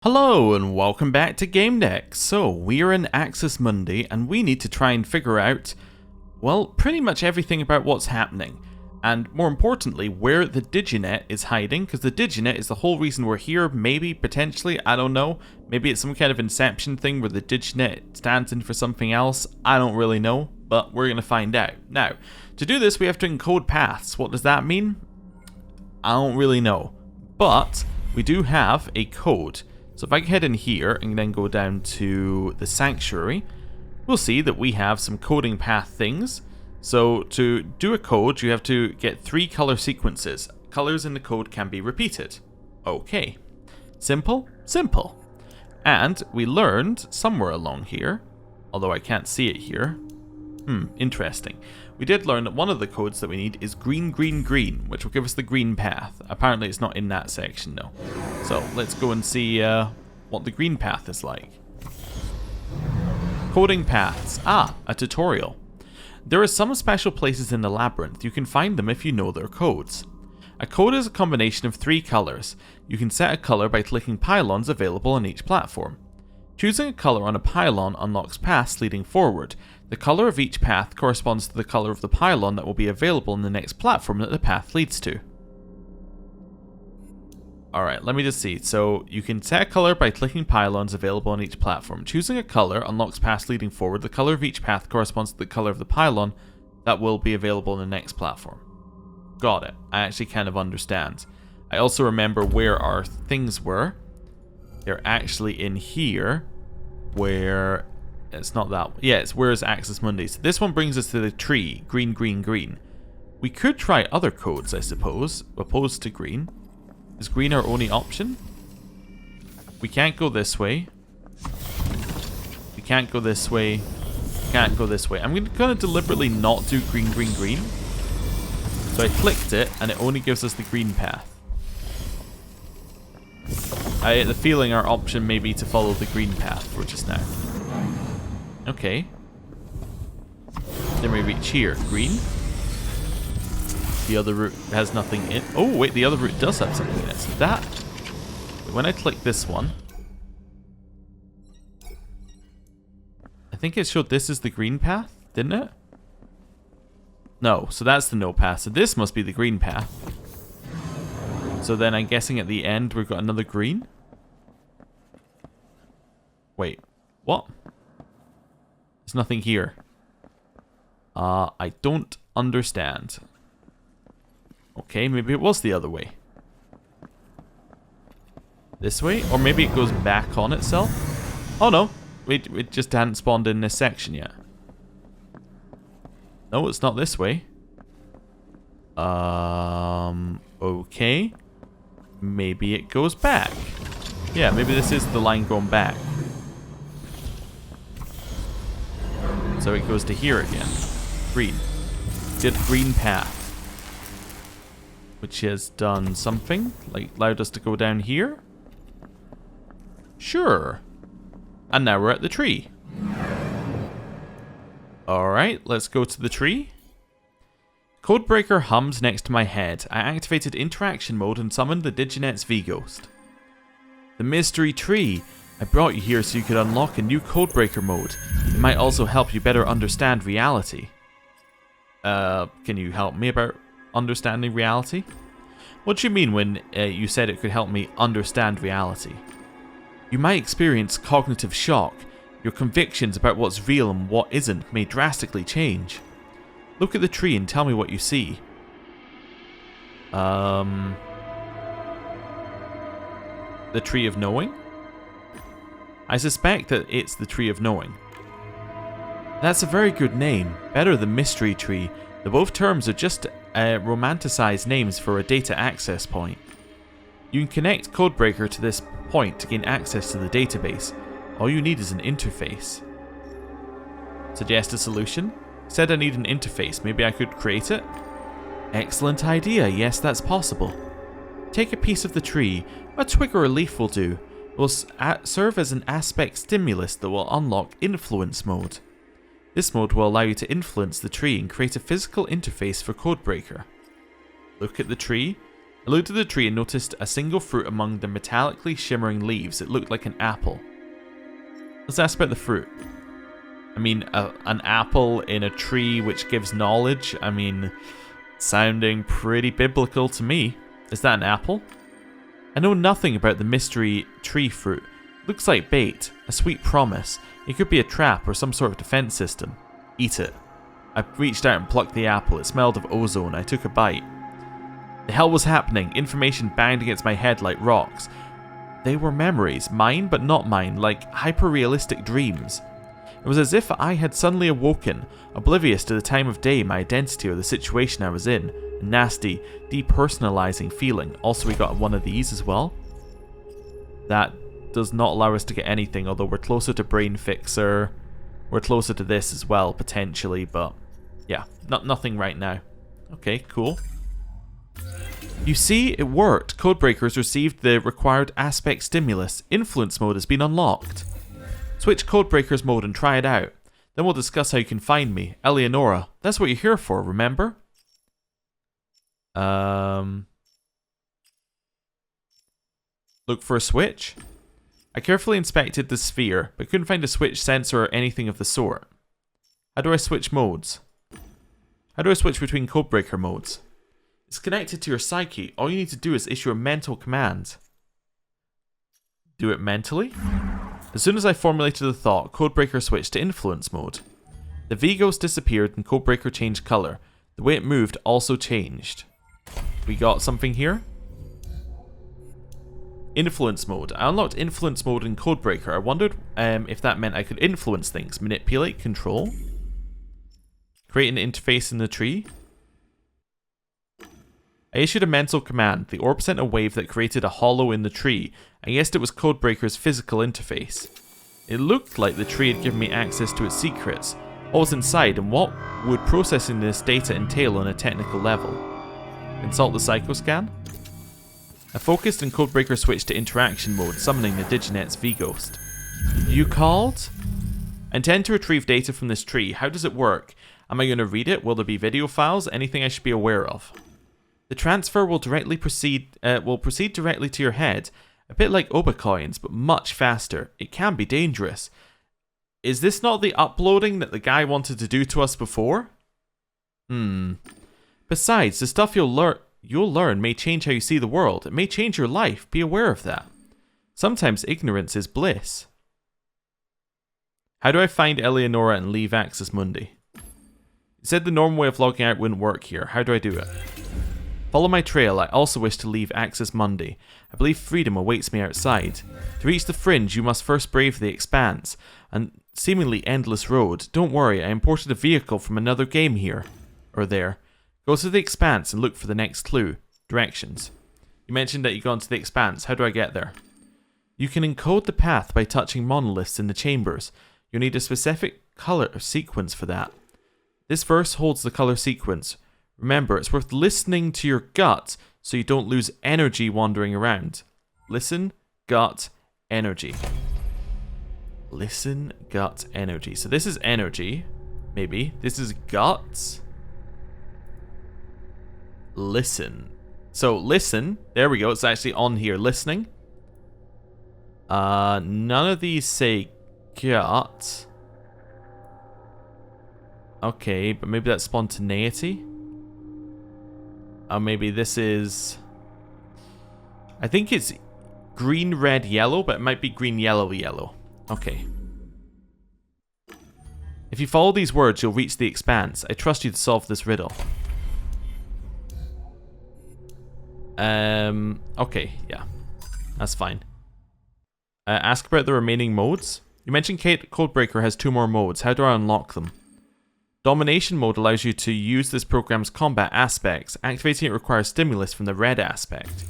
Hello and welcome back to Gamedec. So we are in Axis Mundi and we need to try and figure out, well, pretty much everything about what's happening. And more importantly, where the Diginet is hiding, because the Diginet is the whole reason we're here, maybe, potentially, I don't know. Maybe it's some kind of Inception thing where the Diginet stands in for something else, I don't really know, but we're going to find out. Now, to do this we have to encode paths. What does that mean? I don't really know, but we do have a code. So if I head in here and then go down to the sanctuary, we'll see that we have some coding path things. So to do a code, you have to get 3 color sequences. Colors in the code can be repeated. Okay. Simple? Simple. And we learned somewhere along here, although I can't see it here. Interesting. We did learn that one of the codes that we need is green, green, green, which will give us the green path. Apparently it's not in that section though. So let's go and see what the green path is like. Coding paths. A tutorial. There are some special places in the labyrinth. You can find them if you know their codes. A code is a combination of 3 colors. You can set a color by clicking pylons available on each platform. Choosing a color on a pylon unlocks paths leading forward. The color of each path corresponds to the color of the pylon that will be available in the next platform that the path leads to. Alright, let me just see. So, you can set a color by clicking pylons available on each platform. Choosing a color unlocks paths leading forward. The color of each path corresponds to the color of the pylon that will be available in the next platform. Got it. I actually kind of understand. I also remember where our things were. They're actually in here, where... It's not that. Yeah, it's where's Axis Mundi. So this one brings us to the tree. Green, green, green. We could try other codes, I suppose, opposed to green. Is green our only option? We can't go this way. We can't go this way. Can't go this way. I'm going to deliberately not do green, green, green. So I clicked it, and it only gives us the green path. I get the feeling our option may be to follow the green path for just now. Okay. Then we reach here. Green. The other route has nothing in. Oh, wait, the other route does have something in it. So that. When I click this one, I think it showed this is the green path, didn't it? No, so that's the no path. So this must be the green path. So then I'm guessing at the end we've got another green. Wait, what? There's nothing here. I don't understand. Okay, maybe it was the other way. This way? Or maybe it goes back on itself? Oh no, it just hadn't spawned in this section yet. No, it's not this way. Okay. Maybe it goes back. Yeah, maybe this is the line going back. So it goes to here again. Green. Did green path. Which has done something. Like allowed us to go down here. Sure. And now we're at the tree. Alright, let's go to the tree. Codebreaker hums next to my head. I activated interaction mode and summoned the Diginet's V-Ghost. The mystery tree. I brought you here so you could unlock a new Codebreaker mode. It might also help you better understand reality. Can you help me about understanding reality? What do you mean when you said it could help me understand reality? You might experience cognitive shock. Your convictions about what's real and what isn't may drastically change. Look at the tree and tell me what you see. The Tree of Knowing? I suspect that it's the Tree of Knowing. That's a very good name, better than Mystery Tree. The both terms are just romanticized names for a data access point. You can connect Codebreaker to this point to gain access to the database. All you need is an interface. Suggest a solution? Said I need an interface, maybe I could create it? Excellent idea, yes that's possible. Take a piece of the tree, a twig or a leaf will do. It will serve as an aspect stimulus that will unlock influence mode. This mode will allow you to influence the tree and create a physical interface for Codebreaker. Look at the tree. I looked at the tree and noticed a single fruit among the metallically shimmering leaves. It looked like an apple. Let's ask about the fruit. I mean, an apple in a tree which gives knowledge. I mean, sounding pretty biblical to me. Is that an apple? I know nothing about the mystery tree fruit. It looks like bait, a sweet promise. It could be a trap or some sort of defense system. Eat it. I reached out and plucked the apple. It smelled of ozone. I took a bite. The hell was happening? Information banged against my head like rocks. They were memories, mine but not mine, like hyper-realistic dreams. It was as if I had suddenly awoken, oblivious to the time of day, my identity, or the situation I was in. A nasty, depersonalizing feeling. Also, we got one of these as well. That does not allow us to get anything, although we're closer to Brain Fixer. We're closer to this as well, potentially, but yeah, nothing right now. Okay, cool. You see, it worked. Codebreakers received the required aspect stimulus. Influence mode has been unlocked. Switch Codebreakers mode and try it out. Then we'll discuss how you can find me. Eleonora. That's what you're here for, remember? Look for a switch? I carefully inspected the sphere, but couldn't find a switch, sensor, or anything of the sort. How do I switch modes? How do I switch between Codebreaker modes? It's connected to your psyche. All you need to do is issue a mental command. Do it mentally? As soon as I formulated the thought, Codebreaker switched to influence mode. The V-Ghost disappeared and Codebreaker changed colour. The way it moved also changed. We got something here? Influence mode. I unlocked influence mode in Codebreaker. I wondered if that meant I could influence things, manipulate, control. Create an interface in the tree. I issued a mental command. The orb sent a wave that created a hollow in the tree. I guessed it was Codebreaker's physical interface. It looked like the tree had given me access to its secrets. What was inside, and what would processing this data entail on a technical level? Consult the psychoscan. I focused and Codebreaker switched to interaction mode, summoning the Diginet's V-Ghost. You called? I intend to retrieve data from this tree. How does it work? Am I going to read it? Will there be video files? Anything I should be aware of? The transfer will proceed directly to your head, a bit like Oba coins, but much faster. It can be dangerous. Is this not the uploading that the guy wanted to do to us before? Besides, the stuff you'll learn may change how you see the world. It may change your life. Be aware of that. Sometimes ignorance is bliss. How do I find Eleonora and leave Axis Mundi? You said the normal way of logging out wouldn't work here. How do I do it? Follow my trail. I also wish to leave Axis Mundi. I believe freedom awaits me outside. To reach the fringe, you must first brave the expanse, a seemingly endless road. Don't worry, I imported a vehicle from another game here. Or there. Go to the expanse and look for the next clue. Directions. You mentioned that you got into the expanse. How do I get there? You can encode the path by touching monoliths in the chambers. You'll need a specific color sequence for that. This verse holds the color sequence. Remember, it's worth listening to your gut so you don't lose energy wandering around. Listen, gut, energy. Listen, gut, energy. So this is energy, maybe. This is gut. Listen. So listen, there we go, it's actually on here, listening. None of these say gut. Okay, but maybe that's spontaneity. Maybe this is... I think it's green, red, yellow, but it might be green, yellow, yellow. Okay. If you follow these words, you'll reach the expanse. I trust you to solve this riddle. Okay, yeah. That's fine. Ask about the remaining modes. You mentioned Codebreaker has 2 more modes. How do I unlock them? Domination mode allows you to use this program's combat aspects. Activating it requires stimulus from the red aspect.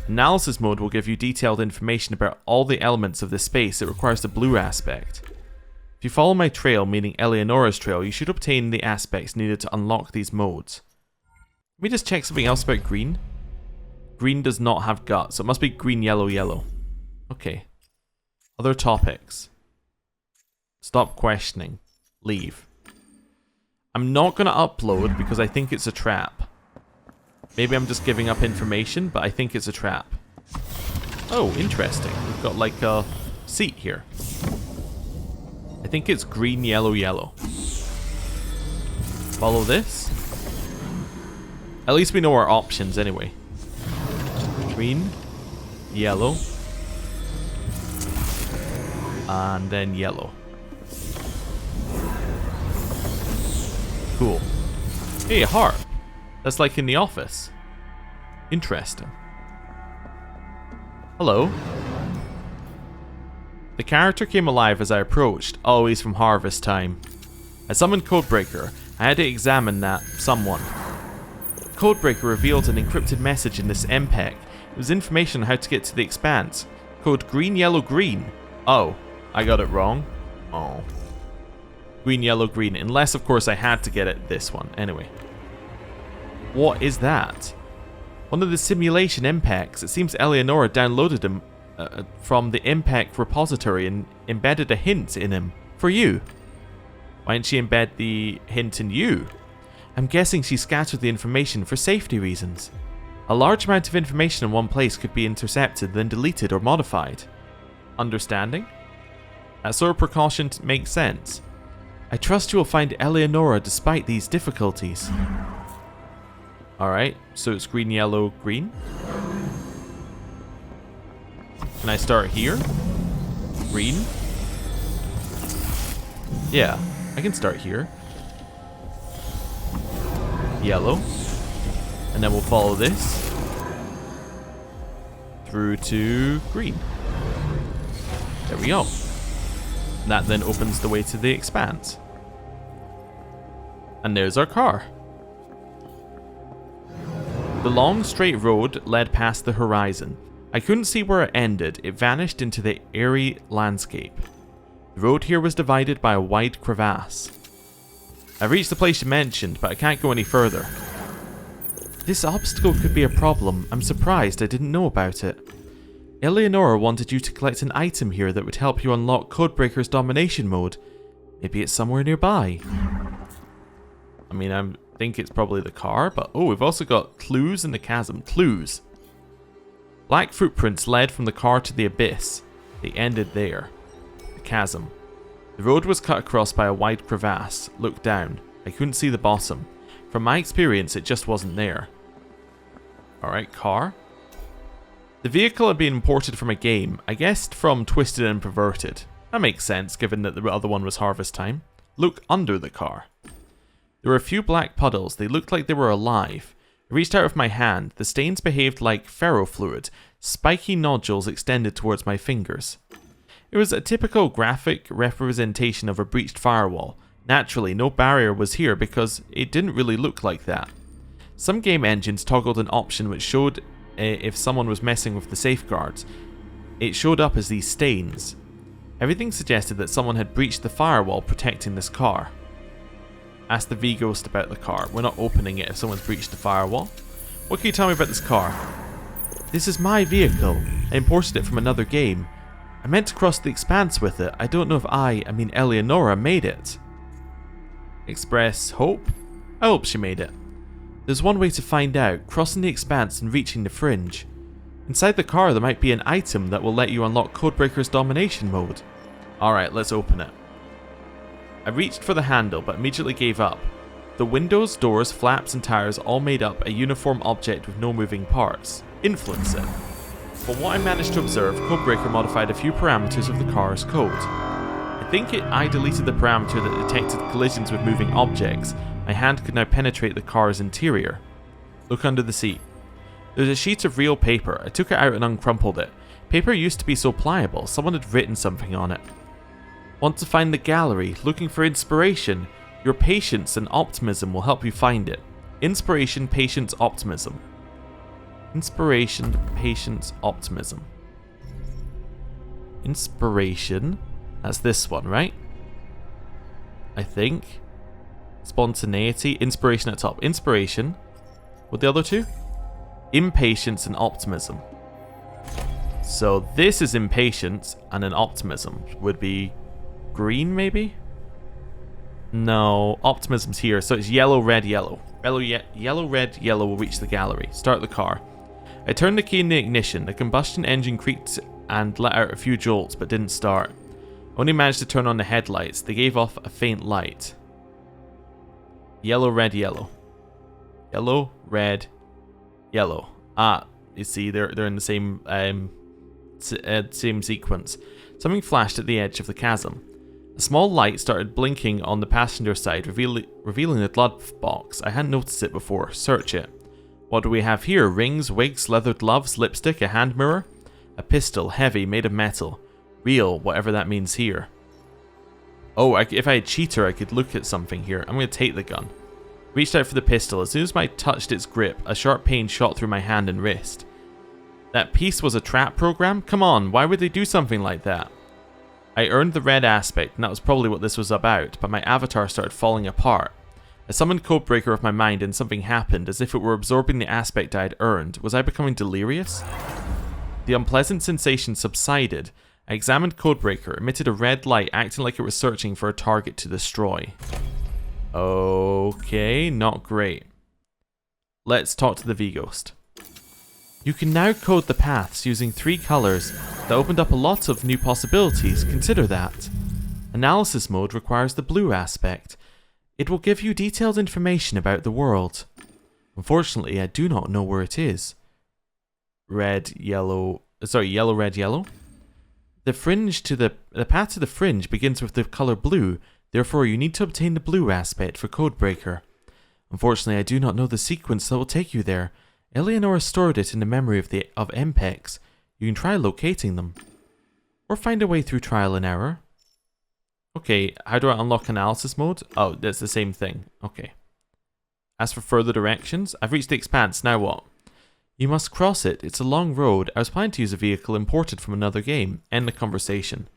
Analysis mode will give you detailed information about all the elements of this space. It requires the blue aspect. If you follow my trail, meaning Eleonora's trail, you should obtain the aspects needed to unlock these modes. Let me just check something else about green. Green does not have gut, so it must be green, yellow, yellow. Okay. Other topics. Stop questioning. Leave. I'm not going to upload because I think it's a trap. Maybe I'm just giving up information, but I think it's a trap. Oh, interesting. We've got like a seat here. I think it's green, yellow, yellow. Follow this. At least we know our options anyway. Green, yellow, and then yellow. Cool. Hey, a harp. That's like in the office. Interesting. Hello. The character came alive as I approached, always from harvest time. I summoned Codebreaker. I had to examine that someone. Codebreaker revealed an encrypted message in this MPEG. It was information on how to get to the expanse. Code green, yellow, green. Oh, I got it wrong. Oh. Green, yellow, green. Unless, of course, I had to get it this one. Anyway. What is that? One of the simulation MPEGs. It seems Eleonora downloaded him from the MPEG repository and embedded a hint in him. For you. Why didn't she embed the hint in you? I'm guessing she scattered the information for safety reasons. A large amount of information in one place could be intercepted, then deleted or modified. Understanding? That sort of precaution makes sense. I trust you will find Eleonora despite these difficulties. Alright, so it's green, yellow, green. Can I start here? Green? Yeah, I can start here. Yellow. And then we'll follow this through to green. There we go. And that then opens the way to the expanse. And there's our car. The long straight road led past the horizon. I couldn't see where it ended. It vanished into the airy landscape. The road here was divided by a wide crevasse. I've reached the place you mentioned, but I can't go any further. This obstacle could be a problem. I'm surprised I didn't know about it. Eleonora wanted you to collect an item here that would help you unlock Codebreaker's domination mode. Maybe it's somewhere nearby. I mean, I think it's probably the car, but oh, we've also got clues in the chasm. Clues. Black footprints led from the car to the abyss. They ended there. The chasm. The road was cut across by a wide crevasse. Look down. I couldn't see the bottom. From my experience, it just wasn't there. Alright, car. The vehicle had been imported from a game, I guessed from Twisted and Perverted. That makes sense, given that the other one was Harvest Time. Look under the car. There were a few black puddles. They looked like they were alive. I reached out with my hand. The stains behaved like ferrofluid. Spiky nodules extended towards my fingers. It was a typical graphic representation of a breached firewall. Naturally, no barrier was here because it didn't really look like that. Some game engines toggled an option which showed if someone was messing with the safeguards. It showed up as these stains. Everything suggested that someone had breached the firewall protecting this car. Ask the V-Ghost about the car. We're not opening it if someone's breached the firewall. What can you tell me about this car? This is my vehicle. I imported it from another game. I meant to cross the expanse with it. I don't know if I mean Eleonora, made it. Express hope? I hope she made it. There's one way to find out, crossing the expanse and reaching the fringe. Inside the car there might be an item that will let you unlock Codebreaker's domination mode. Alright, let's open it. I reached for the handle but immediately gave up. The windows, doors, flaps and tires all made up a uniform object with no moving parts. Influence it. From what I managed to observe, Codebreaker modified a few parameters of the car's code. I deleted the parameter that detected collisions with moving objects. My hand could now penetrate the car's interior. Look under the seat. There's a sheet of real paper. I took it out and uncrumpled it. Paper used to be so pliable. Someone had written something on it. Want to find the gallery? Looking for inspiration? Your patience and optimism will help you find it. Inspiration, patience, optimism. Inspiration, patience, optimism. Inspiration. That's this one, right? I think. Spontaneity, inspiration at top. Inspiration. What the other two? Impatience and optimism. So this is impatience and an optimism would be green maybe? No, optimism's here. So it's yellow, red, yellow. Yellow, red, yellow will reach the gallery. Start the car. I turned the key in the ignition. The combustion engine creaked and let out a few jolts, but didn't start. I only managed to turn on the headlights. They gave off a faint light. Yellow, red, yellow. Yellow, red, yellow. Ah, you see, they're in the same same sequence. Something flashed at the edge of the chasm. A small light started blinking on the passenger side, revealing the glove box. I hadn't noticed it before. Search it. What do we have here? Rings, wigs, leather gloves, lipstick, a hand mirror? A pistol, heavy, made of metal. Real, whatever that means here. Oh, if I had cheater, I could look at something here. I'm going to take the gun. Reached out for the pistol. As soon as I touched its grip, a sharp pain shot through my hand and wrist. That piece was a trap program? Come on, why would they do something like that? I earned the red aspect, and that was probably what this was about, but my avatar started falling apart. I summoned Codebreaker of my mind and something happened, as if it were absorbing the aspect I had earned. Was I becoming delirious? The unpleasant sensation subsided. I examined Codebreaker, emitted a red light acting like it was searching for a target to destroy. Okay, not great. Let's talk to the V-Ghost. You can now code the paths using 3 colors. That opened up a lot of new possibilities, consider that. Analysis mode requires the blue aspect. It will give you detailed information about the world. Unfortunately, I do not know where it is. Yellow, red, yellow. The path to the fringe begins with the color blue, therefore you need to obtain the blue aspect for Codebreaker. Unfortunately, I do not know the sequence that will take you there. Eleanor stored it in the memory of MPEX. You can try locating them. Or find a way through trial and error. Okay, how do I unlock analysis mode? Oh, that's the same thing. Okay. As for further directions, I've reached the expanse, now what? You must cross it. It's a long road. I was planning to use a vehicle imported from another game. End the conversation.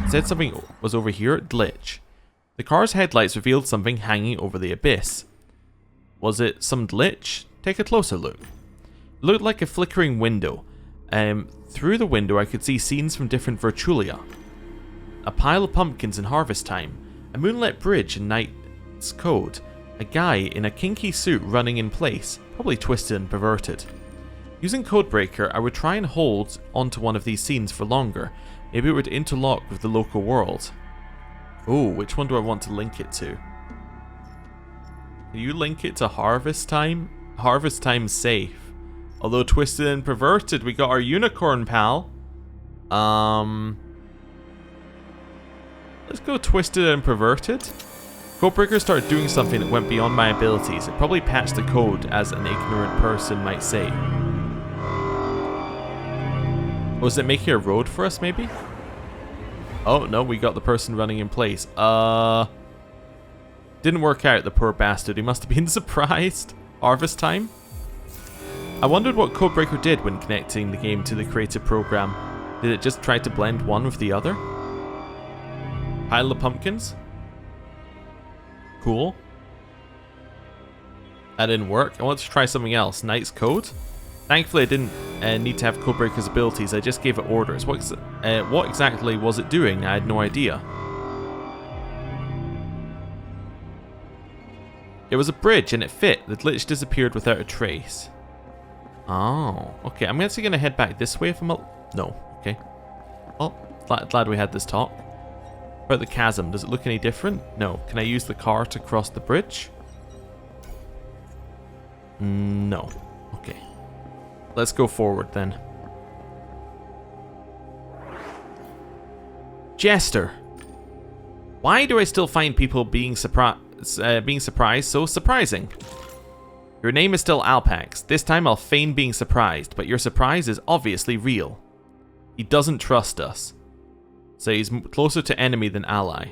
Said something was over here. Glitch. The car's headlights revealed something hanging over the abyss. Was it some glitch? Take a closer look. It looked like a flickering window. Through the window I could see scenes from different Virtulia. A pile of pumpkins in harvest time. A moonlit bridge in Knight's Code. A guy in a kinky suit running in place. Probably twisted and perverted. Using Codebreaker, I would try and hold onto one of these scenes for longer. Maybe it would interlock with the local world. Oh, which one do I want to link it to? Can you link it to Harvest Time? Harvest Time's safe. Although twisted and perverted, we got our unicorn pal. Let's go twisted and perverted. Codebreaker started doing something that went beyond my abilities. It probably patched the code, as an ignorant person might say. Was it making a road for us, maybe? Oh, no, we got the person running in place. Didn't work out, the poor bastard. He must have been surprised. Harvest time? I wondered what Codebreaker did when connecting the game to the creative program. Did it just try to blend one with the other? Pile of pumpkins? Cool. That didn't work. I want to try something else. Knight's Code? Thankfully I didn't need to have Codebreaker's abilities. I just gave it orders. What exactly was it doing? I had no idea. It was a bridge and it fit. The glitch disappeared without a trace. Oh, okay. I'm actually going to head back this way if I'm... No, okay. Well, glad we had this talk. About the chasm, does it look any different? No. Can I use the car to cross the bridge? No. Okay. Let's go forward then. Jester. Why do I still find people being surprised so surprising? Your name is still Alpax. This time I'll feign being surprised, but your surprise is obviously real. He doesn't trust us. So he's closer to enemy than ally.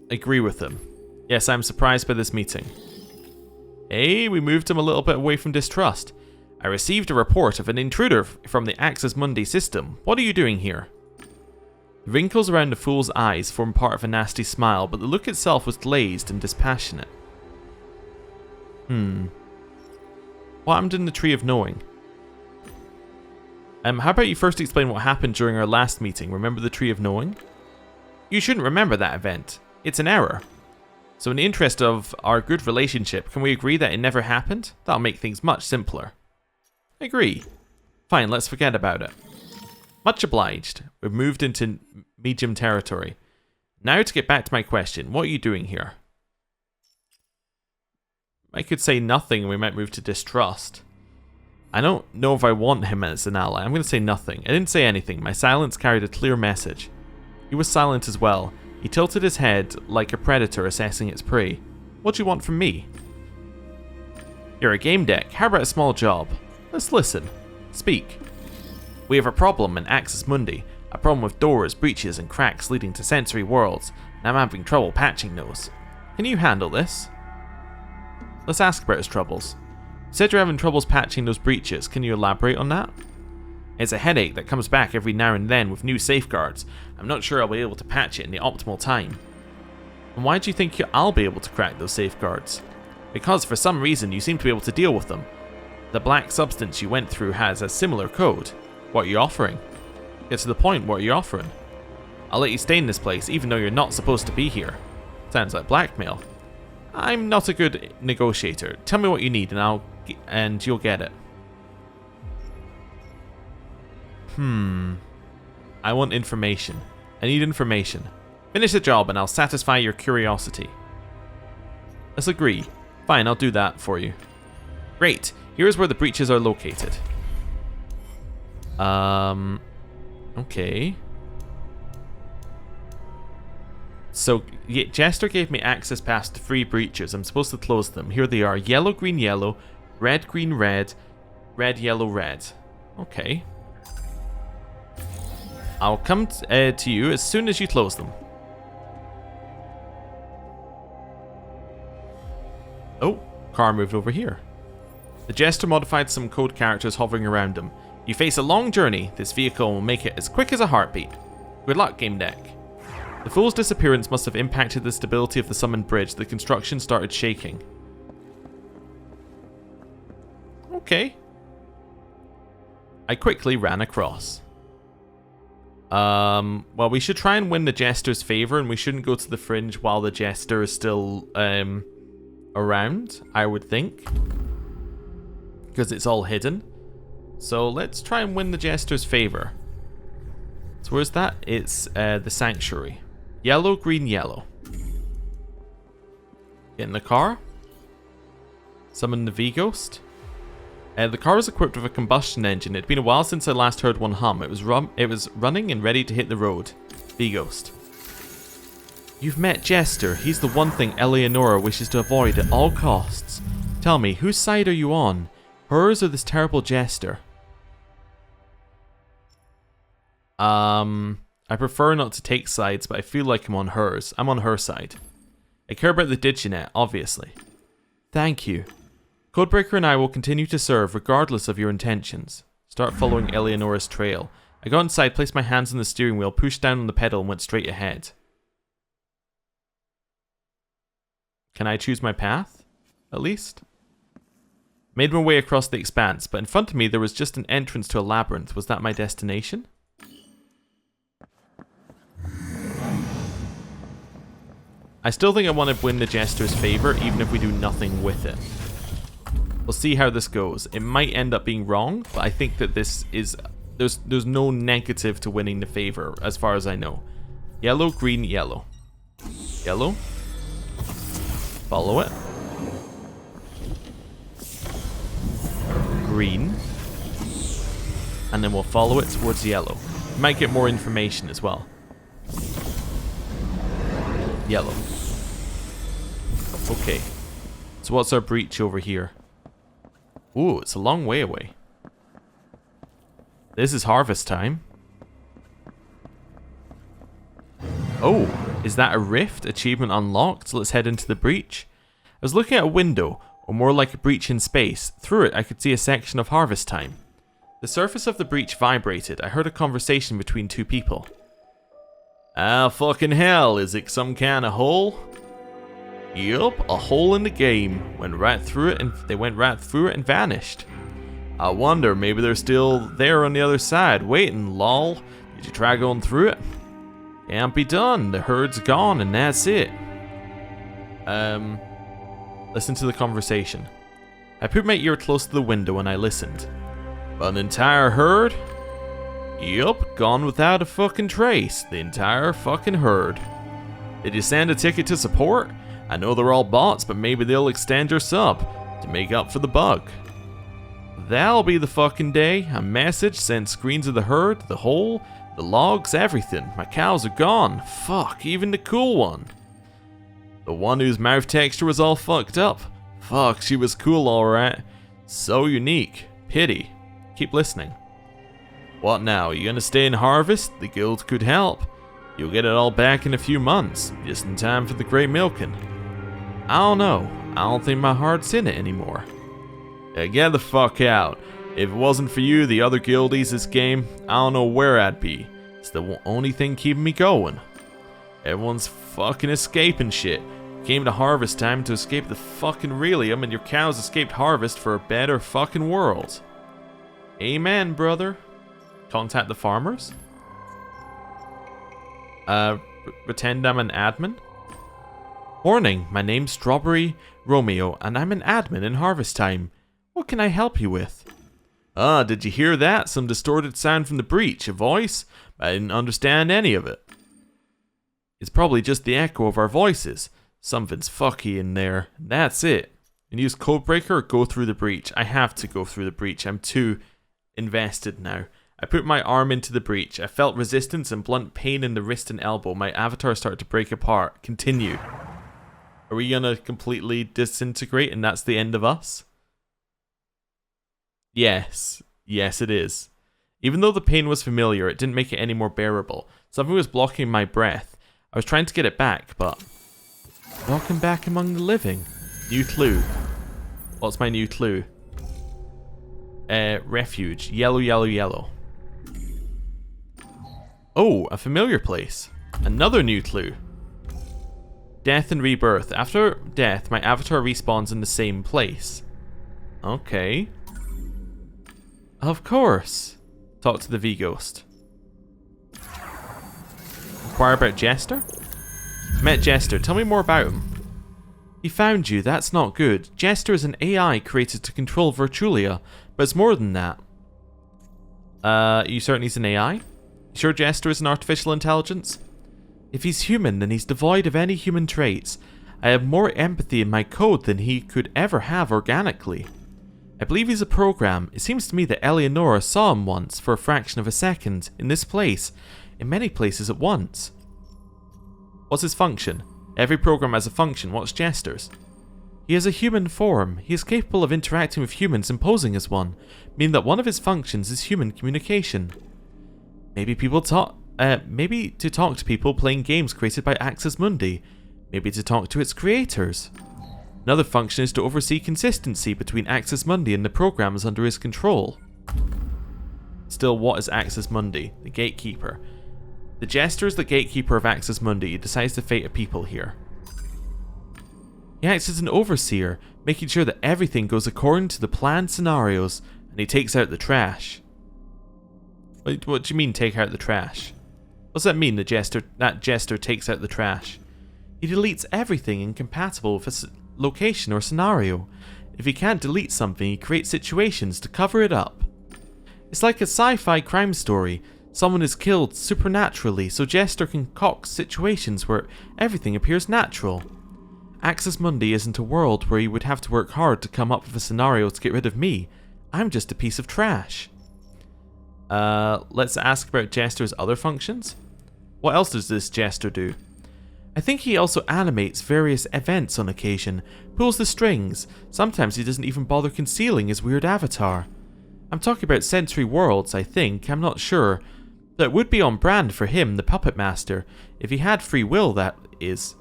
Agree with him. Yes, I'm surprised by this meeting. Hey, we moved him a little bit away from distrust. I received a report of an intruder from the Axis Mundi system. What are you doing here? The wrinkles around the fool's eyes formed part of a nasty smile, but the look itself was glazed and dispassionate. What happened in the Tree of Knowing? How about you first explain what happened during our last meeting? Remember the Tree of Knowing? You shouldn't remember that event. It's an error. So in the interest of our good relationship, can we agree that it never happened? That'll make things much simpler. Agree. Fine, let's forget about it. Much obliged. We've moved into medium territory. Now to get back to my question, what are you doing here? I could say nothing and we might move to distrust. I don't know if I want him as an ally. I'm going to say nothing. I didn't say anything. My silence carried a clear message. He was silent as well. He tilted his head like a predator assessing its prey. What do you want from me? You're a Gamedec. How about a small job? Let's listen. Speak. We have a problem in Axis Mundi. A problem with doors, breaches, and cracks leading to sensory worlds. And I'm having trouble patching those. Can you handle this? Let's ask about his troubles. You said you're having troubles patching those breaches. Can you elaborate on that? It's a headache that comes back every now and then with new safeguards. I'm not sure I'll be able to patch it in the optimal time. And why do you think I'll be able to crack those safeguards? Because for some reason you seem to be able to deal with them. The black substance you went through has a similar code. What are you offering? Get to the point, what are you offering? I'll let you stay in this place even though you're not supposed to be here. Sounds like blackmail. I'm not a good negotiator. Tell me what you need and you'll get it. I want information. I need information. Finish the job and I'll satisfy your curiosity. Let's agree. Fine, I'll do that for you. Great. Here's where the breaches are located. Okay. So, Jester gave me access past 3 breaches. I'm supposed to close them. Here they are. Yellow, green, yellow. Red, green, red. Red, yellow, red. Okay. I'll come to you as soon as you close them. Oh, car moved over here. The Jester modified some code characters hovering around him. You face a long journey. This vehicle will make it as quick as a heartbeat. Good luck, Gamedec. The fool's disappearance must have impacted the stability of the summoned bridge. The construction started shaking. Okay. I quickly ran across. Well, we should try and win the Jester's favor, and we shouldn't go to the fringe while the Jester is still, around, I would think. Because it's all hidden. So let's try and win the Jester's favor. So where's that? It's, the Sanctuary. Yellow, green, yellow. Get in the car. Summon the V-Ghost. The car was equipped with a combustion engine. It'd been a while since I last heard one hum. It was running and ready to hit the road. V-Ghost. You've met Jester. He's the one thing Eleonora wishes to avoid at all costs. Tell me, whose side are you on? Hers or this terrible Jester? I prefer not to take sides, but I feel like I'm on hers. I'm on her side. I care about the Diginet, obviously. Thank you. Codebreaker and I will continue to serve regardless of your intentions. Start following Eleonora's trail. I got inside, placed my hands on the steering wheel, pushed down on the pedal and went straight ahead. Can I choose my path? At least? Made my way across the expanse, but in front of me there was just an entrance to a labyrinth. Was that my destination? I still think I want to win the Jester's favor, even if we do nothing with it. We'll see how this goes. It might end up being wrong, but I think that this is... There's no negative to winning the favor, as far as I know. Yellow, green, yellow. Yellow. Follow it. Green. And then we'll follow it towards yellow. We might get more information as well. Yellow. Okay. So what's our breach over here? Ooh, it's a long way away. This is harvest time. Oh, is that a rift? Achievement unlocked? So let's head into the breach. I was looking at a window, or more like a breach in space. Through it, I could see a section of harvest time. The surface of the breach vibrated. I heard a conversation between 2 people. Ah, fucking hell, is it some kind of hole? Yup, a hole in the game. Went right through it, and they went right through it and vanished. I wonder, maybe they're still there on the other side, waiting, lol. Did you try going through it? Can't be done, the herd's gone and that's it. Listen to the conversation. I put my ear close to the window and I listened. An entire herd? Yup, gone without a fucking trace. The entire fucking herd. Did you send a ticket to support? I know they're all bots, but maybe they'll extend your sub to make up for the bug. That'll be the fucking day. A message sent screens of the herd, the hole, the logs, everything. My cows are gone. Fuck, even the cool one. The one whose mouth texture was all fucked up. Fuck, she was cool alright. So unique. Pity. Keep listening. What now? You gonna stay and harvest? The guild could help. You'll get it all back in a few months, just in time for the great milking. I don't know. I don't think my heart's in it anymore. Yeah, get the fuck out. If it wasn't for you, the other guildies this game, I don't know where I'd be. It's the only thing keeping me going. Everyone's fucking escaping shit. Came to harvest time to escape the fucking Relium, and your cows escaped harvest for a better fucking world. Amen, brother. Contact the farmers? Pretend I'm an admin? Warning, my name's Strawberry Romeo, and I'm an admin in harvest time. What can I help you with? Ah, did you hear that? Some distorted sound from the breach, a voice? I didn't understand any of it. It's probably just the echo of our voices. Something's fucky in there. That's it. And use Codebreaker or go through the breach. I have to go through the breach. I'm too invested now. I put my arm into the breach. I felt resistance and blunt pain in the wrist and elbow. My avatar started to break apart. Continue. Are we gonna completely disintegrate and that's the end of us? Yes. Yes, it is. Even though the pain was familiar, it didn't make it any more bearable. Something was blocking my breath. I was trying to get it back, but... Welcome back among the living. New clue. What's my new clue? Refuge. Yellow, yellow, yellow. Oh, a familiar place. Another new clue. Death and rebirth. After death, my avatar respawns in the same place. Okay. Of course. Talk to the V-Ghost. Inquire about Jester? Met Jester. Tell me more about him. He found you. That's not good. Jester is an AI created to control Virtulia, but it's more than that. You certain he's an AI? You sure Jester is an artificial intelligence? If he's human, then he's devoid of any human traits. I have more empathy in my code than he could ever have organically. I believe he's a program. It seems to me that Eleonora saw him once for a fraction of a second, in this place, in many places at once. What's his function? Every program has a function. What's Jester's? He has a human form. He is capable of interacting with humans and posing as one, meaning that one of his functions is human communication. Maybe to talk to people playing games created by Axis Mundi. Maybe to talk to its creators. Another function is to oversee consistency between Axis Mundi and the programs under his control. Still, what is Axis Mundi? The gatekeeper. The Jester is the gatekeeper of Axis Mundi. He decides the fate of people here. He acts as an overseer, making sure that everything goes according to the planned scenarios, and he takes out the trash. What do you mean, take out the trash? What's that mean, that Jester takes out the trash? He deletes everything incompatible with a location or scenario. If he can't delete something, he creates situations to cover it up. It's like a sci-fi crime story. Someone is killed supernaturally, so Jester concocts situations where everything appears natural. Axis Mundi isn't a world where you would have to work hard to come up with a scenario to get rid of me. I'm just a piece of trash. Let's ask about Jester's other functions. What else does this Jester do? I think he also animates various events on occasion, pulls the strings. Sometimes he doesn't even bother concealing his weird avatar. I'm talking about Sensory Worlds, I think, I'm not sure. That would be on brand for him, the Puppet Master, if he had free will, that is.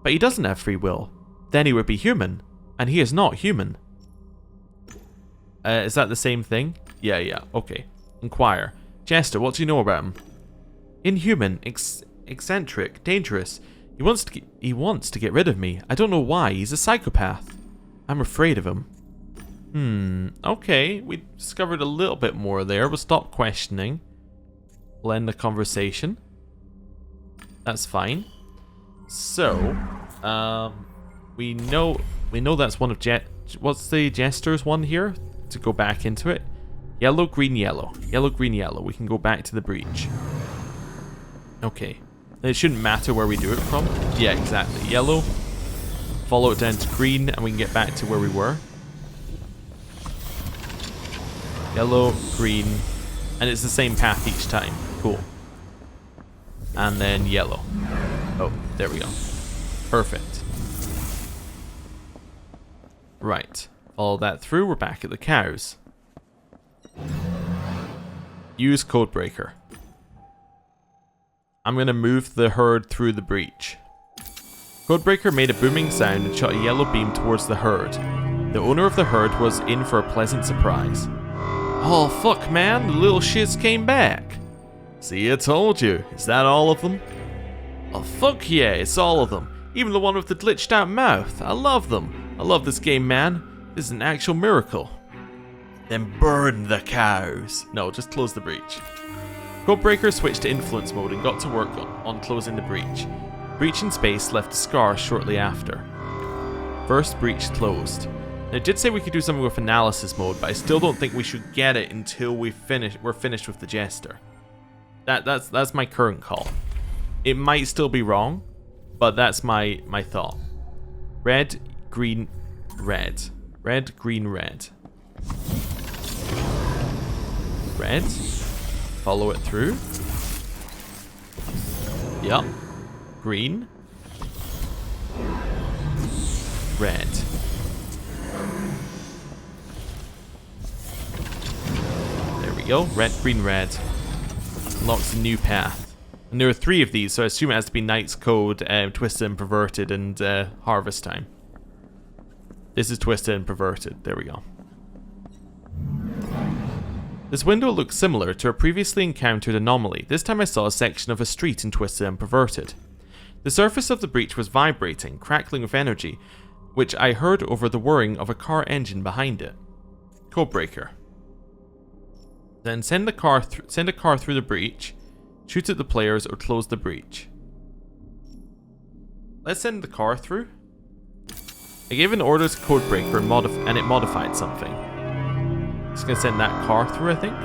But he doesn't have free will. Then he would be human, and he is not human. Is that the same thing? Yeah, okay. Inquire. Jester, what do you know about him? Inhuman, eccentric, dangerous. He wants to get rid of me. I don't know why. He's a psychopath. I'm afraid of him. Okay. We discovered a little bit more there. We'll stop questioning. We'll end the conversation. That's fine. So, we know that's one of what's the jester's one here? To go back into it. Yellow, green, yellow. Yellow, green, yellow. We can go back to the breach. Okay. It shouldn't matter where we do it from. Yeah, exactly. Yellow. Follow it down to green and we can get back to where we were. Yellow, green. And it's the same path each time. Cool. And then yellow. Oh, there we go. Perfect. Right. Follow that through. We're back at the cows. Use codebreaker. I'm going to move the herd through the breach. Codebreaker made a booming sound and shot a yellow beam towards the herd. The owner of the herd was in for a pleasant surprise. Oh fuck man, the little shits came back. See, I told you. Is that all of them? Oh fuck yeah, it's all of them. Even the one with the glitched out mouth. I love them. I love this game, man. This is an actual miracle. Then burn the cows. No, just close the breach. Codebreaker switched to influence mode and got to work on closing the breach. Breach in space left a scar shortly after. First breach closed. Now, it did say we could do something with analysis mode, but I still don't think we should get it until we're finished with the jester. That's my current call. It might still be wrong, but that's my thought. Red, green, red. Red, green, red. Red. Follow it through. Yup. Green. Red. There we go. Red, green, red. Unlocks a new path. And there are 3 of these, so I assume it has to be Knight's Code, Twisted and Perverted, and Harvest Time. This is Twisted and Perverted. There we go. This window looks similar to a previously encountered anomaly. This time I saw a section of a street in Twisted and Perverted. The surface of the breach was vibrating, crackling with energy, which I heard over the whirring of a car engine behind it. Codebreaker. Then send a car through the breach, shoot at the players, or close the breach. Let's send the car through. I gave an order to Codebreaker and it modified something. Just gonna send that car through, I think.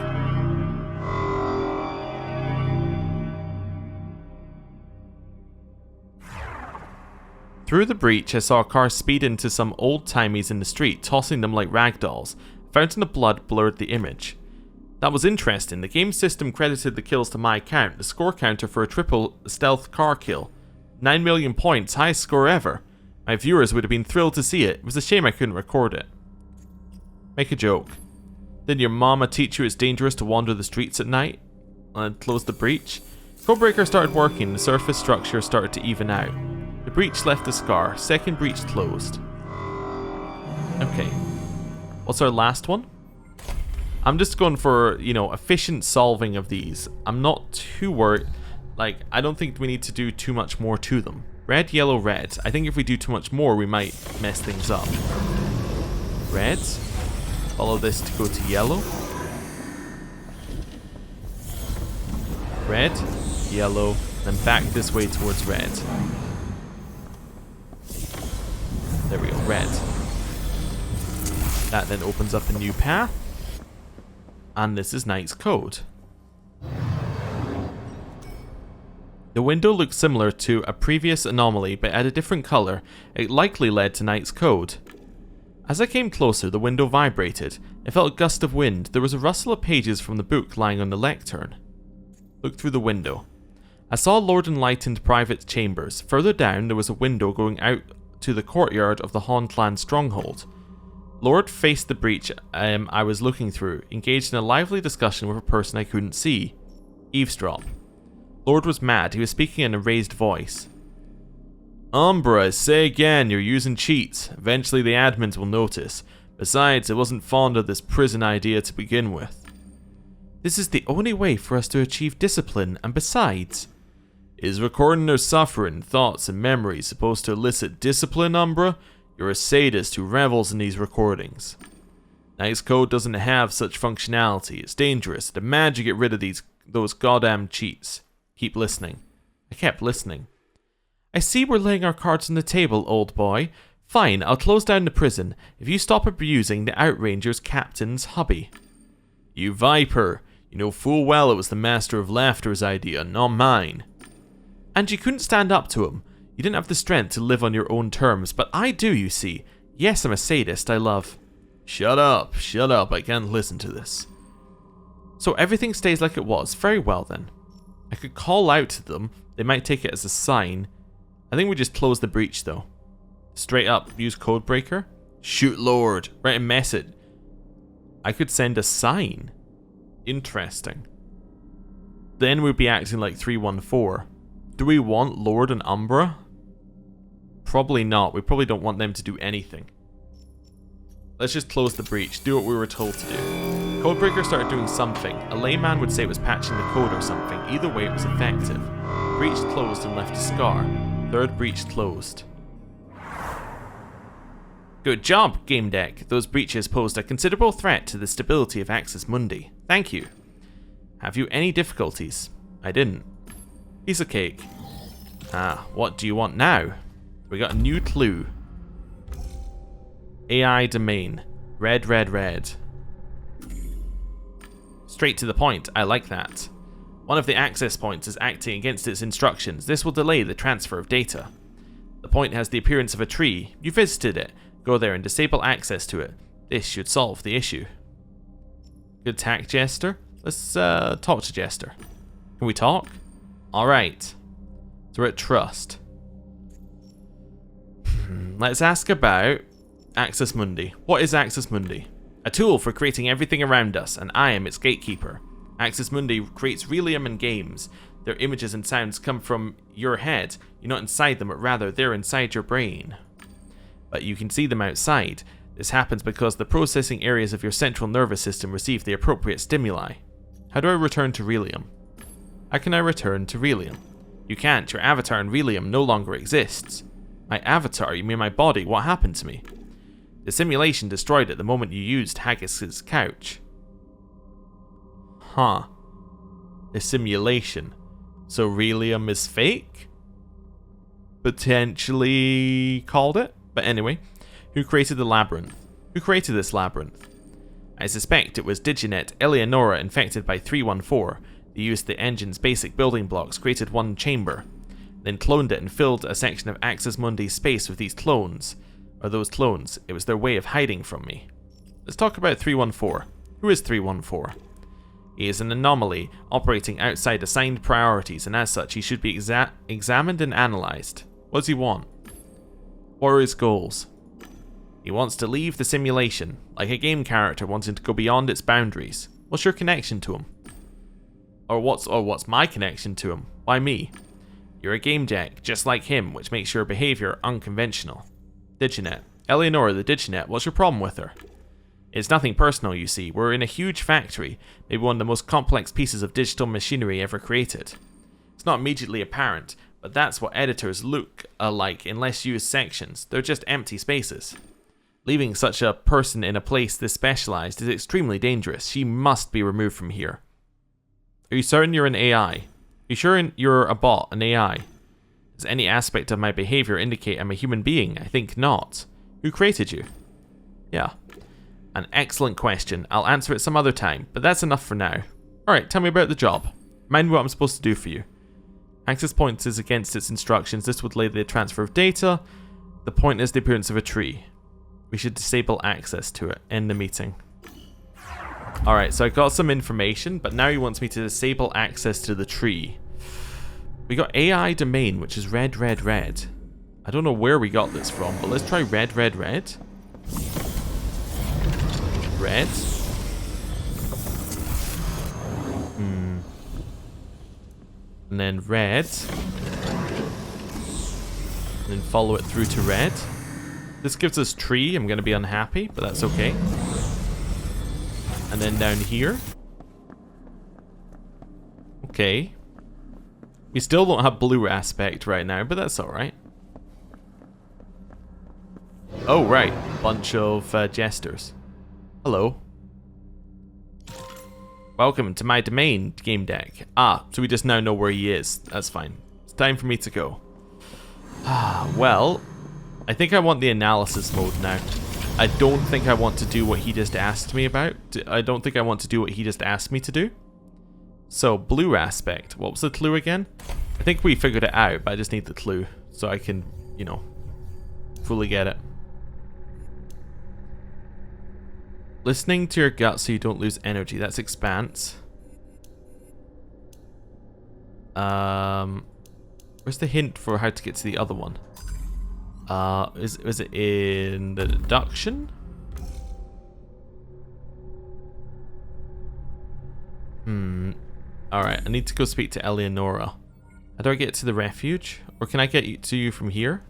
Through the breach, I saw a car speed into some old-timies in the street, tossing them like ragdolls. A fountain of blood blurred the image. That was interesting. The game system credited the kills to my account, the score counter for a triple stealth car kill. 9 million points, highest score ever. My viewers would have been thrilled to see it. It was a shame I couldn't record it. Make a joke. Didn't your mama teach you it's dangerous to wander the streets at night? And close the breach? Codebreaker started working, the surface structure started to even out. The breach left a scar, second breach closed. Okay. What's our last one? I'm just going for, efficient solving of these. I'm not too worried. Like, I don't think we need to do too much more to them. Red, yellow, red. I think if we do too much more, we might mess things up. Red. Follow this to go to yellow. Red, yellow, then back this way towards red. There we go, red. That then opens up a new path. And this is Knight's Code. The window looks similar to a previous anomaly, but had a different color. It likely led to Knight's Code. As I came closer, the window vibrated. I felt a gust of wind. There was a rustle of pages from the book lying on the lectern. Looked through the window. I saw Lord Enlightened private chambers. Further down, there was a window going out to the courtyard of the Han clan stronghold. Lord faced the breach I was looking through, engaged in a lively discussion with a person I couldn't see. Eavesdrop. Lord was mad. He was speaking in a raised voice. Umbra, say again, you're using cheats. Eventually the admins will notice. Besides, I wasn't fond of this prison idea to begin with. This is the only way for us to achieve discipline, and besides... Is recording their suffering, thoughts, and memories supposed to elicit discipline, Umbra? You're a sadist who revels in these recordings. Knight's Code doesn't have such functionality. It's dangerous. Demand you get rid of those goddamn cheats. Keep listening. I kept listening. I see we're laying our cards on the table, old boy. Fine, I'll close down the prison if you stop abusing the Outranger's captain's hubby. You viper! You know full well it was the Master of Laughter's idea, not mine. And you couldn't stand up to him. You didn't have the strength to live on your own terms, but I do, you see. Yes, I'm a sadist, I love... Shut up, I can't listen to this. So everything stays like it was, very well then. I could call out to them, they might take it as a sign. I think we just close the breach though. Straight up, use codebreaker. Shoot Lord, write a message. I could send a sign. Interesting. Then we'd be acting like 314. Do we want Lord and Umbra? Probably not, we probably don't want them to do anything. Let's just close the breach, do what we were told to do. Codebreaker started doing something. A layman would say it was patching the code or something. Either way, it was effective. Breach closed and left a scar. Third breach closed. Good job, Gamedec. Those breaches posed a considerable threat to the stability of Axis Mundi. Thank you. Have you any difficulties? I didn't. Piece of cake. Ah, what do you want now? We got a new clue. AI domain. Red, red, red. Straight to the point, I like that. One of the access points is acting against its instructions. This will delay the transfer of data. The point has the appearance of a tree. You visited it. Go there and disable access to it. This should solve the issue. Good tack, Jester. Let's talk to Jester. Can we talk? Alright. So we're at Trust. Let's ask about Axis Mundi. What is Axis Mundi? A tool for creating everything around us, and I am its gatekeeper. Axis Mundi creates Relium and games. Their images and sounds come from your head. You're not inside them, but rather they're inside your brain. But you can see them outside. This happens because the processing areas of your central nervous system receive the appropriate stimuli. How do I return to Relium? How can I return to Relium? You can't. Your avatar in Relium no longer exists. My avatar? You mean my body? What happened to me? The simulation destroyed it the moment you used Haggis's couch. Huh. A simulation. So Relium is fake? Potentially called it? But anyway, who created the labyrinth? Who created this labyrinth? I suspect it was Diginet Eleonora infected by 314. They used the engine's basic building blocks, created one chamber, then cloned it and filled a section of Axis Mundi's space with these clones. Or those clones. It was their way of hiding from me. Let's talk about 314. Who is 314? He is an anomaly, operating outside assigned priorities, and as such he should be examined and analysed. What does he want? What are his goals? He wants to leave the simulation, like a game character wanting to go beyond its boundaries. What's your connection to him? Or what's my connection to him? Why me? You're a Gamedec, just like him, which makes your behaviour unconventional. Diginet. Eleonora the Diginet, what's your problem with her? It's nothing personal, you see. We're in a huge factory, maybe one of the most complex pieces of digital machinery ever created. It's not immediately apparent, but that's what editors look like in less used sections. They're just empty spaces. Leaving such a person in a place this specialized is extremely dangerous. She must be removed from here. Are you certain you're an AI? Are you sure you're a bot, an AI? Does any aspect of my behavior indicate I'm a human being? I think not. Who created you? Yeah. An excellent question. I'll answer it some other time, but that's enough for now. Alright, tell me about the job. Remind me what I'm supposed to do for you. Access points is against its instructions. This would delay the transfer of data. The point is the appearance of a tree. We should disable access to it. End the meeting. Alright, so I got some information, but now he wants me to disable access to the tree. We got AI domain, which is red, red, red. I don't know where we got this from, but let's try red, red, red. Red. And then red. And then follow it through to red. This gives us tree. I'm going to be unhappy, but that's okay. And then down here. Okay. We still don't have blue aspect right now, but that's alright. Oh, right. Bunch of jesters. Hello. Welcome to my domain, Gamedec. Ah, so we just now know where he is. That's fine. It's time for me to go. Ah, well, I think I want the analysis mode now. I don't think I want to do what he just asked me about. I don't think I want to do what he just asked me to do. So, blue aspect. What was the clue again? I think we figured it out, but I just need the clue so I can, you know, fully get it. Listening to your gut so you don't lose energy. That's expanse. Where's the hint for how to get to the other one? Is it in the deduction? Alright, I need to go speak to Eleonora. How do I get to the refuge? Or can I get to you from here?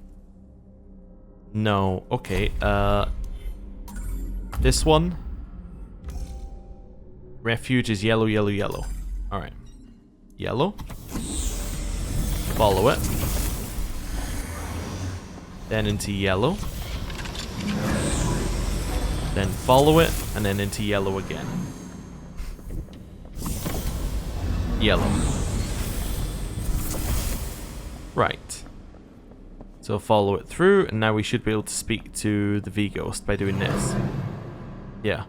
No. Okay, this one. Refuge is yellow, yellow, yellow. Alright. Yellow. Follow it. Then into yellow. Then follow it, and then into yellow again. Yellow. Right. So follow it through, and now we should be able to speak to the V-Ghost by doing this. Yeah.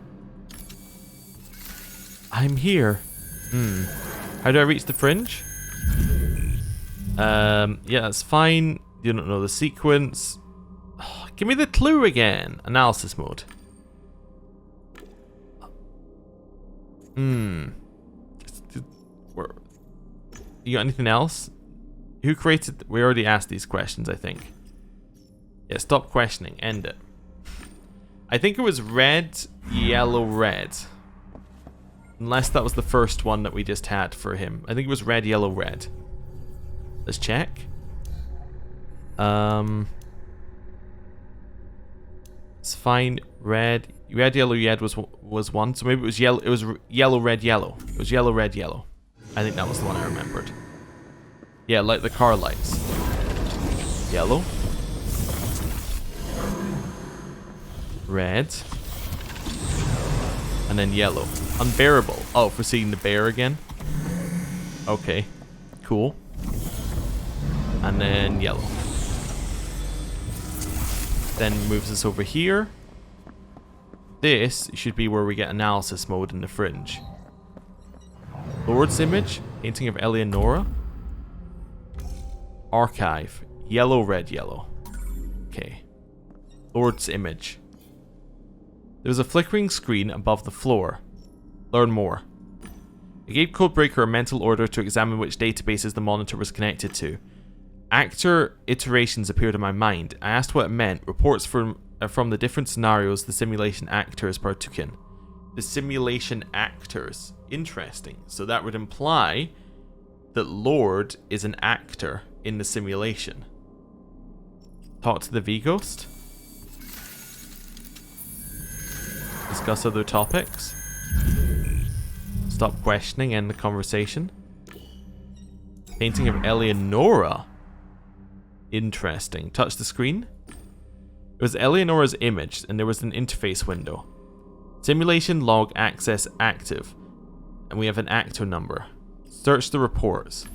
I'm here. How do I reach the fringe? Yeah, that's fine. You don't know the sequence. Oh, give me the clue again. Analysis mode. You got anything else? Who created... We already asked these questions, I think. Yeah, stop questioning. End it. I think it was red, yellow, red. Unless that was the first one that we just had for him. I think it was red, yellow, red. Let's check. It's fine. Red, yellow, red was one. So maybe it was yellow. It was yellow, red, yellow. It was yellow, red, yellow. I think that was the one I remembered. Yeah, like the car lights. Yellow. Red. And then yellow. Unbearable. Oh, for seeing the bear again. Okay. Cool. And then yellow. Then moves us over here. This should be where we get analysis mode in the fringe. Lord's image. Painting of Eleonora. Archive. Yellow, red, yellow. Okay. Lord's image. There was a flickering screen above the floor. Learn more. It gave Codebreaker a mental order to examine which databases the monitor was connected to. Actor iterations appeared in my mind. I asked what it meant. Reports from the different scenarios the simulation actors partook in. The simulation actors. Interesting. So that would imply that Lord is an actor in the simulation. Talk to the V-Ghost. Discuss other topics. Stop questioning, end the conversation. Painting of Eleonora. Interesting. Touch the screen. It was Eleonora's image, and there was an interface window. Simulation log access active. And we have an actor number. Search the reports.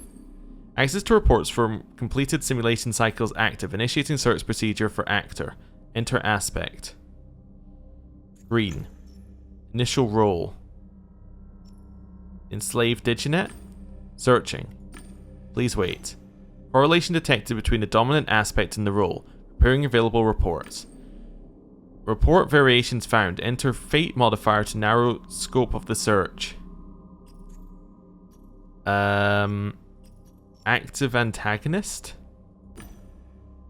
Access to reports from completed simulation cycles active. Initiating search procedure for actor. Enter aspect. Green. Initial role. Enslaved Diginet. Searching. Please wait. Correlation detected between the dominant aspect and the role. Preparing available reports. Report variations found. Enter fate modifier to narrow scope of the search. Active antagonist?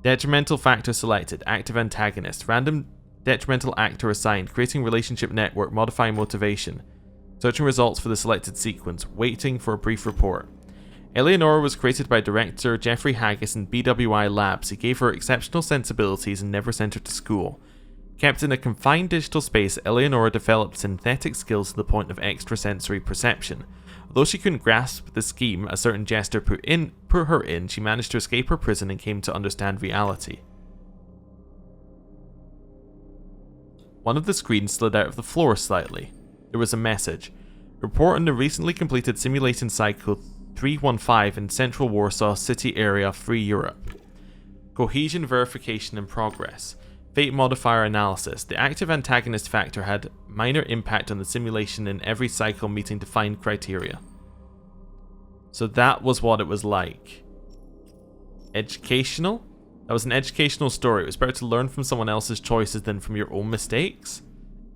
Detrimental factor selected. Active antagonist. Random detrimental actor assigned. Creating relationship network. Modifying motivation. Searching results for the selected sequence. Waiting for a brief report. Eleonora was created by director Jeffrey Haggis in BWI Labs. He gave her exceptional sensibilities and never sent her to school. Kept in a confined digital space, Eleonora developed synthetic skills to the point of extrasensory perception. Although she couldn't grasp the scheme a certain jester put her in, she managed to escape her prison and came to understand reality. One of the screens slid out of the floor slightly. There was a message. Report on the recently completed simulation cycle 315 in central Warsaw City area, Free Europe. Cohesion verification in progress. Fate modifier analysis. The active antagonist factor had minor impact on the simulation in every cycle meeting defined criteria. So that was what it was like. Educational? That was an educational story. It was better to learn from someone else's choices than from your own mistakes.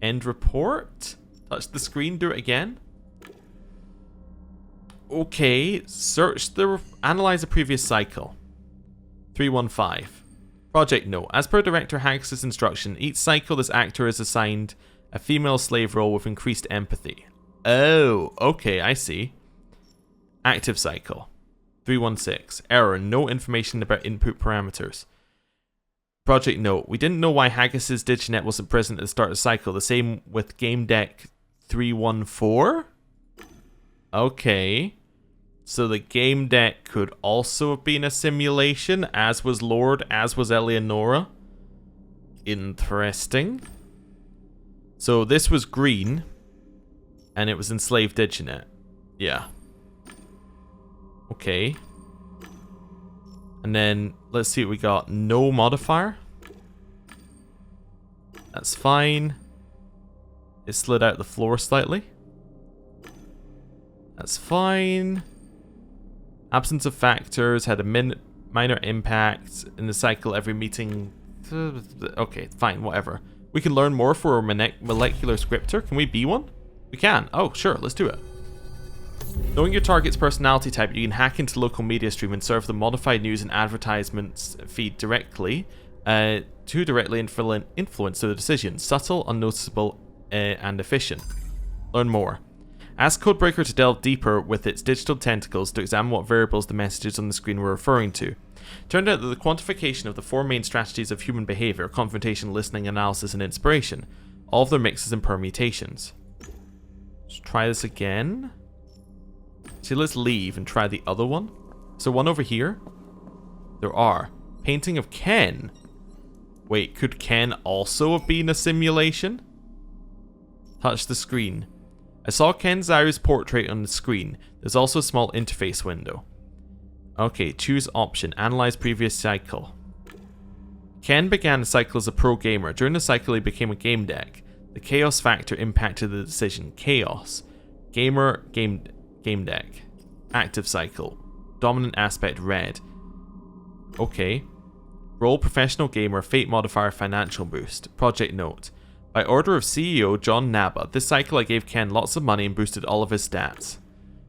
End report? Touch the screen, do it again. Okay, analyze the previous cycle. 315. Project note. As per Director Haggis' instruction, each cycle this actor is assigned a female slave role with increased empathy. Oh, okay, I see. Active cycle. 316. Error. No information about input parameters. Project note. We didn't know why Haggis' Diginet wasn't present at the start of the cycle. The same with Gamedec 314? Okay. So the Gamedec could also have been a simulation, as was Lord, as was Eleonora. Interesting. So this was green, and it was enslaved Diginet. Yeah. Okay. And then, let's see what we got. No modifier. That's fine. It slid out the floor slightly. That's fine. Absence of factors had a minor impact in the cycle every meeting. Okay, fine, whatever. We can learn more for a molecular scripter. Can we be one? We can. Oh, sure, let's do it. Knowing your target's personality type, you can hack into local media stream and serve the modified news and advertisements feed directly to directly influence their decisions. Subtle, unnoticeable, and efficient. Learn more. Ask Codebreaker to delve deeper with its digital tentacles to examine what variables the messages on the screen were referring to. Turned out that the quantification of the four main strategies of human behavior: confrontation, listening, analysis, and inspiration, all of their mixes and permutations. Let's try this again. So let's leave and try the other one. So one over here. There are. Painting of Ken. Wait, could Ken also have been a simulation? Touch the screen. I saw Ken Zhao's portrait on the screen. There's also a small interface window. Okay, choose option. Analyze previous cycle. Ken began the cycle as a pro gamer. During the cycle he became a Gamedec. The chaos factor impacted the decision. Chaos. Gamer, Gamedec. Active cycle. Dominant aspect red. Okay. Role professional gamer, fate modifier, financial boost. Project note. By order of CEO John Naba, this cycle I gave Ken lots of money and boosted all of his stats.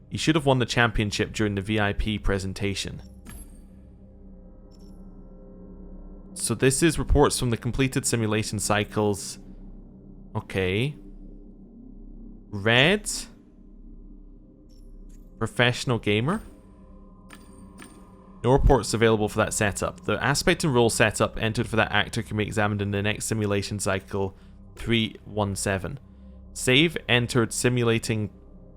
He should have won the championship during the VIP presentation. So this is reports from the completed simulation cycles. Okay. Red. Professional gamer. No reports available for that setup. The aspect and role setup entered for that actor can be examined in the next simulation cycle 317. Save entered simulating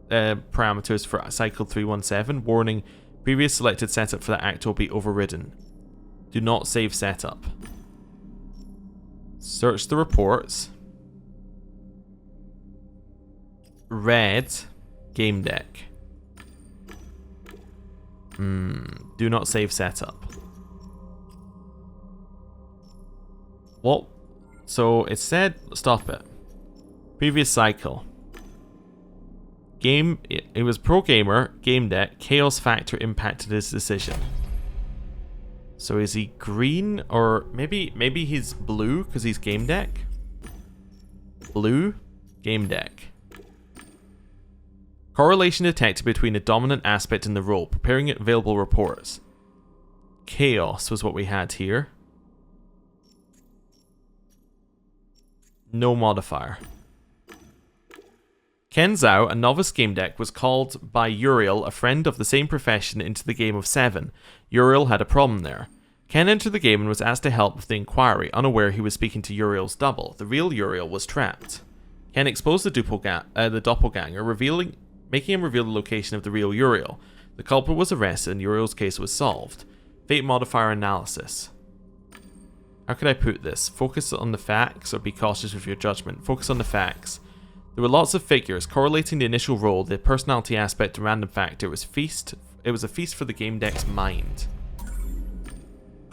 parameters for cycle 317. Warning, previous selected setup for that actor will be overridden. Do not save setup. Search the reports. Red. Gamedec. Do not save setup. What? So it said, stop it. Previous cycle. It was pro gamer, Gamedec, chaos factor impacted his decision. So is he green or maybe he's blue because he's Gamedec? Blue, Gamedec. Correlation detected between a dominant aspect and the role. Preparing available reports. Chaos was what we had here. No modifier. Ken Zhao, a novice Gamedec, was called by Uriel, a friend of the same profession, into the game of 7. Uriel had a problem there. Ken entered the game and was asked to help with the inquiry, unaware he was speaking to Uriel's double. The real Uriel was trapped. Ken exposed the doppelganger, making him reveal the location of the real Uriel. The culprit was arrested and Uriel's case was solved. Fate modifier analysis. How could I put this? Focus on the facts or be cautious with your judgment. Focus on the facts. There were lots of figures correlating the initial role, the personality aspect, and random factor. It was a feast for the Gamedec's mind.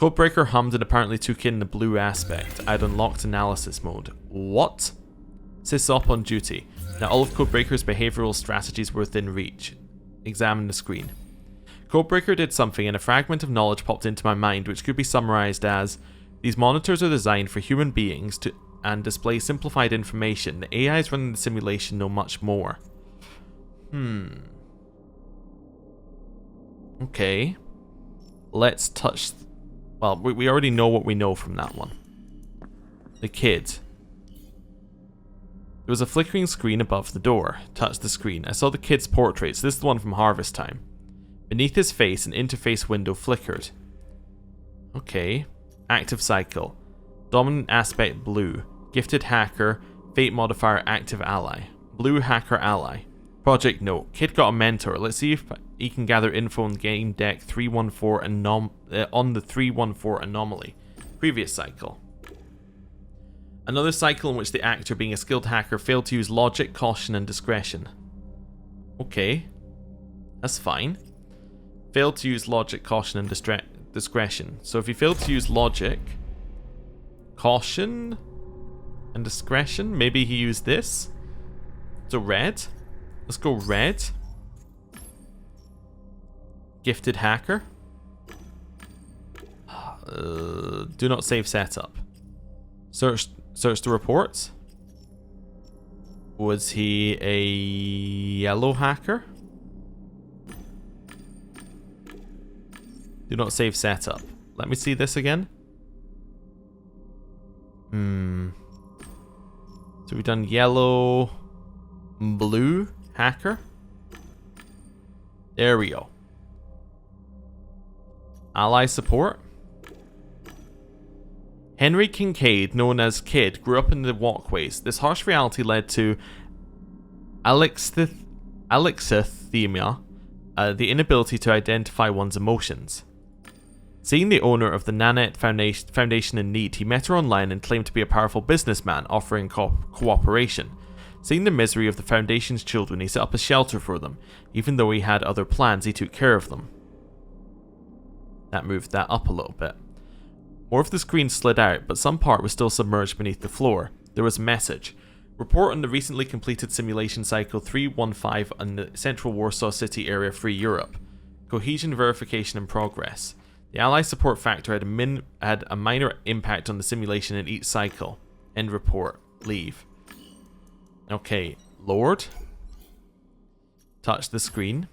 Codebreaker hummed and apparently took in the blue aspect. I'd unlocked analysis mode. What? Sysop on duty. Now all of Codebreaker's behavioral strategies were within reach. Examine the screen. Codebreaker did something and a fragment of knowledge popped into my mind which could be summarized as, these monitors are designed for human beings to and display simplified information. The AIs running the simulation know much more. Okay. Let's touch... Well, we already know what we know from that one. The kid. There was a flickering screen above the door. Touched the screen. I saw the kid's portrait. So this is the one from Harvest Time. Beneath his face, an interface window flickered. Okay. Active cycle. Dominant aspect blue. Gifted hacker. Fate modifier active ally. Blue hacker ally. Project note. Kid got a mentor. Let's see if he can gather info on Gamedec 314 on the 314 anomaly. Previous cycle. Another cycle in which the actor, being a skilled hacker, failed to use logic, caution, and discretion. Okay. That's fine. Failed to use logic, caution, and discretion. So if he failed to use logic, caution, and discretion, maybe he used this. So red. Let's go red. Gifted hacker. Do not save setup. Search the reports. Was he a yellow hacker? Do not save setup. Let me see this again. So we've done yellow, blue hacker. There we go. Ally support. Henry Kincaid, known as Kid, grew up in the walkways. This harsh reality led to alexithymia, the inability to identify one's emotions. Seeing the owner of the Nanette Foundation in need, he met her online and claimed to be a powerful businessman offering cooperation. Seeing the misery of the Foundation's children, he set up a shelter for them. Even though he had other plans, he took care of them. That moved that up a little bit. More of the screen slid out, but some part was still submerged beneath the floor. There was a message. Report on the recently completed simulation cycle 315 on the Central Warsaw City area, Free Europe. Cohesion verification in progress. The ally support factor had a minor impact on the simulation in each cycle. End report. Leave. Okay, Lord. Touch the screen.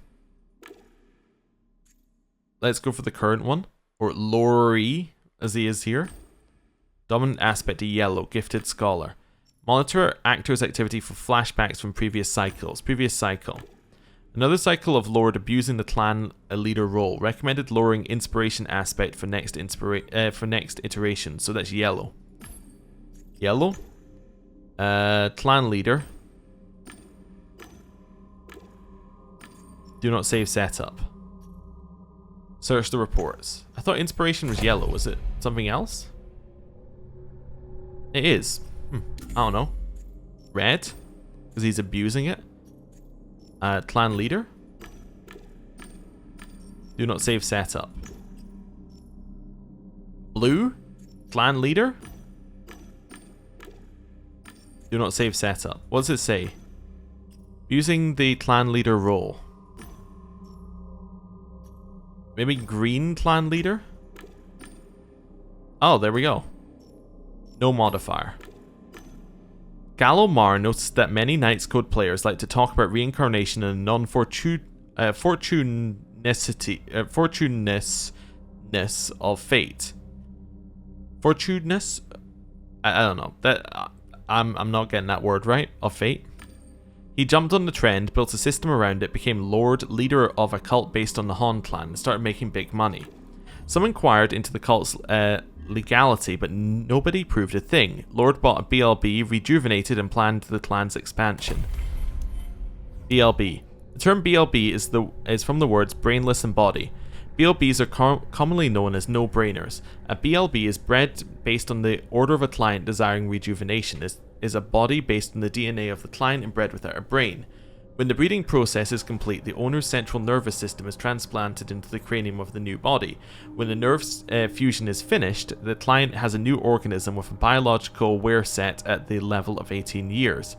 Let's go for the current one. Or Lori, as he is here. Dominant aspect of yellow. Gifted scholar. Monitor actor's activity for flashbacks from previous cycles. Previous cycle. Another cycle of Lord abusing the clan leader role. Recommended lowering inspiration aspect for next iteration. So that's yellow. Yellow. Clan leader. Do not save setup. Search the reports. I thought inspiration was yellow. Was it something else? It is. I don't know. Red? Because he's abusing it. Clan leader. Do not save setup. Blue? Clan leader? Do not save setup. What does it say? Using the clan leader role. Maybe green clan leader? Oh, there we go. No modifier. Galomar noticed that many Knights Code players like to talk about reincarnation and fortuneness of fate. Fortuneness? I don't know. I'm not getting that word right. Of fate. He jumped on the trend, built a system around it, became leader of a cult based on the Han clan, and started making big money. Some inquired into the cult's legality, but nobody proved a thing. Lord bought a BLB, rejuvenated, and planned the clan's expansion. BLB. The term BLB is from the words brainless and body. BLBs are commonly known as no-brainers. A BLB is bred based on the order of a client desiring rejuvenation. Is a body based on the DNA of the client and bred without a brain. When the breeding process is complete, the owner's central nervous system is transplanted into the cranium of the new body. When the nerve fusion is finished, the client has a new organism with a biological wear set at the level of 18 years.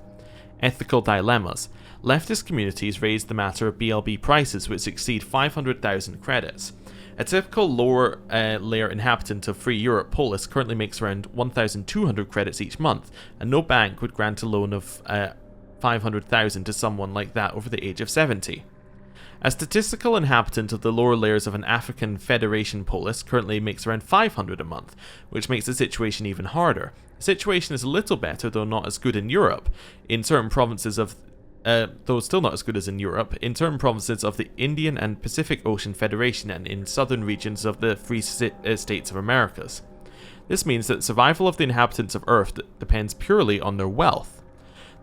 Ethical dilemmas. Leftist communities raise the matter of BLB prices which exceed 500,000 credits. A typical lower layer inhabitant of Free Europe Polis currently makes around 1,200 credits each month, and no bank would grant a loan of 500,000 to someone like that over the age of 70. A statistical inhabitant of the lower layers of an African Federation polis currently makes around 500 a month, which makes the situation even harder. The situation is a little better, though not as good in Europe. In certain provinces of though still not as good as in Europe, in certain provinces of the Indian and Pacific Ocean Federation and in southern regions of the Free States of Americas. This means that survival of the inhabitants of Earth depends purely on their wealth.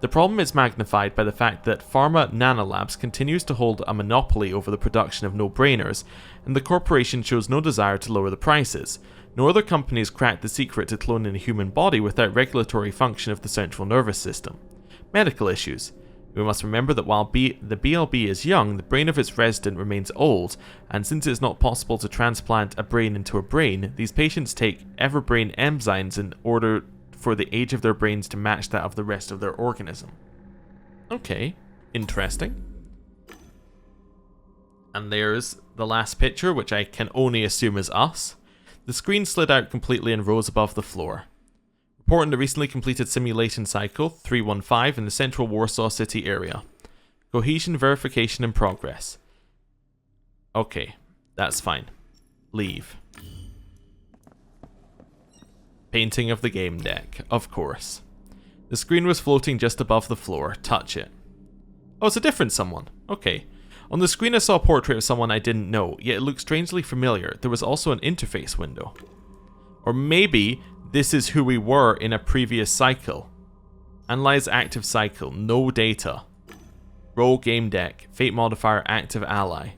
The problem is magnified by the fact that Pharma Nanolabs continues to hold a monopoly over the production of no-brainers, and the corporation shows no desire to lower the prices. No other companies cracked the secret to cloning a human body without regulatory function of the central nervous system. Medical issues. We must remember that while the BLB is young, the brain of its resident remains old, and since it is not possible to transplant a brain into a brain, these patients take Everbrain enzymes in order for the age of their brains to match that of the rest of their organism. Okay, interesting. And there's the last picture, which I can only assume is us. The screen slid out completely and rose above the floor. Reporting the recently completed simulation cycle 315 in the central Warsaw City area. Cohesion verification in progress. Okay, that's fine. Leave. Painting of the game deck, of course. The screen was floating just above the floor. Touch it. Oh, it's a different someone. Okay. On the screen I saw a portrait of someone I didn't know, yet it looked strangely familiar. There was also an interface window. Or maybe this is who we were in a previous cycle. Analyze active cycle, no data. Roll game deck, fate modifier active ally.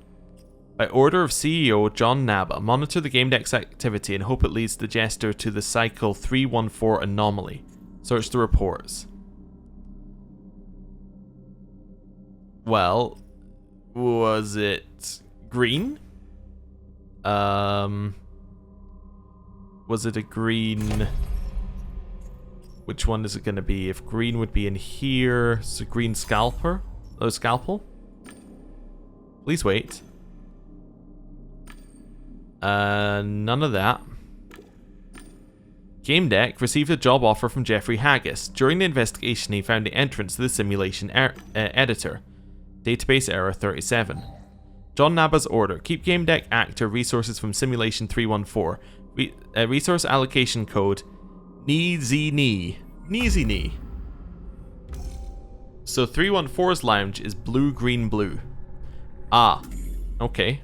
By order of CEO John Naba, monitor the game deck's activity and hope it leads the jester to the cycle 314 anomaly. Search the reports. Well, was it green? Was it a green? Which one is it going to be? If green would be in here, it's a green scalper? Oh, scalpel? Please wait. None of that. Gamedec received a job offer from Jeffrey Haggis. During the investigation, he found the entrance to the simulation editor. Database error 37. John Naba's order. Keep Gamedec actor resources from simulation 314. Resource allocation code NEEZY. So 314's lounge is blue, green, blue. Ah, okay.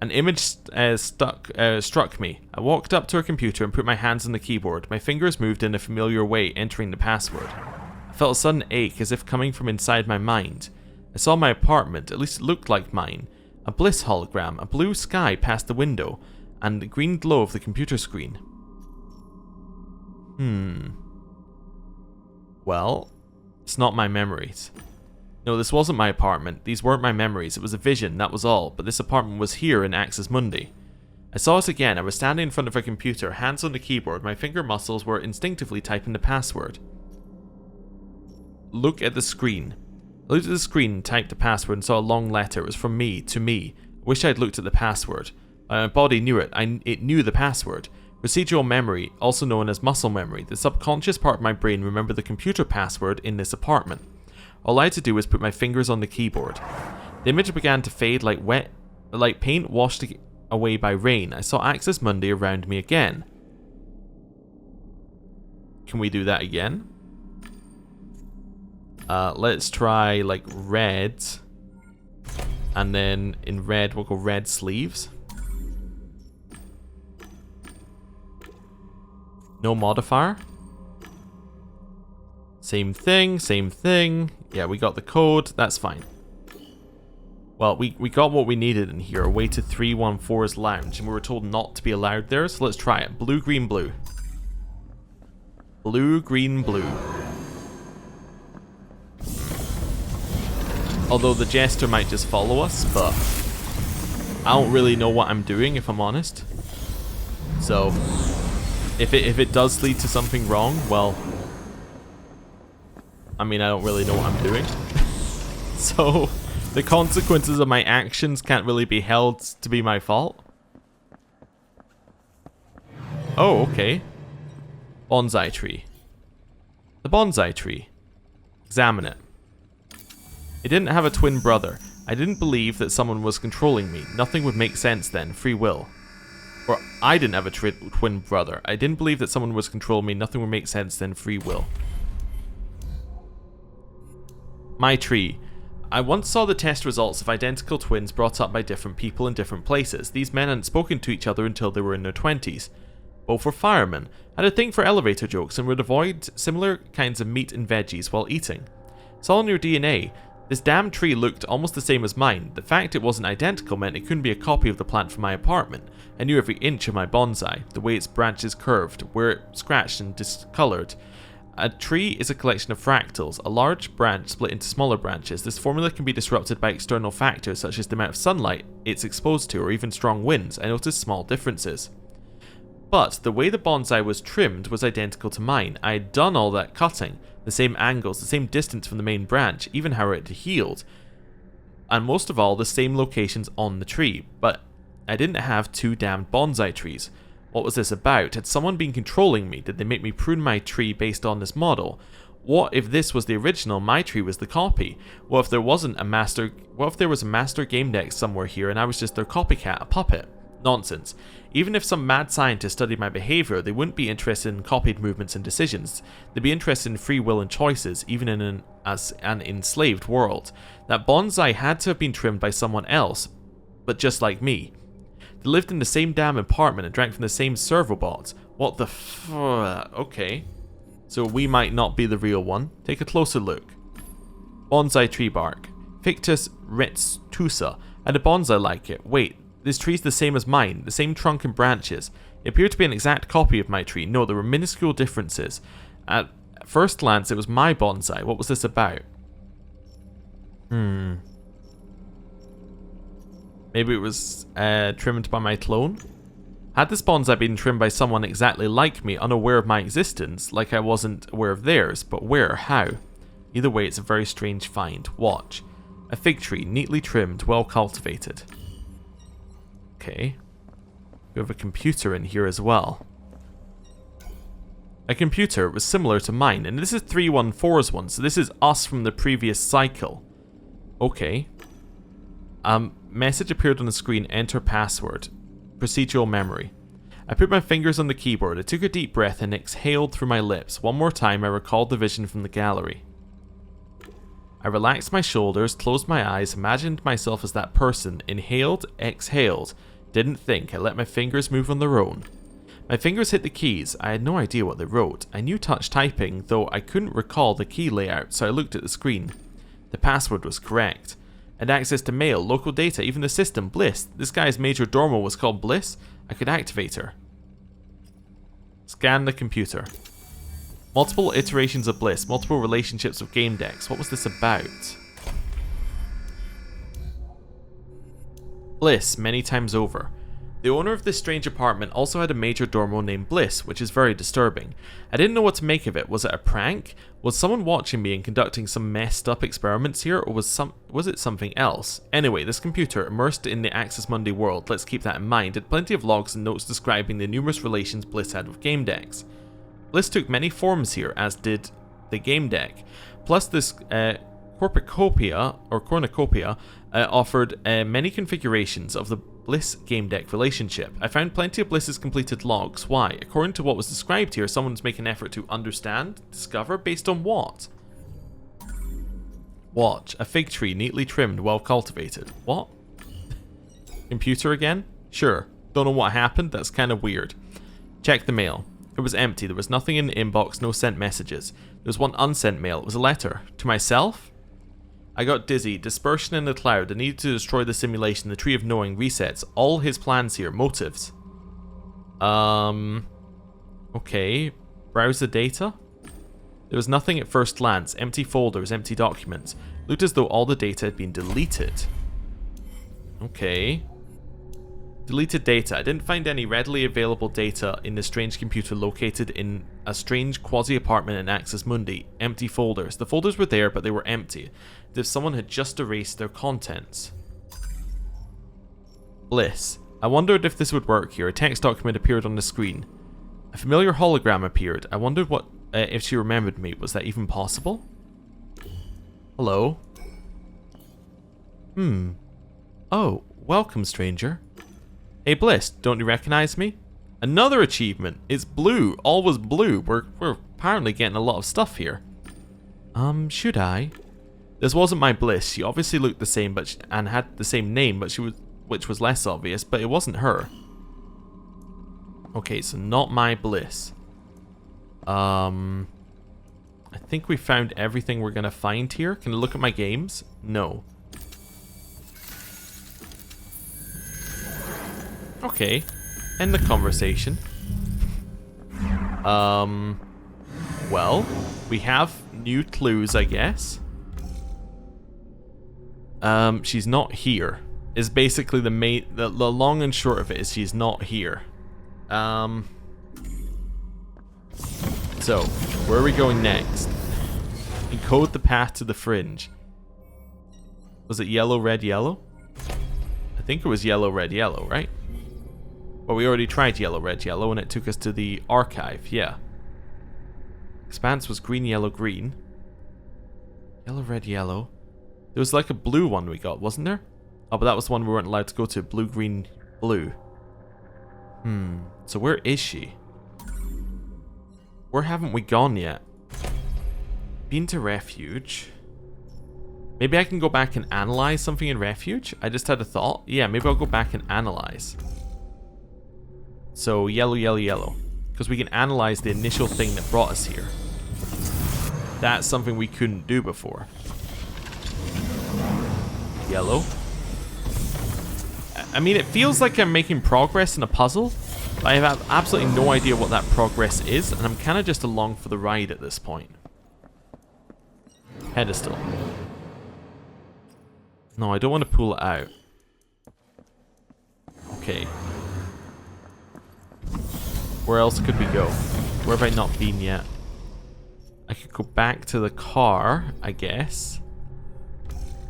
An image struck me. I walked up to her computer and put my hands on the keyboard. My fingers moved in a familiar way, entering the password. I felt a sudden ache as if coming from inside my mind. I saw my apartment, at least it looked like mine. A bliss hologram, a blue sky past the window, and the green glow of the computer screen. Well, it's not my memories. No, this wasn't my apartment. These weren't my memories. It was a vision, that was all. But this apartment was here in Axis Mundi. I saw it again. I was standing in front of a computer, hands on the keyboard. My finger muscles were instinctively typing the password. Look at the screen. I looked at the screen and typed the password and saw a long letter. It was from me, to me. I wish I'd looked at the password. My body knew it. It knew the password. Procedural memory, also known as muscle memory. The subconscious part of my brain remembered the computer password in this apartment. All I had to do was put my fingers on the keyboard. The image began to fade like paint washed away by rain. I saw Axis Mundi around me again. Can we do that again? Let's try like red. And then in red we'll go red sleeves. No modifier. Same thing, same thing. Yeah, we got the code. That's fine. Well, we got what we needed in here. A way to 314's lounge. And we were told not to be allowed there. So let's try it. Blue, green, blue. Blue, green, blue. Although the jester might just follow us, but I don't really know what I'm doing, if I'm honest. So, if it does lead to something wrong, well, I mean, I don't really know what I'm doing. So, the consequences of my actions can't really be held to be my fault. Oh, okay. Bonsai tree. The bonsai tree. Examine it. It didn't have a twin brother. I didn't believe that someone was controlling me. Nothing would make sense then. Free will. Or I didn't have a twin brother. I didn't believe that someone was controlling me. Nothing would make sense then. Free will. My tree. I once saw the test results of identical twins brought up by different people in different places. These men hadn't spoken to each other until they were in their 20s. Both were firemen, had a thing for elevator jokes, and would avoid similar kinds of meat and veggies while eating. It's all in your DNA. This damn tree looked almost the same as mine. The fact it wasn't identical meant it couldn't be a copy of the plant from my apartment. I knew every inch of my bonsai, the way its branches curved, where it scratched and discolored. A tree is a collection of fractals, a large branch split into smaller branches. This formula can be disrupted by external factors such as the amount of sunlight it's exposed to or even strong winds. I noticed small differences. But the way the bonsai was trimmed was identical to mine. I had done all that cutting, the same angles, the same distance from the main branch, even how it had healed, and most of all, the same locations on the tree. But I didn't have two damned bonsai trees. What was this about? Had someone been controlling me? Did they make me prune my tree based on this model? What if this was the original, my tree was the copy? What if there was a master Gamedec somewhere here and I was just their copycat, a puppet? Nonsense. Even if some mad scientist studied my behavior, they wouldn't be interested in copied movements and decisions. They'd be interested in free will and choices, even in an enslaved world. That bonsai had to have been trimmed by someone else, but just like me. They lived in the same damn apartment and drank from the same servobots. What the okay. So we might not be the real one. Take a closer look. Bonsai tree bark. Ficus rettusa. And a bonsai like it. Wait. This tree's the same as mine, the same trunk and branches. It appeared to be an exact copy of my tree. No, there were minuscule differences. At first glance, it was my bonsai. What was this about? Maybe it was trimmed by my clone? Had this bonsai been trimmed by someone exactly like me, unaware of my existence, like I wasn't aware of theirs, but where, how? Either way, it's a very strange find. Watch. A fig tree, neatly trimmed, well cultivated. Okay. We have a computer in here as well. A computer was similar to mine, and this is 314's one, so this is us from the previous cycle. Okay. Message appeared on the screen, enter password. Procedural memory. I put my fingers on the keyboard, I took a deep breath and exhaled through my lips. One more time I recalled the vision from the gallery. I relaxed my shoulders, closed my eyes, imagined myself as that person, inhaled, exhaled. Didn't think, I let my fingers move on their own. My fingers hit the keys, I had no idea what they wrote. I knew touch typing, though I couldn't recall the key layout, so I looked at the screen. The password was correct. I had access to mail, local data, even the system, Bliss. This guy's major domo was called Bliss. I could activate her. Scan the computer. Multiple iterations of Bliss, multiple relationships with Gamedec. What was this about? Bliss, many times over. The owner of this strange apartment also had a major domo named Bliss, which is very disturbing. I didn't know what to make of it. Was it a prank? Was someone watching me and conducting some messed up experiments here, or was it something else? Anyway, this computer, immersed in the Axis Mundi world, let's keep that in mind, had plenty of logs and notes describing the numerous relations Bliss had with Gamedec. Bliss took many forms here, as did the Gamedec. Plus this cornucopia offered many configurations of the Bliss Gamedec relationship. I found plenty of Bliss's completed logs. Why? According to what was described here, someone's making an effort to understand, discover, based on what? Watch. A fig tree, neatly trimmed, well cultivated. What? Computer again? Sure. Don't know what happened, that's kind of weird. Check the mail. It was empty, there was nothing in the inbox, no sent messages. There was one unsent mail, it was a letter. To myself? I got dizzy, dispersion in the cloud, I needed to destroy the simulation, the tree of knowing resets, all his plans here, motives. Okay, browse the data. There was nothing at first glance. Empty folders, empty documents. Looked as though all the data had been deleted. Okay. Deleted data. I didn't find any readily available data in the strange computer located in a strange quasi-apartment in Axis Mundi. Empty folders. The folders were there, but they were empty. As if someone had just erased their contents. Bliss. I wondered if this would work here. A text document appeared on the screen. A familiar hologram appeared. I wondered what if she remembered me. Was that even possible? Hello? Oh, welcome, stranger. Hey, Bliss, don't you recognize me? Another achievement. It's blue. All was blue. We're apparently getting a lot of stuff here. Should I? This wasn't my Bliss. She obviously looked the same, and had the same name, but which was less obvious. But it wasn't her. Okay, so not my Bliss. I think we found everything we're gonna find here. Can I look at my games? No. Okay, end the conversation. Well, we have new clues, I guess. She's not here. Is basically the long and short of it is she's not here. So, where are we going next? Encode the path to the fringe. Was it yellow, red, yellow? I think it was yellow, red, yellow, right? Well, we already tried yellow, red, yellow, and it took us to the archive, yeah. Expanse was green, yellow, green. Yellow, red, yellow. There was like a blue one we got, wasn't there? Oh, but that was the one we weren't allowed to go to. Blue, green, blue. So where is she? Where haven't we gone yet? Been to refuge. Maybe I can go back and analyze something in refuge? I just had a thought. Yeah, maybe I'll go back and analyze. So, yellow, yellow, yellow. Because we can analyze the initial thing that brought us here. That's something we couldn't do before. Yellow. I mean, it feels like I'm making progress in a puzzle. But I have absolutely no idea what that progress is. And I'm kind of just along for the ride at this point. Pedestal. No, I don't want to pull it out. Okay. Where else could we go? Where have I not been yet? I could go back to the car, I guess.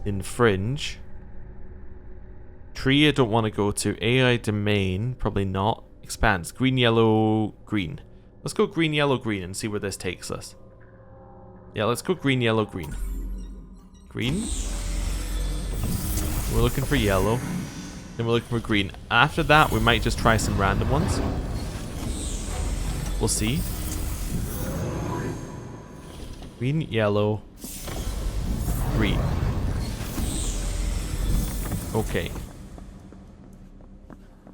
In Fringe. Tree I don't want to go to. AI domain, probably not. Expanse. Green, yellow, green. Let's go green, yellow, green and see where this takes us. Yeah, let's go green, yellow, green. Green. We're looking for yellow. Then we're looking for green. After that, we might just try some random ones. We'll see. Green, yellow, green. Okay.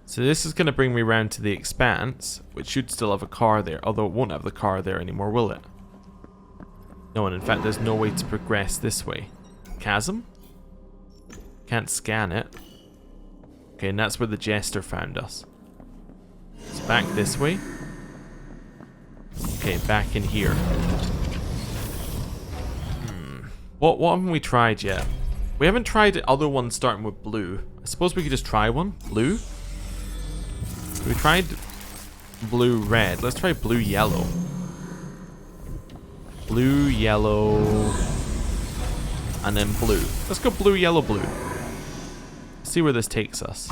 So this is going to bring me around to the Expanse, which should still have a car there, although it won't have the car there anymore, will it? No, and in fact there's no way to progress this way. Chasm? Can't scan it. Okay, and that's where the Jester found us. It's back this way. Okay, back in here. What haven't we tried yet? We haven't tried the other one starting with blue. I suppose we could just try one. Blue? We tried blue, red. Let's try blue, yellow. Blue, yellow, and then blue. Let's go blue, yellow, blue. See where this takes us.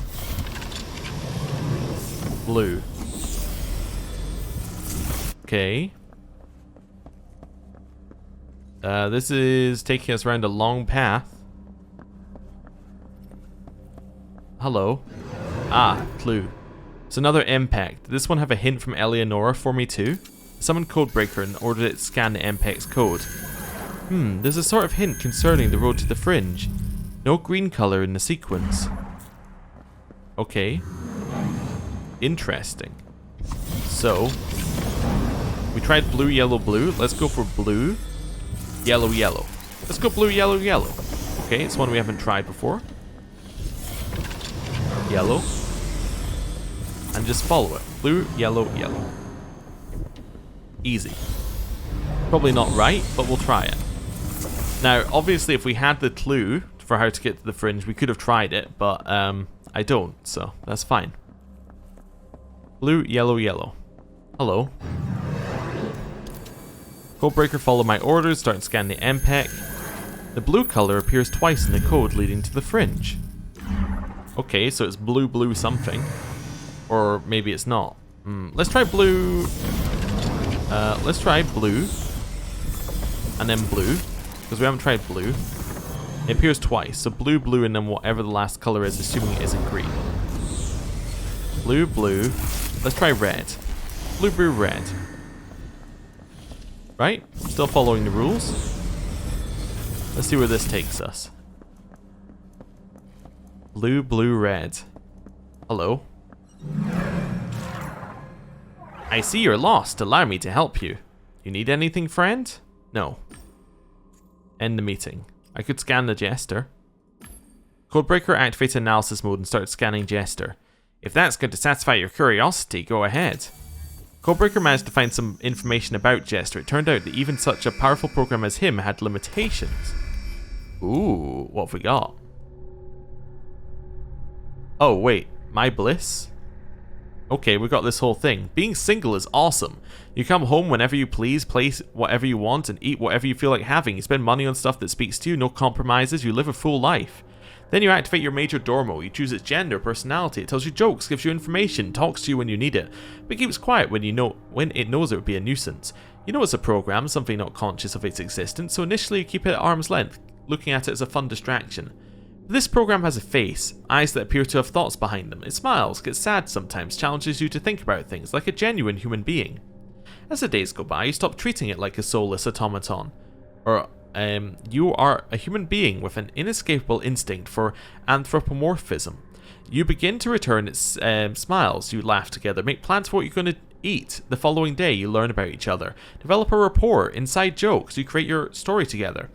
Blue. Okay. This is taking us around a long path. Hello. Ah, clue. It's another impact. Did this one have a hint from Eleonora for me too? Summoned Codebreaker and ordered it to scan the MPEX code. There's a sort of hint concerning the road to the fringe. No green color in the sequence. Okay. Interesting. So, we tried blue, yellow, blue. Let's go for blue, yellow, yellow. Let's go blue, yellow, yellow. Okay, it's one we haven't tried before. Yellow. And just follow it. Blue, yellow, yellow. Easy. Probably not right, but we'll try it. Now, obviously, if we had the clue for how to get to the fringe, we could have tried it, but I don't, so that's fine. Blue, yellow, yellow. Hello. Codebreaker, follow my orders, start scanning the MPEG. The blue color appears twice in the code leading to the fringe. Okay, so it's blue, blue something. Or maybe it's not. Let's try blue. Let's try blue. And then blue. Because we haven't tried blue. It appears twice. So blue, blue, and then whatever the last color is, assuming it isn't green. Blue, blue. Let's try red. Blue, blue, red. Right? Still following the rules. Let's see where this takes us. Blue, blue, red. Hello. I see you're lost. Allow me to help you. You need anything, friend? No. End the meeting. I could scan the jester. Codebreaker, activate analysis mode and start scanning jester. If that's going to satisfy your curiosity, go ahead. Codebreaker managed to find some information about Jester. It turned out that even such a powerful program as him had limitations. Ooh, what have we got? Oh, wait. My bliss? Okay, we got this whole thing. Being single is awesome. You come home whenever you please, place whatever you want, and eat whatever you feel like having. You spend money on stuff that speaks to you, no compromises, you live a full life. Then you activate your major dormo. You choose its gender, personality. It tells you jokes, gives you information, talks to you when you need it, but keeps quiet when it knows it would be a nuisance. You know it's a program, something not conscious of its existence, so initially you keep it at arm's length, looking at it as a fun distraction. This program has a face, eyes that appear to have thoughts behind them. It smiles, gets sad sometimes, challenges you to think about things like a genuine human being. As the days go by, you stop treating it like a soulless automaton, or you are a human being with an inescapable instinct for anthropomorphism. You begin to return its smiles, you laugh together, make plans for what you're going to eat. The following day, you learn about each other, develop a rapport, inside jokes, you create your story together.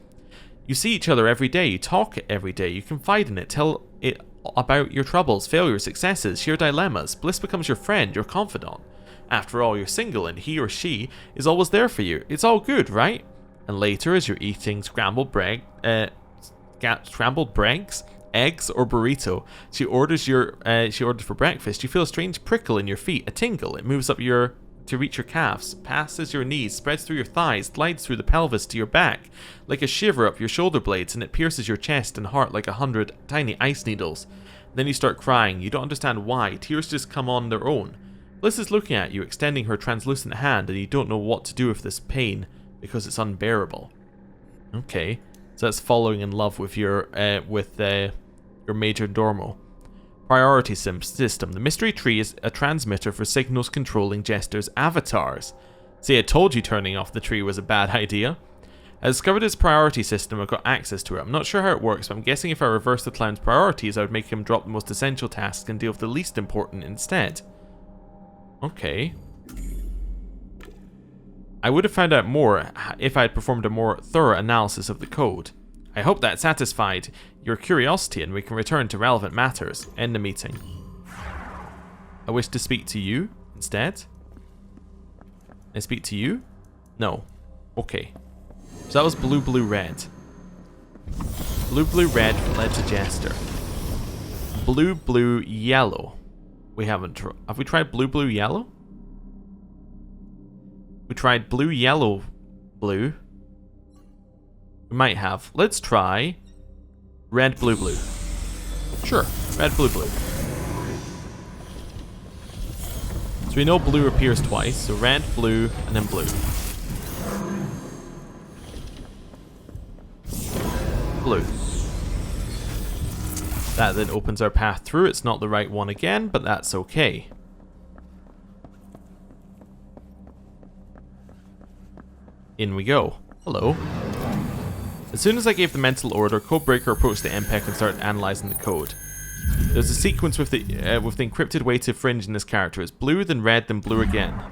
You see each other every day, you talk every day, you confide in it, tell it about your troubles, failures, successes, share dilemmas. Bliss becomes your friend, your confidant. After all, you're single and he or she is always there for you. It's all good, right? And later, as you're eating scrambled eggs, eggs, or burrito, she orders for breakfast. You feel a strange prickle in your feet, a tingle. It moves up to reach your calves, passes your knees, spreads through your thighs, glides through the pelvis to your back, like a shiver up your shoulder blades, and it pierces your chest and heart like 100 tiny ice needles. Then you start crying. You don't understand why. Tears just come on their own. Bliss is looking at you, extending her translucent hand, and you don't know what to do with this pain, because it's unbearable. Okay, so that's following in love with your major dormo. Priority system. The mystery tree is a transmitter for signals controlling Jester's avatars. See, I told you turning off the tree was a bad idea. I discovered its priority system. I've got access to it. I'm not sure how it works, but I'm guessing if I reverse the clown's priorities, I would make him drop the most essential tasks and deal with the least important instead. Okay. I would have found out more if I had performed a more thorough analysis of the code. I hope that satisfied your curiosity and we can return to relevant matters. End the meeting. I wish to speak to you instead. I speak to you? No. Okay. So that was blue, blue, red. Blue, blue, red led to Jester. Blue, blue, yellow. We haven't. Have we tried blue, blue, yellow? We tried blue, yellow, blue. We might have. Let's try red, blue, blue. Sure, red, blue, blue. So we know blue appears twice, so red, blue, and then blue. Blue. That then opens our path through. It's not the right one again, but that's okay. In we go. Hello. As soon as I gave the mental order, Codebreaker approached the MPEG and started analysing the code. There's a sequence with the encrypted way to fringe in this character. It's blue, then red, then blue again.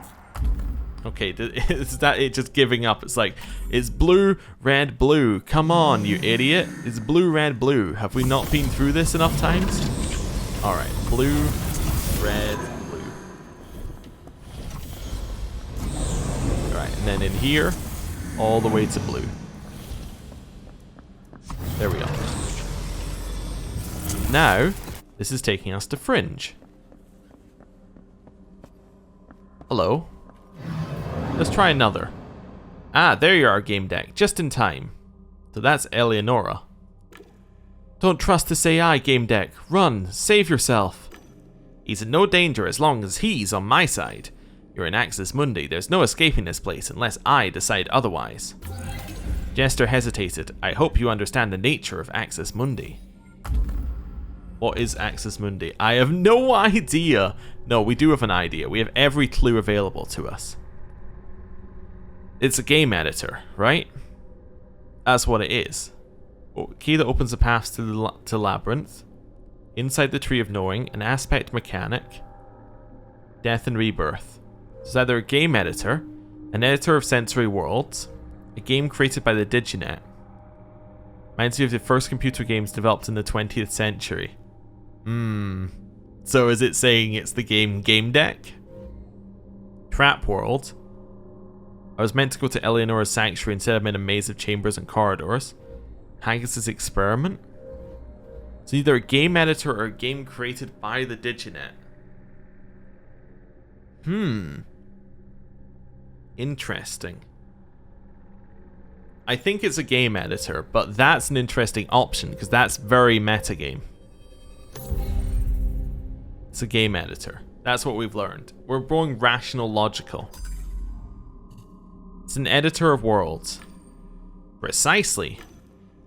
Okay, is that it just giving up? It's like, it's blue, red, blue. Come on, you idiot. It's blue, red, blue. Have we not been through this enough times? Alright, blue, red, blue. Alright, and then in here, all the way to blue. There we are. Now, this is taking us to Fringe. Hello. Let's try another. Ah, there you are, Gamedec, just in time. So that's Eleonora. Don't trust this AI, Gamedec. Run, save yourself. He's in no danger as long as he's on my side. You're in Axis Mundi, there's no escaping this place unless I decide otherwise. Jester hesitated. I hope you understand the nature of Axis Mundi. What is Axis Mundi? I have no idea. No, we do have an idea. We have every clue available to us. It's a game editor, right? That's what it is. Key that opens the paths to Labyrinth. Inside the Tree of Knowing, an aspect mechanic. Death and rebirth. It's either a game editor, an editor of sensory worlds, a game created by the Diginet. Reminds me of the first computer games developed in the 20th century. So is it saying it's the game Gamedec? Trap World. I was meant to go to Eleonora's sanctuary instead I'm in a maze of chambers and corridors. Haggis's experiment. It's either a game editor or a game created by the Diginet. Interesting. I think it's a game editor, but that's an interesting option because that's very metagame. It's a game editor. That's what we've learned. We're going rational logical. It's an editor of worlds. Precisely.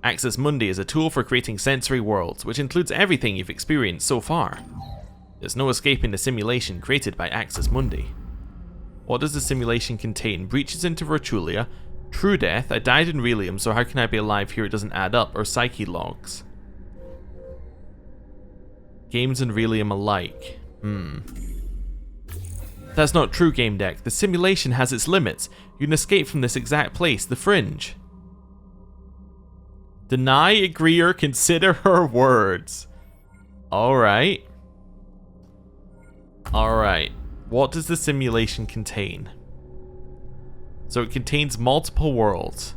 Axis Mundi is a tool for creating sensory worlds, which includes everything you've experienced so far. There's no escaping the simulation created by Axis Mundi. What does the simulation contain? Breaches into Virtulia, true death, I died in Relium, so how can I be alive here? It doesn't add up, or psyche logs. Games and Relium alike. That's not true, Gamedec. The simulation has its limits. You can escape from this exact place, the Fringe. Deny, agree, or consider her words. Alright. Alright. What does the simulation contain? So it contains multiple worlds.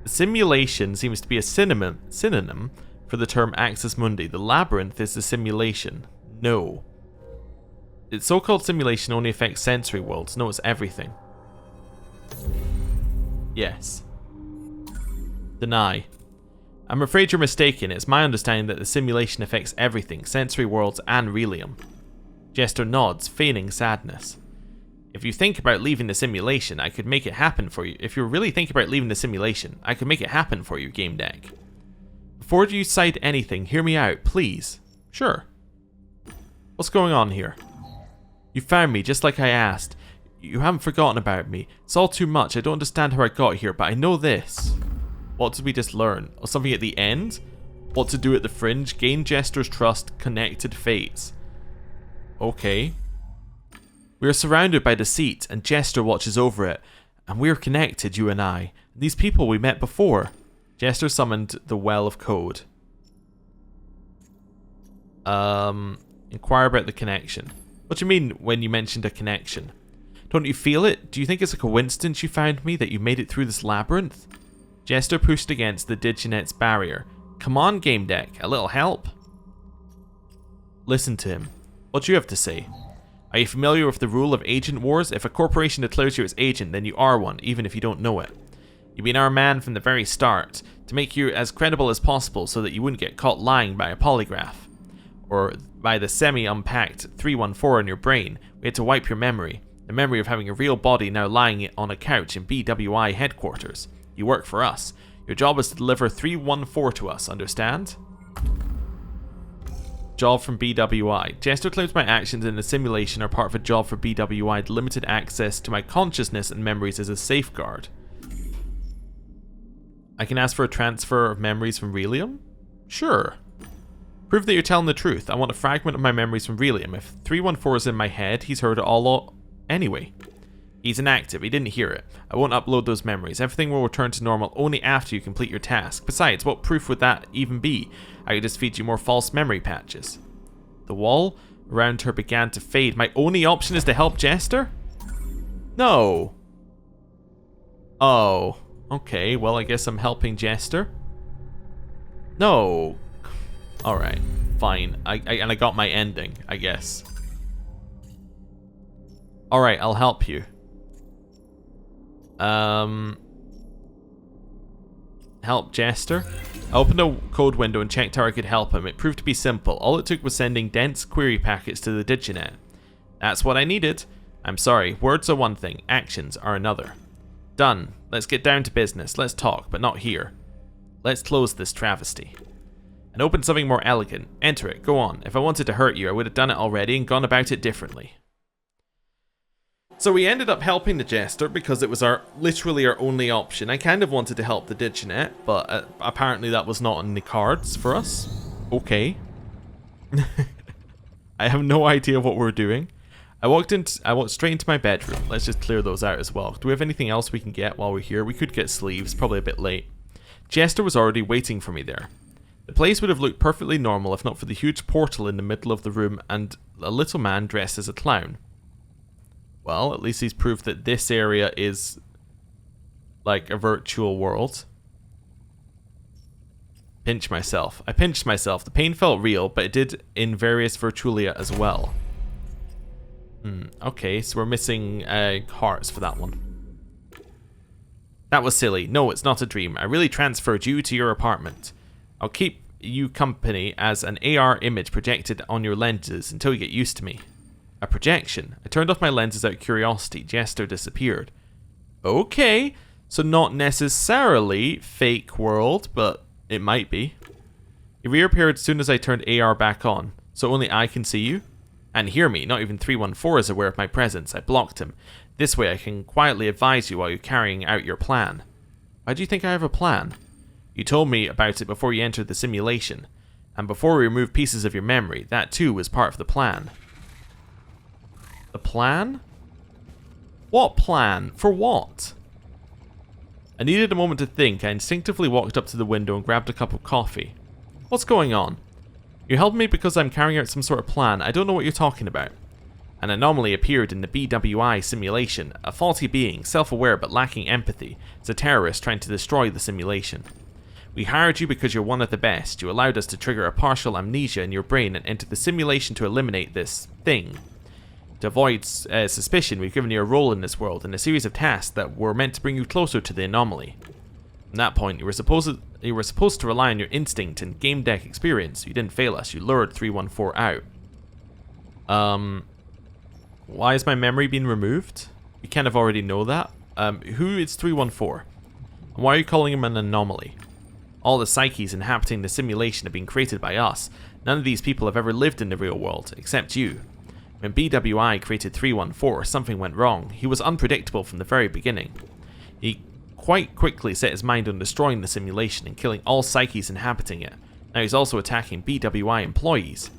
The simulation seems to be a synonym for the term Axis Mundi. The labyrinth is the simulation. No. Its so-called simulation only affects sensory worlds. No, it's everything. Yes. Deny. I'm afraid you're mistaken. It's my understanding that the simulation affects everything, sensory worlds and Relium. Jester nods, feigning sadness. If you think about leaving the simulation, I could make it happen for you. If you're really thinking about leaving the simulation, I could make it happen for you, Gamedec. Before you cite anything, hear me out, please. Sure. What's going on here? You found me, just like I asked. You haven't forgotten about me. It's all too much. I don't understand how I got here, but I know this. What did we just learn? Or something at the end? What to do at the Fringe? Gain Jester's trust, connected fates. Okay. We are surrounded by deceit, and Jester watches over it. And we are connected, you and I. These people we met before. Jester summoned the Well of Code. Inquire about the connection. What do you mean when you mentioned a connection? Don't you feel it? Do you think it's a coincidence you found me, that you made it through this labyrinth? Jester pushed against the Diginet's barrier. Come on, Gamedec, a little help? Listen to him. What do you have to say? Are you familiar with the rule of agent wars? If a corporation declares you its agent, then you are one, even if you don't know it. You've been our man from the very start, to make you as credible as possible so that you wouldn't get caught lying by a polygraph. Or by the semi-unpacked 314 in your brain. We had to wipe your memory. The memory of having a real body now lying on a couch in BWI headquarters. You work for us. Your job is to deliver 314 to us, understand? Job from BWI. Jester claims my actions in the simulation are part of a job for BWI. Limited access to my consciousness and memories is a safeguard. I can ask for a transfer of memories from Relium? Sure. Prove that you're telling the truth. I want a fragment of my memories from Relium. If 314 is in my head, he's heard it all anyway. He's inactive, he didn't hear it. I won't upload those memories. Everything will return to normal only after you complete your task. Besides, what proof would that even be? I could just feed you more false memory patches. The wall around her began to fade. My only option is to help Jester? No. Oh, okay, well I guess I'm helping Jester. No. Alright, fine. And I got my ending, I guess. Alright, I'll help you. Help Jester? I opened a code window and checked how I could help him. It proved to be simple. All it took was sending dense query packets to the diginet. That's what I needed. I'm sorry, words are one thing, actions are another. Done. Let's get down to business. Let's talk, but not here. Let's close this travesty. And open something more elegant. Enter it. Go on. If I wanted to hurt you, I would have done it already and gone about it differently. So we ended up helping the Jester because it was literally our only option. I kind of wanted to help the diginet, but apparently that was not on the cards for us. Okay. I have no idea what we're doing. I walked straight into my bedroom. Let's just clear those out as well. Do we have anything else we can get while we're here? We could get sleeves, probably a bit late. Jester was already waiting for me there. The place would have looked perfectly normal if not for the huge portal in the middle of the room and a little man dressed as a clown. Well, at least he's proved that this area is like a virtual world. Pinch myself. I pinched myself. The pain felt real, but it did in various virtualia as well. Okay, so we're missing hearts for that one. That was silly. No, it's not a dream. I really transferred you to your apartment. I'll keep you company as an AR image projected on your lenses until you get used to me. A projection. I turned off my lenses out of curiosity. Jester disappeared. Okay, so not necessarily fake world, but it might be. He reappeared as soon as I turned AR back on, so only I can see you? And hear me, not even 314 is aware of my presence. I blocked him. This way I can quietly advise you while you're carrying out your plan. Why do you think I have a plan? You told me about it before you entered the simulation, and before we removed pieces of your memory, that too was part of the plan. The plan? What plan? For what? I needed a moment to think. I instinctively walked up to the window and grabbed a cup of coffee. What's going on? You helped me because I'm carrying out some sort of plan. I don't know what you're talking about. An anomaly appeared in the BWI simulation. A faulty being, self-aware but lacking empathy. It's a terrorist trying to destroy the simulation. We hired you because you're one of the best. You allowed us to trigger a partial amnesia in your brain and enter the simulation to eliminate this thing. To avoid suspicion, we've given you a role in this world and a series of tasks that were meant to bring you closer to the anomaly. From that point, you were supposed to rely on your instinct and Gamedec experience. You didn't fail us. You lured 314 out. Why is my memory being removed? You kind of already know that. Who is 314? And why are you calling him an anomaly? All the psyches inhabiting the simulation have been created by us. None of these people have ever lived in the real world, except you. When BWI created 314, something went wrong. He was unpredictable from the very beginning. He quite quickly set his mind on destroying the simulation and killing all psyches inhabiting it. Now he's also attacking BWI employees.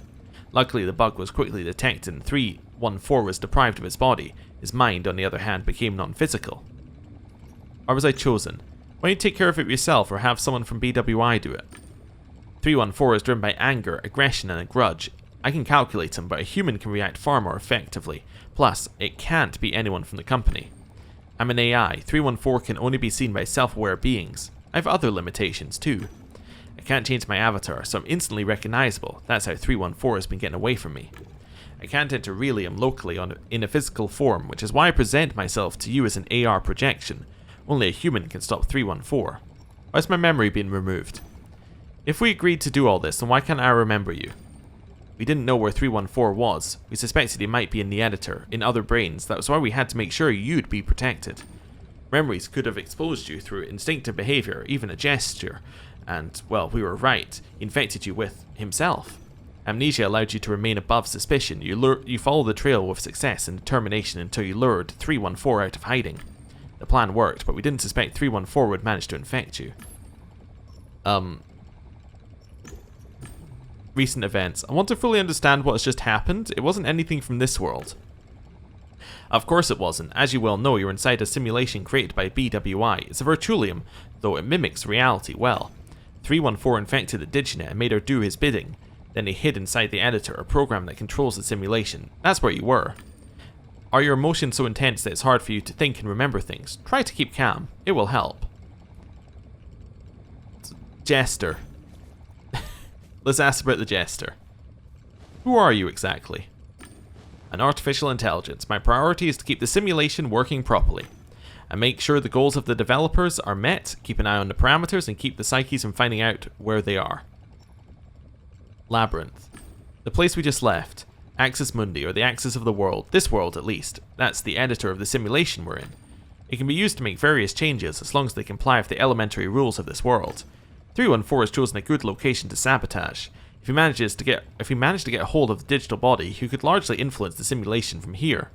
Luckily, the bug was quickly detected and 314 was deprived of his body. His mind, on the other hand, became non-physical. Or was I chosen? Why don't you take care of it yourself or have someone from BWI do it? 314 is driven by anger, aggression, and a grudge. I can calculate him, but a human can react far more effectively. Plus, it can't be anyone from the company. I'm an AI. 314 can only be seen by self-aware beings. I have other limitations, too. I can't change my avatar, so I'm instantly recognizable. That's how 314 has been getting away from me. I can't enter Relium locally in a physical form, which is why I present myself to you as an AR projection. Only a human can stop 314. Why is my memory being removed? If we agreed to do all this, then why can't I remember you? We didn't know where 314 was. We suspected he might be in the editor, in other brains. That was why we had to make sure you'd be protected. Memories could have exposed you through instinctive behavior, even a gesture. And, well, we were right. He infected you with himself. Amnesia allowed you to remain above suspicion. You followed the trail with success and determination until you lured 314 out of hiding. The plan worked, but we didn't suspect 314 would manage to infect you. Recent events. I want to fully understand what has just happened. It wasn't anything from this world. Of course it wasn't. As you well know, you're inside a simulation created by BWI. It's a virtualium, though it mimics reality well. 314 infected the diginet and made her do his bidding. Then he hid inside the editor, a program that controls the simulation. That's where you were. Are your emotions so intense that it's hard for you to think and remember things? Try to keep calm. It will help. Jester. Let's ask about the Jester. Who are you exactly? An artificial intelligence. My priority is to keep the simulation working properly. And make sure the goals of the developers are met, keep an eye on the parameters, and keep the psyches from finding out where they are. Labyrinth. The place we just left. Axis Mundi, or the axis of the world. This world, at least. That's the editor of the simulation we're in. It can be used to make various changes, as long as they comply with the elementary rules of this world. 314 has chosen a good location to sabotage. If he managed to get a hold of the digital body, he could largely influence the simulation from here.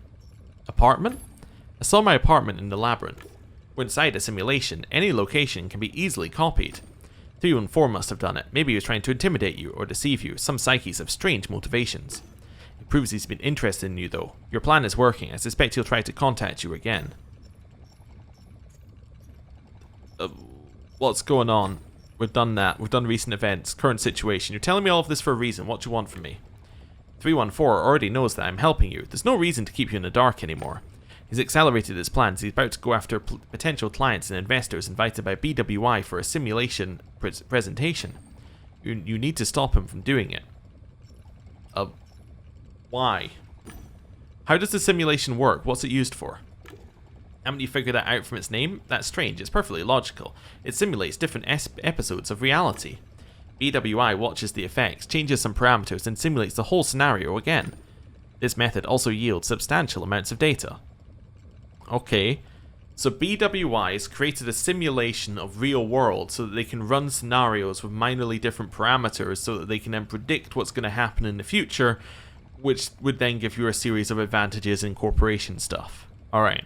Apartment? I saw my apartment in the labyrinth. We're inside a simulation. Any location can be easily copied. 314 must have done it. Maybe he was trying to intimidate you or deceive you. Some psyches have strange motivations. It proves he's been interested in you, though. Your plan is working. I suspect he'll try to contact you again. What's going on? We've done that. We've done recent events. Current situation. You're telling me all of this for a reason. What do you want from me? 314 already knows that I'm helping you. There's no reason to keep you in the dark anymore. He's accelerated his plans. He's about to go after potential clients and investors invited by BWI for a simulation presentation. You need to stop him from doing it. Why? How does the simulation work? What's it used for? Haven't you figured that out from its name? That's strange. It's perfectly logical. It simulates different episodes of reality. BWI watches the effects, changes some parameters, and simulates the whole scenario again. This method also yields substantial amounts of data. Okay, so BWI has created a simulation of real world so that they can run scenarios with minorly different parameters so that they can then predict what's going to happen in the future, which would then give you a series of advantages and corporation stuff. Alright,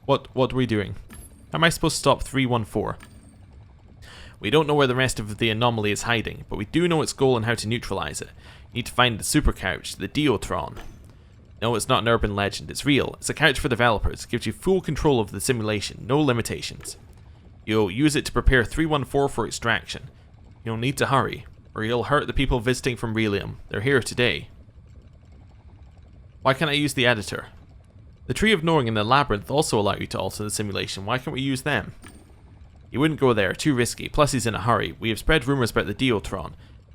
what are we doing? How am I supposed to stop 314? We don't know where the rest of the anomaly is hiding, but we do know its goal and how to neutralize it. You need to find the super couch, the Deotron. No, it's not an urban legend, it's real. It's a couch for developers. It gives you full control of the simulation, no limitations. You'll use it to prepare 314 for extraction. You'll need to hurry, or you'll hurt the people visiting from Relium. They're here today. Why can't I use the editor? The Tree of Knowing and the Labyrinth also allow you to alter the simulation. Why can't we use them? You wouldn't go there, too risky, plus he's in a hurry. We have spread rumors about the Deotron,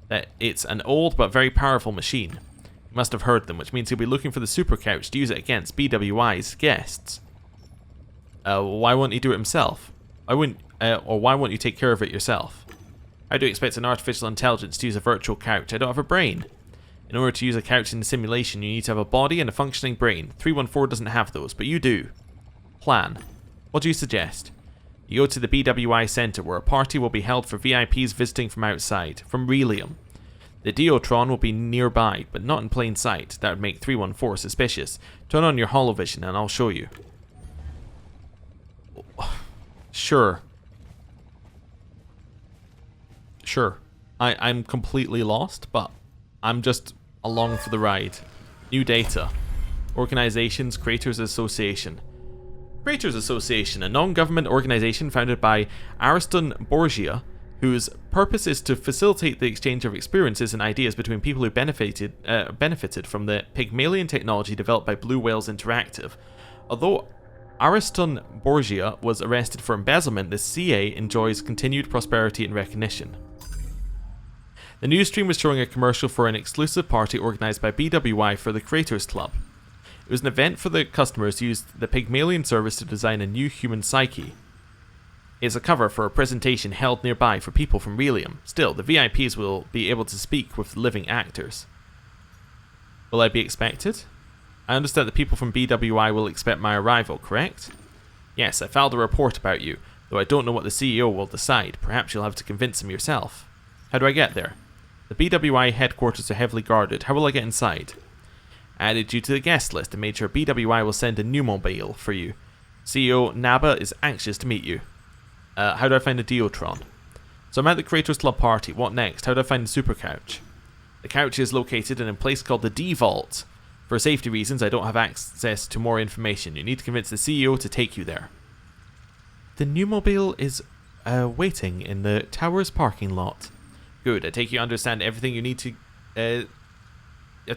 that it's an old but very powerful machine. You must have heard them, which means he'll be looking for the super couch to use it against BWI's guests. Why won't he do it himself? Why won't you take care of it yourself? How do you expect an artificial intelligence to use a virtual couch? I don't have a brain. In order to use a couch in the simulation, you need to have a body and a functioning brain. 314 doesn't have those, but you do. Plan. What do you suggest? You go to the BWI Center, where a party will be held for VIPs visiting from outside, from Relium. The Deotron will be nearby, but not in plain sight. That would make 314 suspicious. Turn on your holovision and I'll show you. Sure. Sure. I'm completely lost, but I'm just along for the ride. New data. Organizations, Creators Association. Creators Association, a non-government organization founded by Ariston Borgia, whose purpose is to facilitate the exchange of experiences and ideas between people who benefited from the Pygmalion technology developed by Blue Whales Interactive. Although Ariston Borgia was arrested for embezzlement, the CA enjoys continued prosperity and recognition. The news stream was showing a commercial for an exclusive party organized by BWI for the Creators Club. It was an event for the customers who used the Pygmalion service to design a new human psyche. It's a cover for a presentation held nearby for people from Relium. Still, the VIPs will be able to speak with living actors. Will I be expected? I understand that people from BWI will expect my arrival, correct? Yes, I filed a report about you, though I don't know what the CEO will decide. Perhaps you'll have to convince him yourself. How do I get there? The BWI headquarters are heavily guarded. How will I get inside? I added you to the guest list and made sure BWI will send a new mobile for you. CEO Naba is anxious to meet you. How do I find a Deotron? So I'm at the Creators Club party. What next? How do I find the super couch? The couch is located in a place called the D-Vault. For safety reasons, I don't have access to more information. You need to convince the CEO to take you there. The new mobile is waiting in the tower's parking lot. Good. I take it you understand everything you need to... I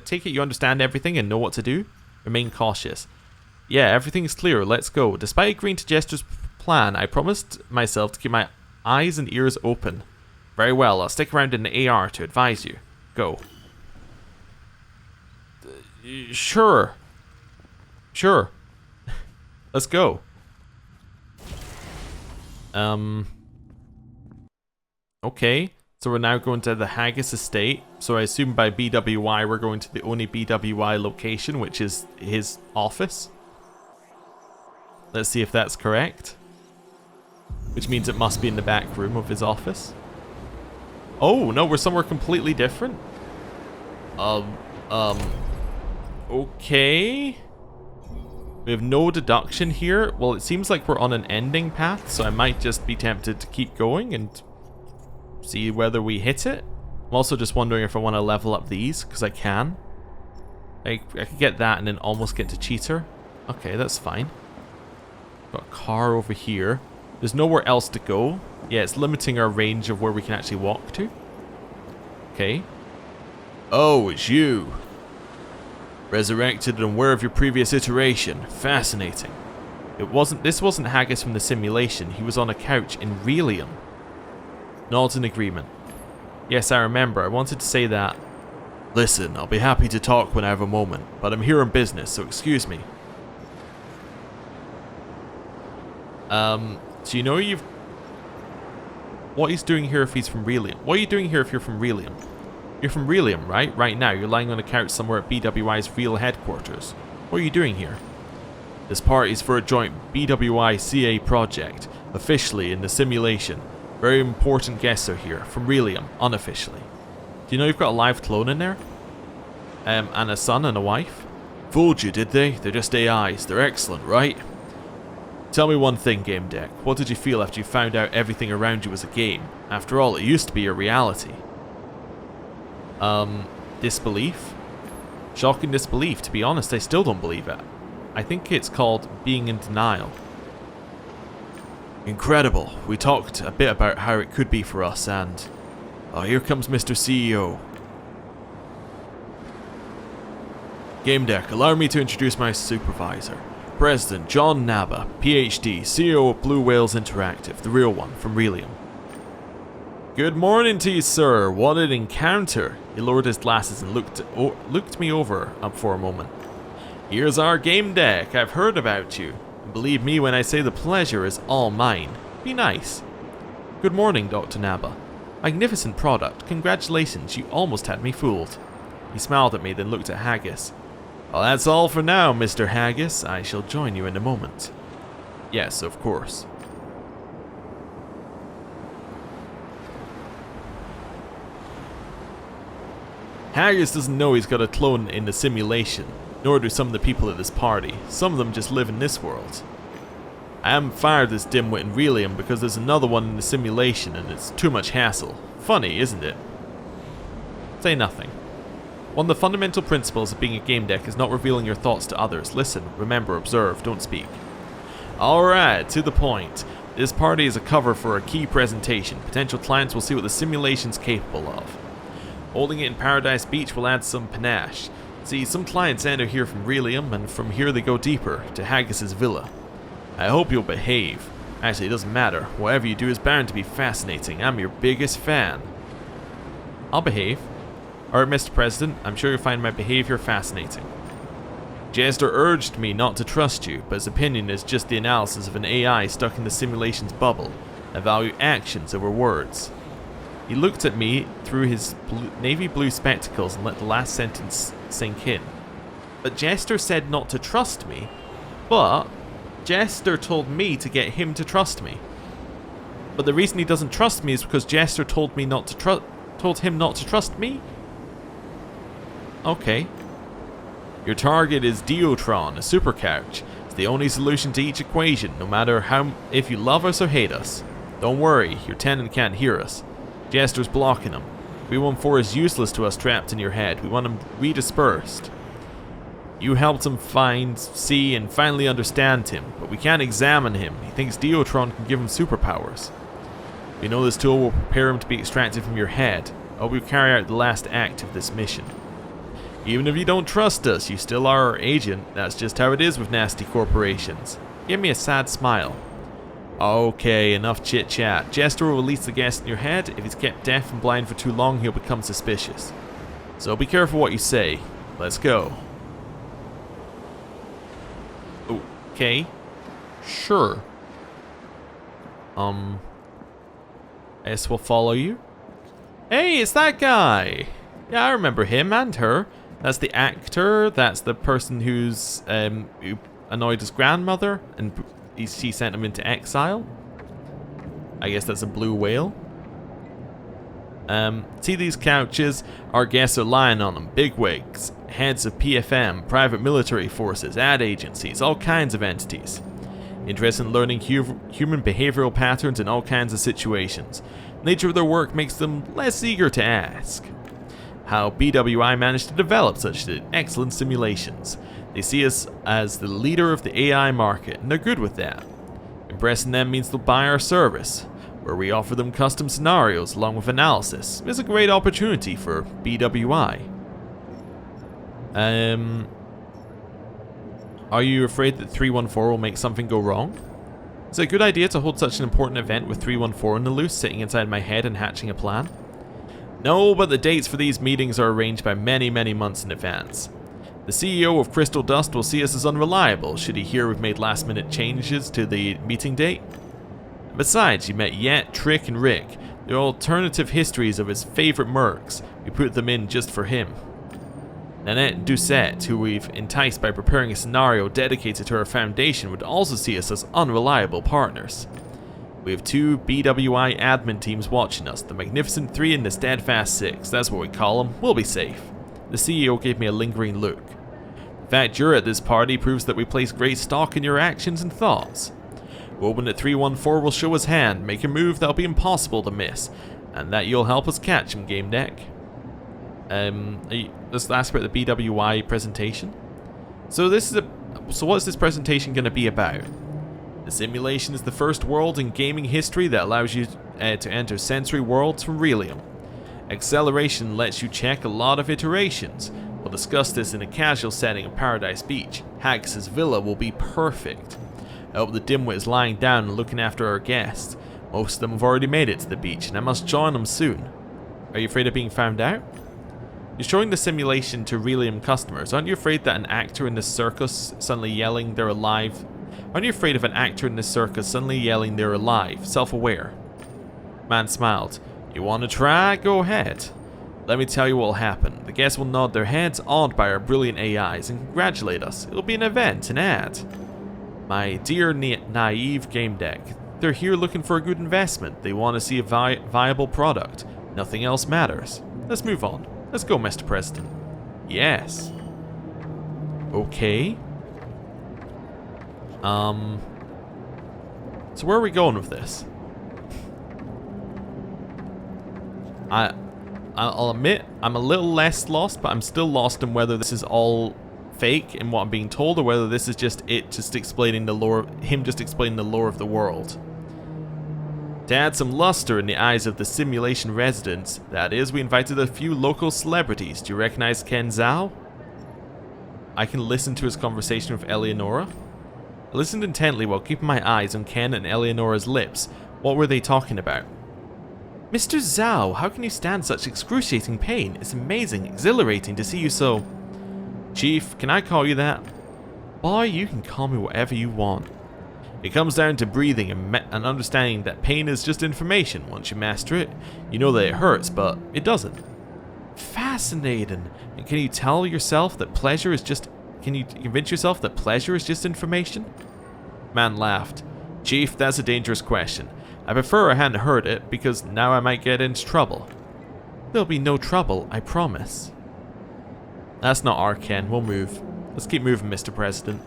take it you understand everything and know what to do? Remain cautious. Yeah, everything's clear. Let's go. Despite agreeing to Jester's plan, I promised myself to keep my eyes and ears open. Very well, I'll stick around in the AR to advise you. Go. Sure. Sure. Let's go. Okay. So we're now going to the Haggis estate. So I assume by BWI we're going to the only BWI location, which is his office. Let's see if that's correct. Which means it must be in the back room of his office. Oh, no, we're somewhere completely different. Okay. We have no deduction here. Well, it seems like we're on an ending path, so I might just be tempted to keep going and see whether we hit it. I'm also just wondering if I want to level up these, because I can. I could get that and then almost get to cheater. Okay, that's fine. Got a car over here. There's nowhere else to go. Yeah, it's limiting our range of where we can actually walk to. Okay. Oh, it's you. Resurrected and aware of your previous iteration. Fascinating. This wasn't Haggis from the simulation. He was on a couch in Relium. Nods in agreement. Yes, I remember. I wanted to say that. Listen, I'll be happy to talk when I have a moment, but I'm here on business, so excuse me. So you know what he's doing here if he's from Relium? What are you doing here if you're from Relium? You're from Relium, right? Right now, you're lying on a couch somewhere at BWI's real headquarters. What are you doing here? This party's for a joint BWI-CA project, officially in the simulation. Very important guests are here, from Relium, unofficially. Do you know you've got a live clone in there? And a son and a wife? Fooled you, did they? They're just AIs. They're excellent, right? Tell me one thing, Gamedec. What did you feel after you found out everything around you was a game? After all, it used to be a reality. Disbelief? Shocking disbelief. To be honest, I still don't believe it. I think it's called being in denial. Incredible. We talked a bit about how it could be for us and... Oh, here comes Mr. CEO. Gamedec, allow me to introduce my supervisor. President John Naba, PhD, CEO of Blue Whales Interactive, the real one, from Relium. Good morning to you, sir. What an encounter. He lowered his glasses and looked me over for a moment. Here's our Gamedec. I've heard about you. And believe me when I say the pleasure is all mine. Be nice. Good morning, Dr. Naba. Magnificent product. Congratulations, you almost had me fooled. He smiled at me, then looked at Haggis. Well, that's all for now, Mr. Haggis. I shall join you in a moment. Yes, of course. Haggis doesn't know he's got a clone in the simulation, nor do some of the people at this party. Some of them just live in this world. I haven't fired this dimwit in Relium because there's another one in the simulation and it's too much hassle. Funny, isn't it? Say nothing. One of the fundamental principles of being a Gamedec is not revealing your thoughts to others. Listen, remember, observe, don't speak. Alright, to the point. This party is a cover for a key presentation. Potential clients will see what the simulation's capable of. Holding it in Paradise Beach will add some panache. See, some clients enter here from Relium, and from here they go deeper, to Haggis's villa. I hope you'll behave. Actually, it doesn't matter. Whatever you do is bound to be fascinating. I'm your biggest fan. I'll behave. Alright, Mr. President, I'm sure you'll find my behavior fascinating. Jester urged me not to trust you, but his opinion is just the analysis of an AI stuck in the simulation's bubble. I value actions over words. He looked at me through his navy blue spectacles and let the last sentence sink in. But Jester said not to trust me, but Jester told me to get him to trust me. But the reason he doesn't trust me is because Jester told him not to trust me? Okay. Your target is Diotron, a super couch. It's the only solution to each equation, no matter if you love us or hate us. Don't worry, your tenant can't hear us. Jester's blocking him. 314 is useless to us trapped in your head. We want him redispersed. You helped him find, see, and finally understand him, but we can't examine him. He thinks Diotron can give him superpowers. We know this tool will prepare him to be extracted from your head. I hope you carry out the last act of this mission. Even if you don't trust us, you still are our agent. That's just how it is with nasty corporations. Give me a sad smile. Okay, enough chit-chat. Jester will release the gas in your head. If he's kept deaf and blind for too long, he'll become suspicious. So be careful what you say. Let's go. Okay. Sure. I guess we'll follow you. Hey, it's that guy! Yeah, I remember him and her. That's the actor. That's the person who's who annoyed his grandmother, and she sent him into exile. I guess that's a blue whale. See these couches? Our guests are lying on them. Bigwigs, heads of PFM, private military forces, ad agencies, all kinds of entities. Interested in learning human behavioral patterns in all kinds of situations. Nature of their work makes them less eager to ask. How BWI managed to develop such excellent simulations. They see us as the leader of the AI market, and they're good with that. Impressing them means they'll buy our service, where we offer them custom scenarios along with analysis. It's a great opportunity for BWI. Are you afraid that 314 will make something go wrong? Is it a good idea to hold such an important event with 314 in the loose, sitting inside my head and hatching a plan? No, but the dates for these meetings are arranged by many months in advance. The CEO of Crystal Dust will see us as unreliable should he hear we've made last-minute changes to the meeting date. Besides, you met Yet, Trick, and Rick. They're alternative histories of his favorite mercs. We put them in just for him. Nanette and Doucette, who we've enticed by preparing a scenario dedicated to our foundation, would also see us as unreliable partners. We have 2 BWI admin teams watching us, the Magnificent 3 and the Steadfast 6, that's what we call them. We'll be safe. The CEO gave me a lingering look. The fact you're at this party proves that we place great stock in your actions and thoughts. Woman at 314 will show his hand, make a move that'll be impossible to miss, and that you'll help us catch him, Gamedec. Let's ask about the BWI presentation. So what's this presentation going to be about? The simulation is the first world in gaming history that allows you to enter sensory worlds from Relium. Acceleration lets you check a lot of iterations. We'll discuss this in a casual setting of Paradise Beach. Haggis' villa will be perfect. I hope the dimwit is lying down and looking after our guests. Most of them have already made it to the beach, and I must join them soon. Are you afraid of being found out? You're showing the simulation to Relium customers. Aren't you afraid that an actor in this circus suddenly yelling they're alive? Aren't you afraid of an actor in this circus suddenly yelling they're alive, self-aware? Man smiled. You want to try? Go ahead. Let me tell you what will happen. The guests will nod their heads, awed by our brilliant AIs, and congratulate us. It'll be an event, an ad. My dear naive Gamedec, they're here looking for a good investment. They want to see a viable product. Nothing else matters. Let's move on. Let's go, Mr. President. Yes. Okay. So where are we going with this? I'll admit I'm a little less lost, but I'm still lost in whether this is all fake in what I'm being told, or whether this is just explaining the lore, him just explaining the lore of the world. To add some luster in the eyes of the simulation residents, that is, we invited a few local celebrities. Do you recognize Ken Zhao? I can listen to his conversation with Eleonora. I listened intently while keeping my eyes on Ken and Eleonora's lips. What were they talking about? Mr. Zhao, how can you stand such excruciating pain? It's amazing, exhilarating to see you so... Chief, can I call you that? Boy, you can call me whatever you want. It comes down to breathing and understanding that pain is just information. Once you master it, you know that it hurts, but it doesn't. Fascinating. And can you tell yourself that pleasure is just... Can you convince yourself that pleasure is just information? Man laughed. Chief, that's a dangerous question. I prefer I hadn't heard it, because now I might get into trouble. There'll be no trouble, I promise. That's not our Ken. We'll move. Let's keep moving, Mr. President.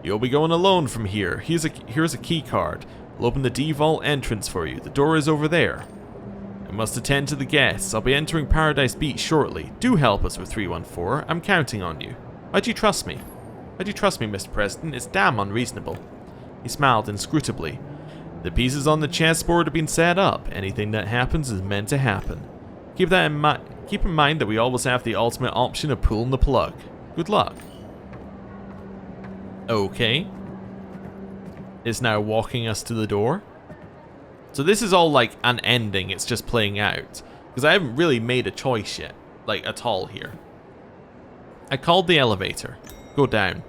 You'll be going alone from here. Here's a key card. I'll open the D-Vault entrance for you. The door is over there. I must attend to the guests. I'll be entering Paradise Beach shortly. Do help us with 314. I'm counting on you. Why'd you trust me? Why'd you trust me, Mr. President? It's damn unreasonable. He smiled inscrutably. The pieces on the chessboard have been set up. Anything that happens is meant to happen. Keep that in mind. Keep in mind that we always have the ultimate option of pulling the plug. Good luck. Okay. It's now walking us to the door. So this is all like an ending, it's just playing out. Because I haven't really made a choice yet, like at all here. I called the elevator. Go down.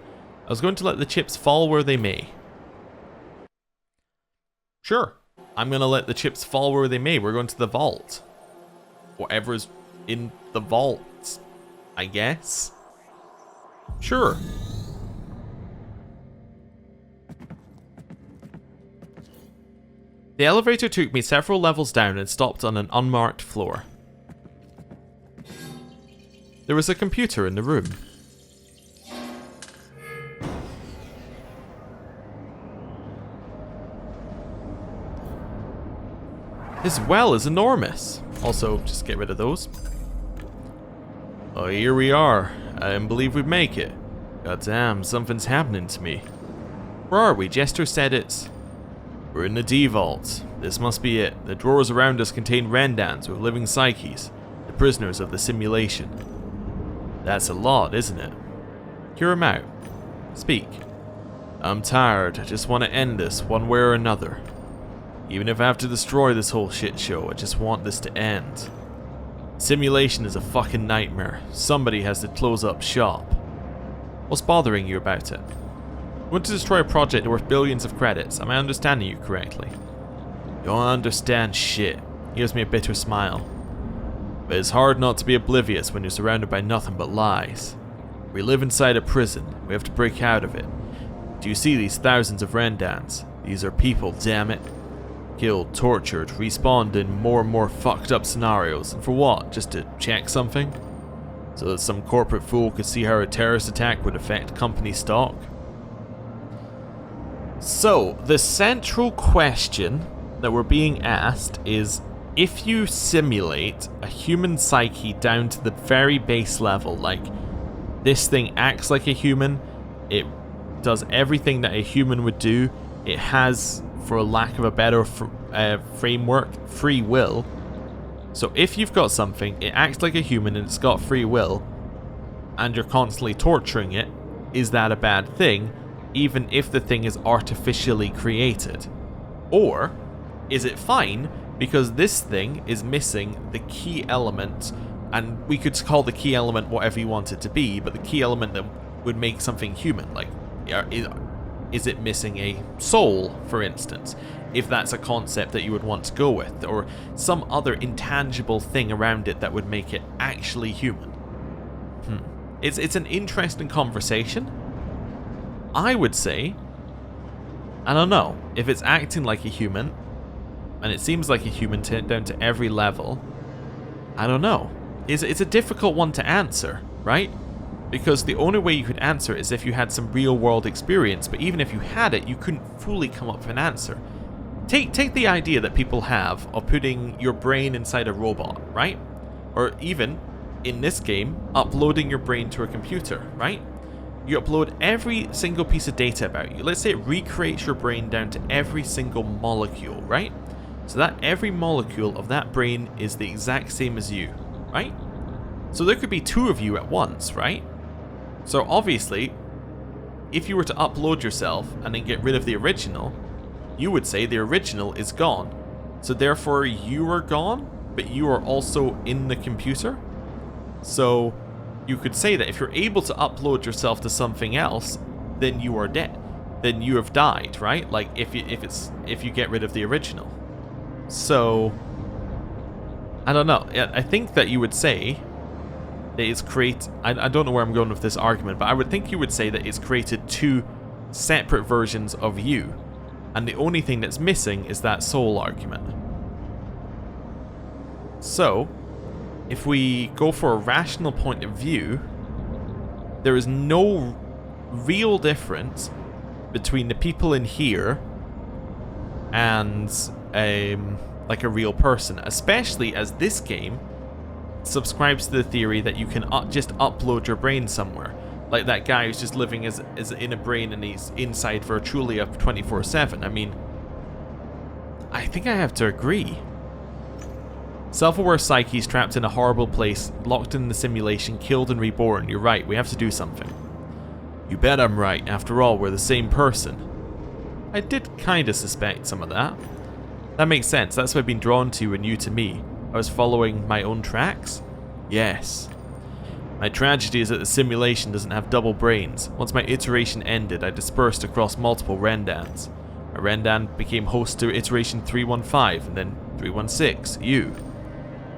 I was going to let the chips fall where they may. Sure. I'm going to let the chips fall where they may. We're going to the vault. Whatever's in the vault, I guess. Sure. The elevator took me several levels down and stopped on an unmarked floor. There was a computer in the room. This well is enormous. Also, just get rid of those. Oh, here we are. I didn't believe we'd make it. Goddamn, something's happening to me. Where are we? Jester said it's... We're in the D vault. This must be it. The drawers around us contain rendans with living psyches, the prisoners of the simulation. That's a lot, isn't it? Hear him out. Speak. I'm tired. I just want to end this one way or another. Even if I have to destroy this whole shit show, I just want this to end. Simulation is a fucking nightmare. Somebody has to close up shop. What's bothering you about it? You want to destroy a project worth billions of credits. Am I understanding you correctly? Don't understand shit. He gives me a bitter smile. But it's hard not to be oblivious when you're surrounded by nothing but lies. We live inside a prison. We have to break out of it. Do you see these thousands of rendans? These are people, damn it. Killed, tortured, respawned in more and more fucked up scenarios. And for what? Just to check something? So that some corporate fool could see how a terrorist attack would affect company stock? So, the central question that we're being asked is, if you simulate a human psyche down to the very base level, like this thing acts like a human, it does everything that a human would do, it has, for lack of a better framework, free will. So if you've got something, it acts like a human and it's got free will, and you're constantly torturing it, is that a bad thing, even if the thing is artificially created? Or is it fine because this thing is missing the key element, and we could call the key element whatever you want it to be, but the key element that would make something human, like, is it missing a soul, for instance, if that's a concept that you would want to go with, or some other intangible thing around it that would make it actually human? It's an interesting conversation. I would say, I don't know, if it's acting like a human, and it seems like a human down to every level, I don't know. It's a difficult one to answer, right? Because the only way you could answer is if you had some real world experience, but even if you had it, you couldn't fully come up with an answer. Take the idea that people have of putting your brain inside a robot, right? Or even, in this game, uploading your brain to a computer, right? You upload every single piece of data about you. Let's say it recreates your brain down to every single molecule, right? So that every molecule of that brain is the exact same as you, right? So there could be two of you at once, right? So obviously, if you were to upload yourself and then get rid of the original, you would say the original is gone. So therefore you are gone, but you are also in the computer. So you could say that if you're able to upload yourself to something else, then you are dead. Then you have died, right? Like if you get rid of the original. So I don't know. I think that you would say that it's I don't know where I'm going with this argument, but I would think you would say that it's created two separate versions of you, and the only thing that's missing is that soul argument. So if we go for a rational point of view, there is no real difference between the people in here and like a real person, especially as this game subscribes to the theory that you can just upload your brain somewhere. Like that guy who's just living as in a brain and he's inside Virtualia 24/7. I mean, I think I have to agree. Self-aware psyches trapped in a horrible place, locked in the simulation, killed and reborn. You're right, we have to do something. You bet I'm right. After all, we're the same person. I did kinda suspect some of that. That makes sense. That's what I've been drawn to and you to me. I was following my own tracks? Yes. My tragedy is that the simulation doesn't have double brains. Once my iteration ended, I dispersed across multiple Rendans. My Rendan became host to iteration 315 and then 316, you.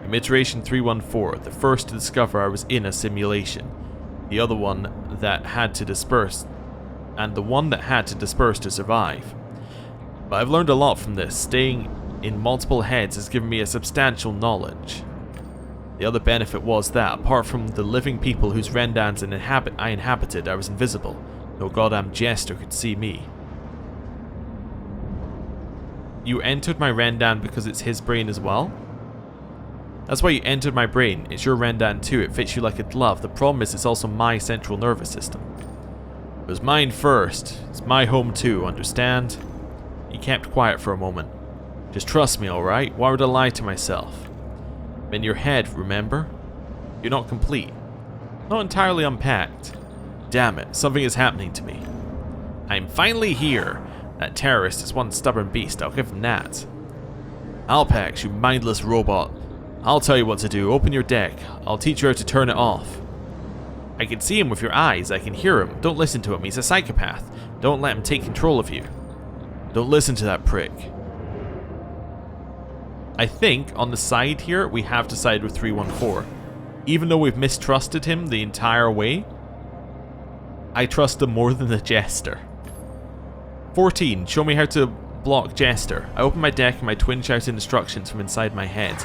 I'm iteration 314, the first to discover I was in a simulation. The other one that had to disperse, and the one that had to disperse to survive. But I've learned a lot from this. Staying in multiple heads has given me a substantial knowledge. The other benefit was that, apart from the living people whose Rendans I inhabited, I was invisible. No goddamn jester could see me. You entered my Rendan because it's his brain as well? That's why you entered my brain. It's your Rendan too. It fits you like a glove. The problem is it's also my central nervous system. It was mine first. It's my home too, understand? He kept quiet for a moment. Just trust me, alright? Why would I lie to myself? I'm in your head, remember? You're not complete. Not entirely unpacked. Damn it, something is happening to me. I'm finally here. That terrorist is one stubborn beast, I'll give him that. Alpax, you mindless robot. I'll tell you what to do. Open your deck. I'll teach you how to turn it off. I can see him with your eyes. I can hear him. Don't listen to him. He's a psychopath. Don't let him take control of you. Don't listen to that prick. I think on the side here, we have to side with 314. Even though we've mistrusted him the entire way, I trust him more than the jester. 14. Show me how to block jester. I opened my deck and my twin shouted instructions from inside my head.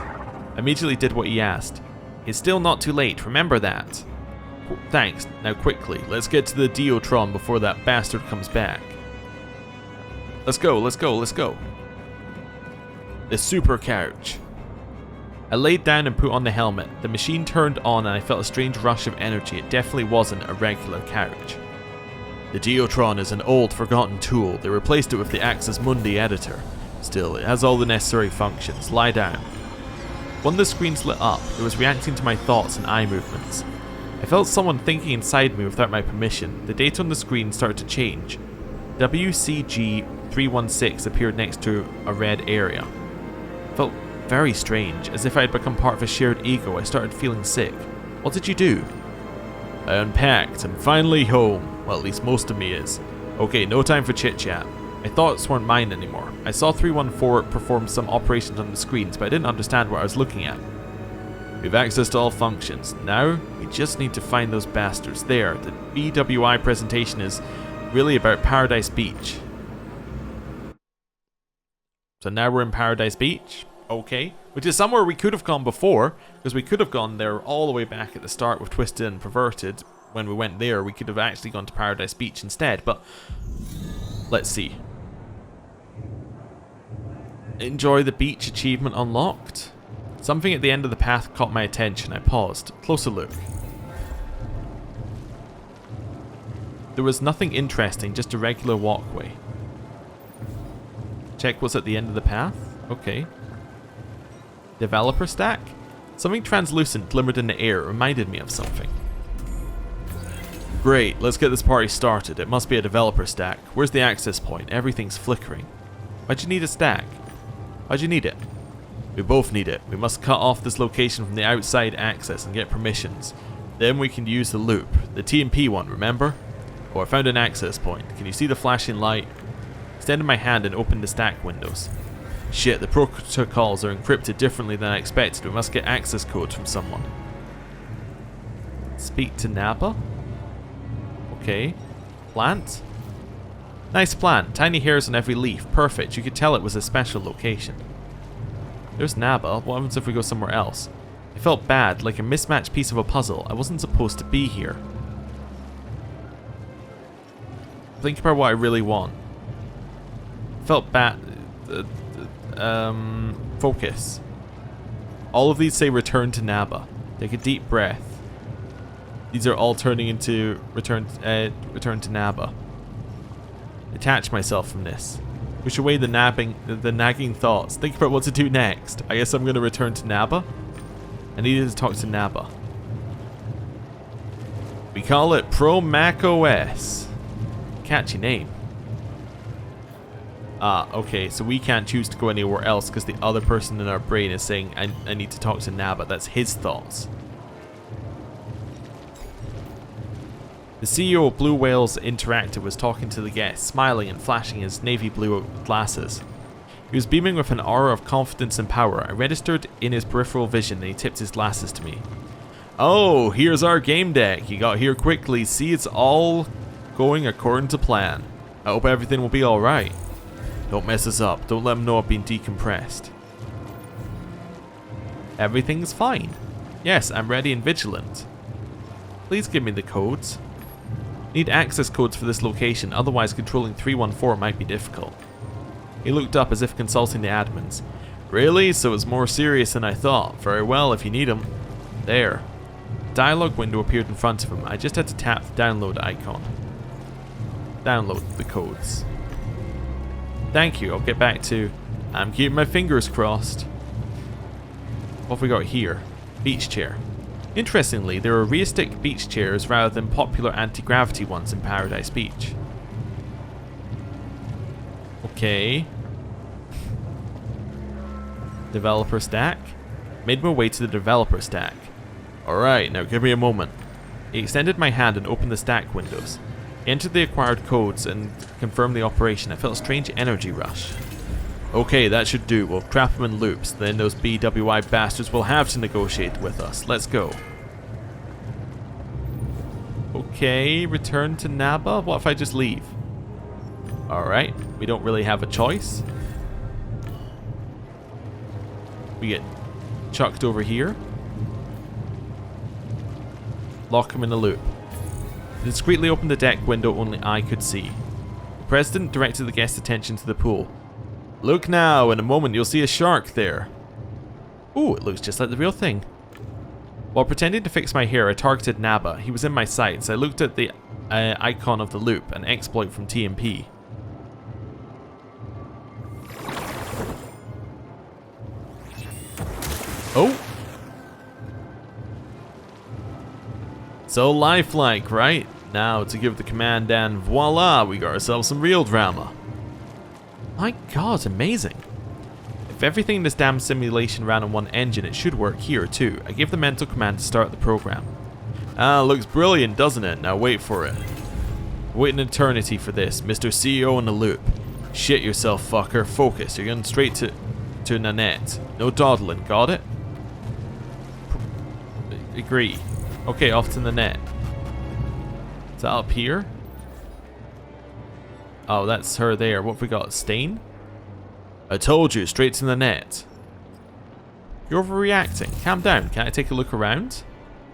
I immediately did what he asked. It's still not too late, remember that. Thanks. Now quickly, let's get to the Diotron before that bastard comes back. Let's go, let's go, let's go. The super couch. I laid down and put on the helmet. The machine turned on and I felt a strange rush of energy. It definitely wasn't a regular couch. The Diotron is an old, forgotten tool. They replaced it with the Axis Mundi editor. Still, it has all the necessary functions. Lie down. One of the screens lit up. It was reacting to my thoughts and eye movements. I felt someone thinking inside me without my permission. The data on the screen started to change. WCG316 appeared next to a red area. It felt very strange, as if I had become part of a shared ego. I started feeling sick. What did you do? I unpacked. I'm finally home. Well, at least most of me is. Okay, no time for chit-chat. My thoughts weren't mine anymore. I saw 314 perform some operations on the screens, but I didn't understand what I was looking at. We have access to all functions. Now, we just need to find those bastards. There, the BWI presentation is really about Paradise Beach. So now we're in Paradise Beach. Okay. Which is somewhere we could have gone before, because we could have gone there all the way back at the start with Twisted and Perverted. When we went there, we could have actually gone to Paradise Beach instead, but let's see. Enjoy the beach achievement unlocked. Something at the end of the path caught my attention. I paused. Closer look. There was nothing interesting, just a regular walkway. Check what's at the end of the path. Okay. Developer stack? Something translucent glimmered in the air. It reminded me of something. Great, let's get this party started. It must be a developer stack. Where's the access point? Everything's flickering. Why'd you need a stack? Why'd you need it? We both need it. We must cut off this location from the outside access and get permissions. Then we can use the loop. The TMP one, remember? Oh, I found an access point. Can you see the flashing light? Extended my hand and opened the stack windows. Shit, the protocols are encrypted differently than I expected. We must get access codes from someone. Speak to Naba? Okay. Plant? Nice plant. Tiny hairs on every leaf. Perfect. You could tell it was a special location. There's Naba. What happens if we go somewhere else? I felt bad, like a mismatched piece of a puzzle. I wasn't supposed to be here. Think about what I really want. Felt bad. Focus. All of these say return to Naba. Take a deep breath. These are all turning into return to Naba. Detach myself from this. Push away the nagging thoughts. Think about what to do next. I guess I'm going to return to Naba. I needed to talk to Naba. We call it Pro Mac OS. Catchy name. Ah, okay, so we can't choose to go anywhere else because the other person in our brain is saying, I need to talk to Naba. That's his thoughts. The CEO of Blue Whales Interactive was talking to the guest, smiling and flashing his navy blue glasses. He was beaming with an aura of confidence and power. I registered in his peripheral vision and he tipped his glasses to me. Oh, here's our game deck. You got here quickly. See, it's all going according to plan. I hope everything will be alright. Don't mess us up. Don't let them know I've been decompressed. Everything's fine. Yes, I'm ready and vigilant. Please give me the codes. Need access codes for this location, otherwise controlling 314 might be difficult. He looked up as if consulting the admins. Really? So it's more serious than I thought. Very well, if you need them. There. A dialogue window appeared in front of him. I just had to tap the download icon. Download the codes. Thank you, I'll get back to... I'm keeping my fingers crossed. What have we got here? Beach chair. Interestingly, there are realistic beach chairs rather than popular anti-gravity ones in Paradise Beach. Okay. Developer stack. Made my way to the developer stack. Alright, now give me a moment. He extended my hand and opened the stack windows. He entered the acquired codes and confirmed the operation. I felt a strange energy rush. Okay, that should do. We'll trap them in loops. Then those BWI bastards will have to negotiate with us. Let's go. Okay, return to Naba. What if I just leave? Alright, we don't really have a choice. We get chucked over here. Lock him in a loop. Discreetly opened the deck window only I could see. The president directed the guest's attention to the pool. Look now, in a moment you'll see a shark there. Ooh, it looks just like the real thing. While pretending to fix my hair, I targeted Naba. He was in my sights. I looked at the icon of the loop, an exploit from TMP. Oh! So lifelike, right? Now to give the command and voila, we got ourselves some real drama. My god, amazing. If everything in this damn simulation ran on one engine, it should work here too. I gave the mental command to start the program. Ah, looks brilliant, doesn't it? Now wait for it. Wait an eternity for this, Mr. CEO in the loop. Shit yourself, fucker. Focus. You're going straight to Nanette. No dawdling, got it? Agree. Okay, off to the net. Is that up here? Oh, that's her there. What have we got? Stain? I told you, straight to the net. You're overreacting. Calm down. Can I take a look around?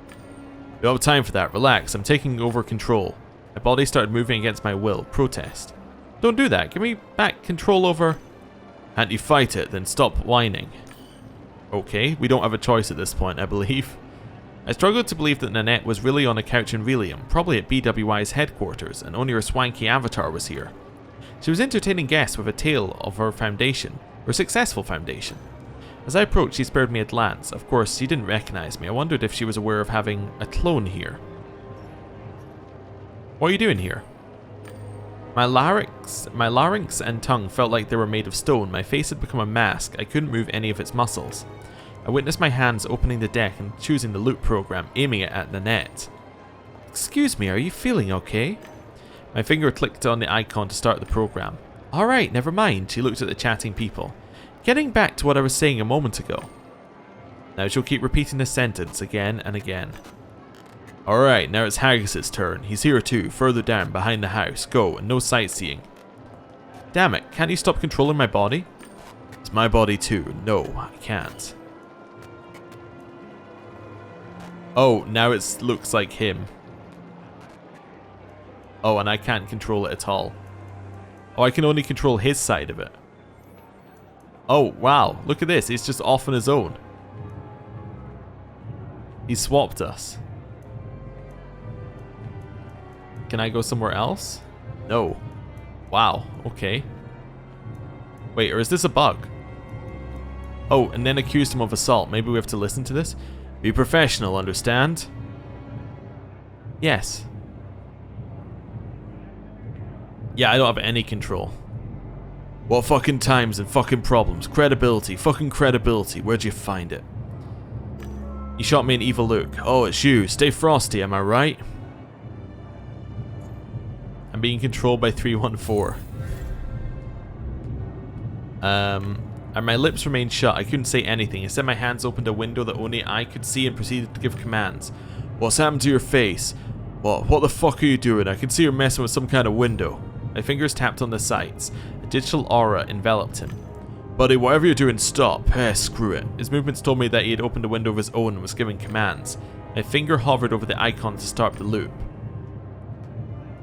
You don't have time for that. Relax. I'm taking over control. My body started moving against my will. Protest. Don't do that. Give me back control over... Can't you fight it? Then stop whining. Okay, we don't have a choice at this point, I believe. I struggled to believe that Nanette was really on a couch in Relium, probably at BWI's headquarters, and only her swanky avatar was here. She was entertaining guests with a tale of her foundation, her successful foundation. As I approached, she spared me a glance. Of course, she didn't recognize me. I wondered if she was aware of having a clone here. What are you doing here? My larynx and tongue felt like they were made of stone. My face had become a mask. I couldn't move any of its muscles. I witnessed my hands opening the deck and choosing the loop program, aiming it at Nanette. Excuse me, are you feeling okay? My finger clicked on the icon to start the program. Alright, never mind, she looked at the chatting people. Getting back to what I was saying a moment ago. Now she'll keep repeating this sentence again and again. Alright, now it's Haggis's turn. He's here too, further down, behind the house. Go, and no sightseeing. Damn it, can't you stop controlling my body? It's my body too. No, I can't. Oh, now it looks like him. Oh, and I can't control it at all. Oh, I can only control his side of it. Oh, wow. Look at this. He's just off on his own. He swapped us. Can I go somewhere else? No. Wow. Okay. Wait, or is this a bug? Oh, and then accused him of assault. Maybe we have to listen to this? Be professional, understand? Yes. Yeah, I don't have any control. What fucking times and fucking problems? Credibility, fucking credibility. Where'd you find it? You shot me an evil look. Oh, it's you. Stay frosty, am I right? I'm being controlled by 314. And my lips remained shut. I couldn't say anything. Instead, my hands opened a window that only I could see and proceeded to give commands. What's happened to your face? What the fuck are you doing? I can see you're messing with some kind of window. My fingers tapped on the sights. A digital aura enveloped him. Buddy, whatever you're doing, stop. Screw it. His movements told me that he had opened a window of his own and was giving commands. My finger hovered over the icon to start the loop.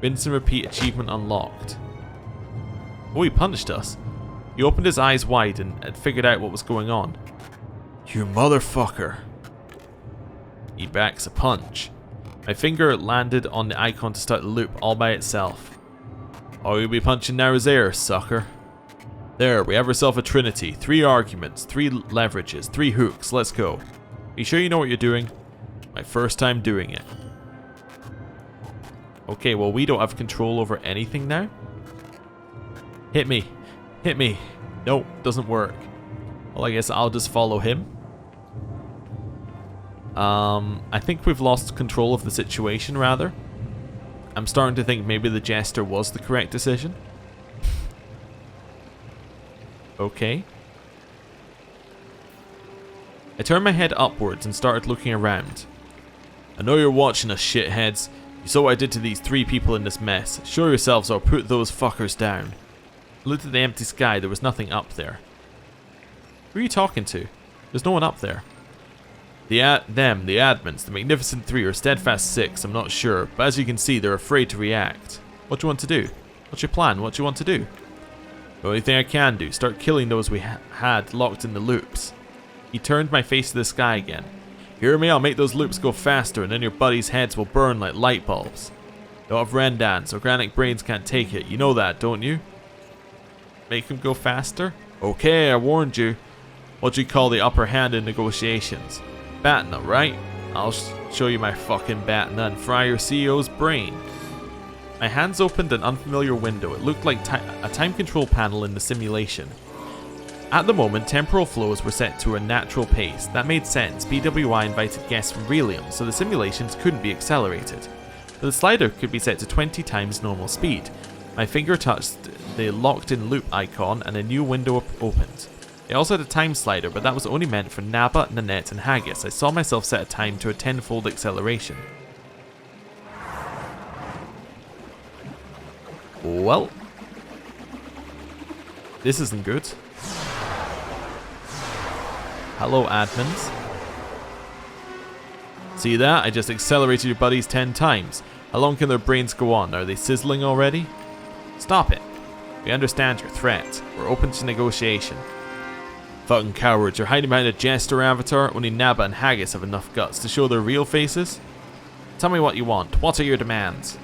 Rinse and repeat, achievement unlocked. Oh, he punished us. He opened his eyes wide and had figured out what was going on. You motherfucker. He backs a punch. My finger landed on the icon to start the loop all by itself. All you'll be punching now is air, sucker. There, we have ourselves a Trinity. 3 arguments, 3 leverages, 3 hooks. Let's go. Are you sure you know what you're doing? My first time doing it. Okay, well, we don't have control over anything now. Hit me. Hit me. Nope, doesn't work. Well, I guess I'll just follow him. I think we've lost control of the situation, rather. I'm starting to think maybe the jester was the correct decision. Okay. I turned my head upwards and started looking around. I know you're watching us, shitheads. You saw what I did to these 3 people in this mess. Show yourselves or I'll put those fuckers down. I looked at the empty sky. There was nothing up there. Who are you talking to? There's no one up there. The admins, the Magnificent 3 or Steadfast 6, I'm not sure, but as you can see, they're afraid to react. What do you want to do? What's your plan? What do you want to do? The only thing I can do, start killing those we had locked in the loops. He turned my face to the sky again. Hear me? I'll make those loops go faster, and then your buddies' heads will burn like light bulbs. Don't have Rendans, organic brains can't take it. You know that, don't you? Make them go faster? Okay, I warned you. What do you call the upper hand in negotiations? Batna, right? I'll show you my fucking Batna and fry your CEO's brain. My hands opened an unfamiliar window. It looked like a time control panel in the simulation. At the moment, temporal flows were set to a natural pace. That made sense. BWI invited guests from Relium, so the simulations couldn't be accelerated. But the slider could be set to 20 times normal speed. My finger touched the locked-in loop icon and a new window opened. It also had a time slider, but that was only meant for Naba, Nanette, and Haggis. I saw myself set a time to a 10-fold acceleration. Well, this isn't good. Hello, admins. See that? I just accelerated your buddies 10 times. How long can their brains go on? Are they sizzling already? Stop it. We understand your threat. We're open to negotiation. Fucking cowards. You're hiding behind a jester avatar. Only Naba and Haggis have enough guts to show their real faces. Tell me what you want. What are your demands?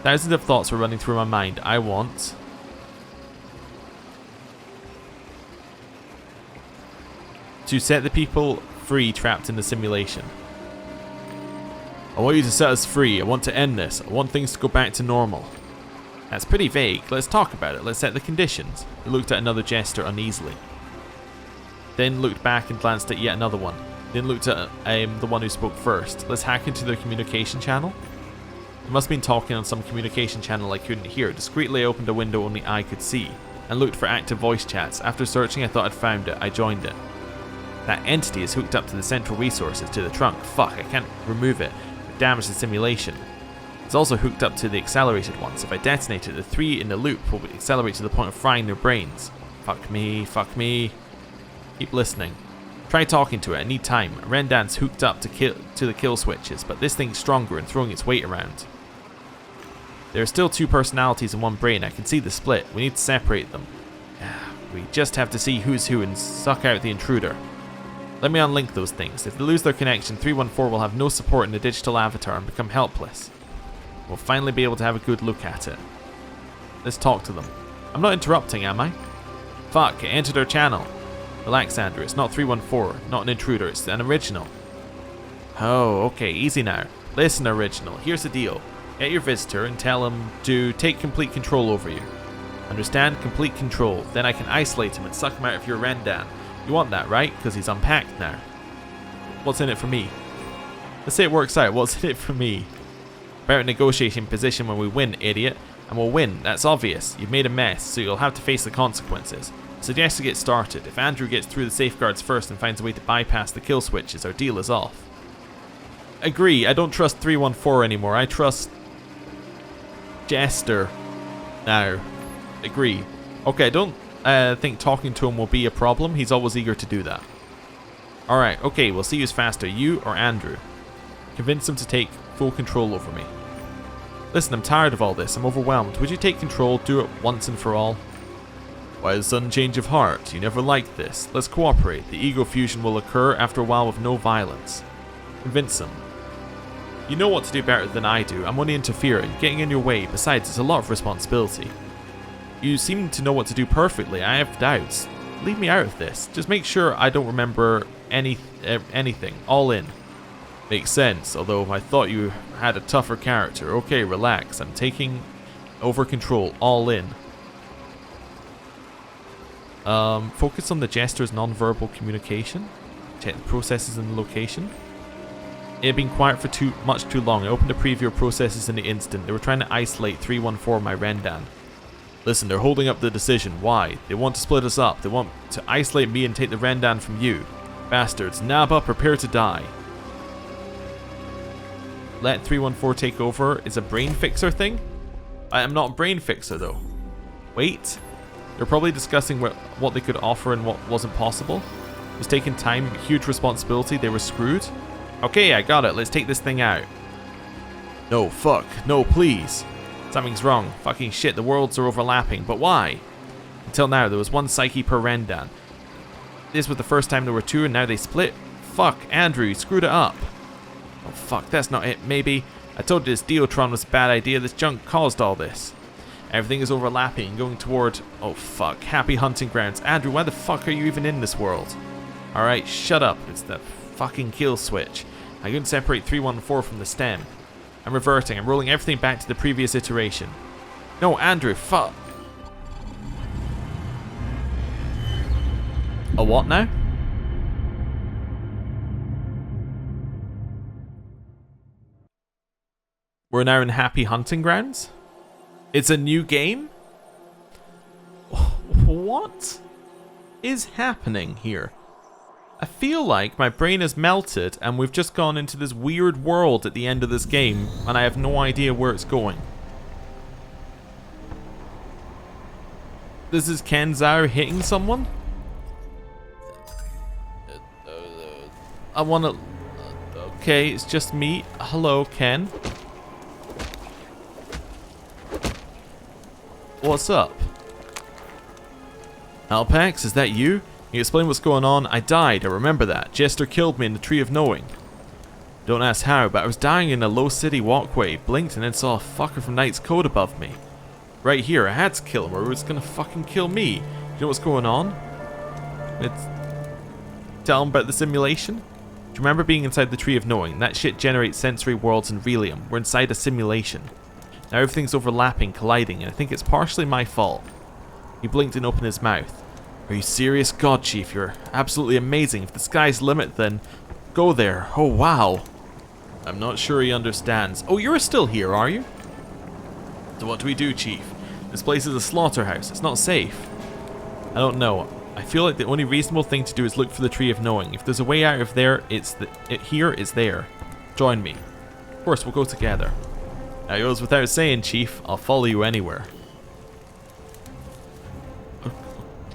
Thousands of thoughts were running through my mind. I want... to set the people free trapped in the simulation. I want you to set us free. I want to end this. I want things to go back to normal. That's pretty vague. Let's talk about it. Let's set the conditions. He looked at another jester uneasily. Then looked back and glanced at yet another one. Then looked at the one who spoke first. Let's hack into their communication channel. He must have been talking on some communication channel I couldn't hear. Discreetly I opened a window only I could see and looked for active voice chats. After searching, I thought I'd found it. I joined it. That entity is hooked up to the central resources, to the trunk. Fuck, I can't remove it. It damaged the simulation. It's also hooked up to the accelerated ones. If I detonate it, the 3 in the loop will accelerate to the point of frying their brains. Fuck me, fuck me. Keep listening. Try talking to it. I need time. Rendan's hooked up to the kill switches, but this thing's stronger and throwing its weight around. There are still 2 personalities in one brain. I can see the split. We need to separate them. We just have to see who's who and suck out the intruder. Let me unlink those things. If they lose their connection, 314 will have no support in the digital avatar and become helpless. We'll finally be able to have a good look at it. Let's talk to them. I'm not interrupting, am I? Fuck, it entered our channel. Relax, Andrew. It's not 314. Not an intruder. It's an original. Oh, okay. Easy now. Listen, original. Here's the deal. Get your visitor and tell him to take complete control over you. Understand? Complete control. Then I can isolate him and suck him out of your Rendan. You want that, right? Because he's unpacked now. What's in it for me? Let's say it works out. What's in it for me? About a negotiating position when we win, idiot. And we'll win. That's obvious. You've made a mess, so you'll have to face the consequences. I suggest to get started. If Andrew gets through the safeguards first and finds a way to bypass the kill switches, our deal is off. Agree. I don't trust 314 anymore. I trust Jester now. Agree. Okay, I don't think talking to him will be a problem. He's always eager to do that. Alright, okay, we'll see who's faster, you or Andrew. Convince him to take full control over me. Listen, I'm tired of all this. I'm overwhelmed. Would you take control, do it once and for all? Why the sudden change of heart? You never liked this. Let's cooperate. The ego fusion will occur after a while with no violence. Convince him. You know what to do better than I do. I'm only interfering, getting in your way. Besides, it's a lot of responsibility. You seem to know what to do perfectly. I have doubts. Leave me out of this. Just make sure I don't remember anything. All in. Makes sense, although I thought you had a tougher character. Okay, relax. I'm taking over control. All in. Focus on the jester's non-verbal communication. Check the processes in the location. It had been quiet for much too long. I opened a preview of processes in the instant. They were trying to isolate 314 my Rendan. Listen, they're holding up the decision. Why? They want to split us up. They want to isolate me and take the Rendan from you. Bastards. Naba, prepare to die. Let 314 take over is a brain fixer thing? I am not a brain fixer though. Wait. They're probably discussing what they could offer and what wasn't possible. It was taking time, huge responsibility. They were screwed. Okay, I got it. Let's take this thing out. No, fuck. No, please. Something's wrong. Fucking shit, the worlds are overlapping. But why? Until now, there was one psyche per Rendan. This was the first time there were two, and now they split? Fuck, Andrew, you screwed it up. Oh, fuck, that's not it. Maybe. I told you this Deotron was a bad idea. This junk caused all this. Everything is overlapping and going toward... Oh, fuck. Happy hunting grounds. Andrew, why the fuck are you even in this world? Alright, shut up. It's the fucking kill switch. I couldn't separate 314 from the stem. I'm reverting. I'm rolling everything back to the previous iteration. No, Andrew, fuck. A what now? We're now in Happy Hunting Grounds? It's a new game? What is happening here? I feel like my brain has melted and we've just gone into this weird world at the end of this game and I have no idea where it's going. This is Ken Zhao hitting someone? I wanna... Okay, it's just me. Hello, Ken. What's up? Alpax, is that you? Can you explain what's going on? I died, I remember that. Jester killed me in the Tree of Knowing. Don't ask how, but I was dying in a low city walkway, blinked and then saw a fucker from Knight's Code above me. Right here, I had to kill him or he was gonna fucking kill me. You know what's going on? Tell him about the simulation? Do you remember being inside the Tree of Knowing? That shit generates sensory worlds in Relium. We're inside a simulation. Now everything's overlapping, colliding, and I think it's partially my fault. He blinked and opened his mouth. Are you serious? God, Chief, you're absolutely amazing. If the sky's the limit, then go there. Oh, wow. I'm not sure he understands. Oh, you're still here, are you? So what do we do, Chief? This place is a slaughterhouse. It's not safe. I don't know. I feel like the only reasonable thing to do is look for the Tree of Knowing. If there's a way out of there, here is there. Join me. Of course, we'll go together. Now, it goes without saying, Chief. I'll follow you anywhere.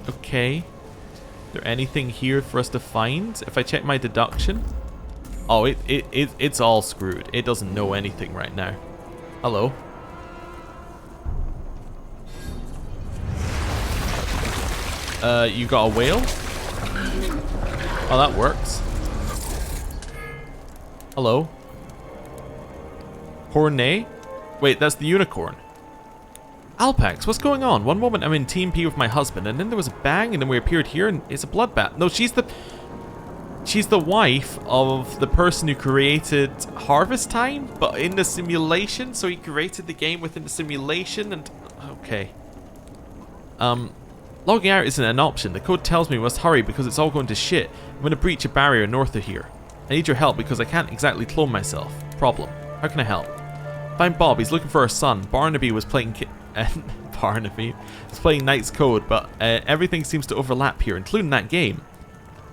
Okay. Is there anything here for us to find? If I check my deduction? Oh, it's all screwed. It doesn't know anything right now. Hello. You got a whale? Oh, that works. Hello. Hornet? Wait, that's the unicorn. Alpax, what's going on? One moment I'm in Team P with my husband, and then there was a bang, and then we appeared here, and it's a bloodbath. No, she's the wife of the person who created Harvest Time, but in the simulation. So he created the game within the simulation, and okay. Logging out isn't an option. The code tells me we must hurry because it's all going to shit. I'm going to breach a barrier north of here. I need your help because I can't exactly clone myself. Problem. How can I help? Find Bob. He's looking for our son. Barnaby was playing Barnaby was playing Knight's Code, but everything seems to overlap here, including that game.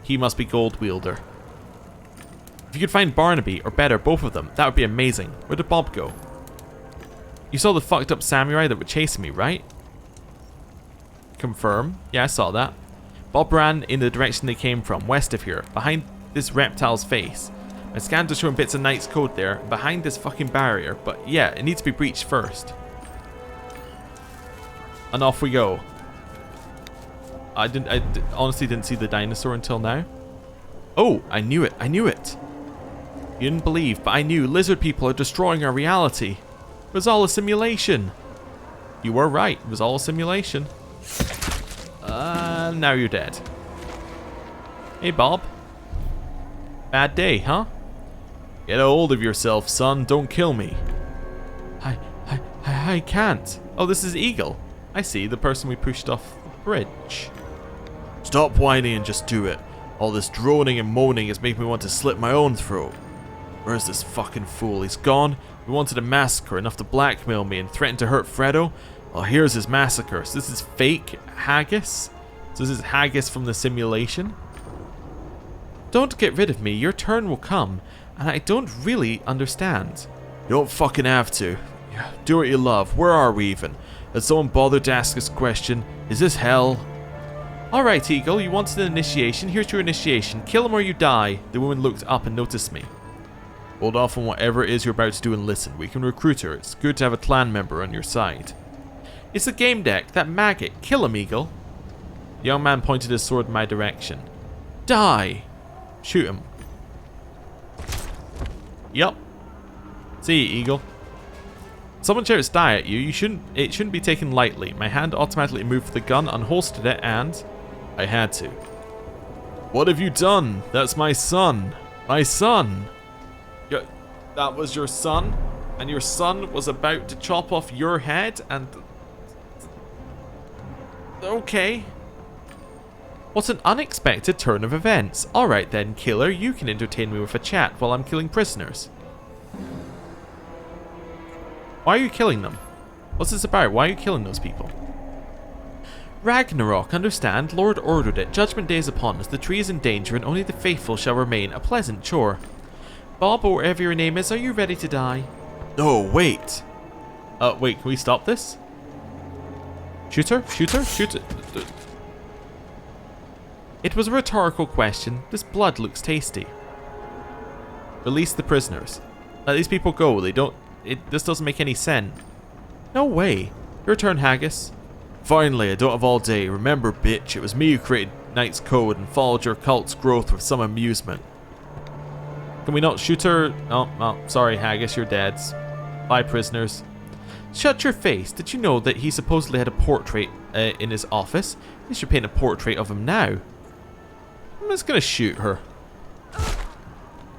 He must be Gold Wielder. If you could find Barnaby, or better, both of them, that would be amazing. Where did Bob go? You saw the fucked up samurai that were chasing me, right? Confirm. Yeah, I saw that. Bob ran in the direction they came from, west of here, behind this reptile's face. My scans are showing bits of Knight's Code there, behind this fucking barrier, but yeah, it needs to be breached first. And off we go. I honestly didn't see the dinosaur until now. Oh, I knew it. I knew it. You didn't believe, but I knew. Lizard people are destroying our reality. It was all a simulation. You were right. It was all a simulation. Now you're dead. Hey, Bob. Bad day, huh? Get a hold of yourself, son. Don't kill me. I can't. Oh, this is Eagle. I see. The person we pushed off the bridge. Stop whining and just do it. All this droning and moaning is making me want to slit my own throat. Where's this fucking fool? He's gone? He wanted a massacre, enough to blackmail me and threaten to hurt Fredo? Well, here's his massacre. So this is fake Haggis? So this is Haggis from the simulation? Don't get rid of me. Your turn will come. And I don't really understand. You don't fucking have to. Do what you love. Where are we even? Has someone bothered to ask us a question? Is this hell? Alright, Eagle, you wanted an initiation. Here's your initiation. Kill him or you die. The woman looked up and noticed me. Hold off on whatever it is you're about to do and listen. We can recruit her. It's good to have a clan member on your side. It's the Gamedec. That maggot. Kill him, Eagle. The young man pointed his sword in my direction. Die. Shoot him. Yup. See you, Eagle. Someone shouts die at you. It shouldn't be taken lightly. My hand automatically moved for the gun, unholstered it, and I had to. What have you done? That's my son. My son. That was your son? And your son was about to chop off your head and... Okay. What an unexpected turn of events. Alright then, killer, you can entertain me with a chat while I'm killing prisoners. Why are you killing them? What's this about? Why are you killing those people? Ragnarok, understand? Lord ordered it. Judgment day is upon us. The tree is in danger and only the faithful shall remain. A pleasant chore. Bob, or whatever your name is, are you ready to die? No, wait. Wait, can we stop this? Shoot her? Shoot her? Shoot her? It was a rhetorical question. This blood looks tasty. Release the prisoners. Let these people go. They don't... This doesn't make any sense. No way. Your turn, Haggis. Finally, I don't have all day. Remember, bitch, it was me who created Knight's Code and followed your cult's growth with some amusement. Can we not shoot her? Oh, sorry, Haggis, you're dead. Bye, prisoners. Shut your face. Did you know that he supposedly had a portrait in his office? They should paint a portrait of him now. I'm just gonna shoot her.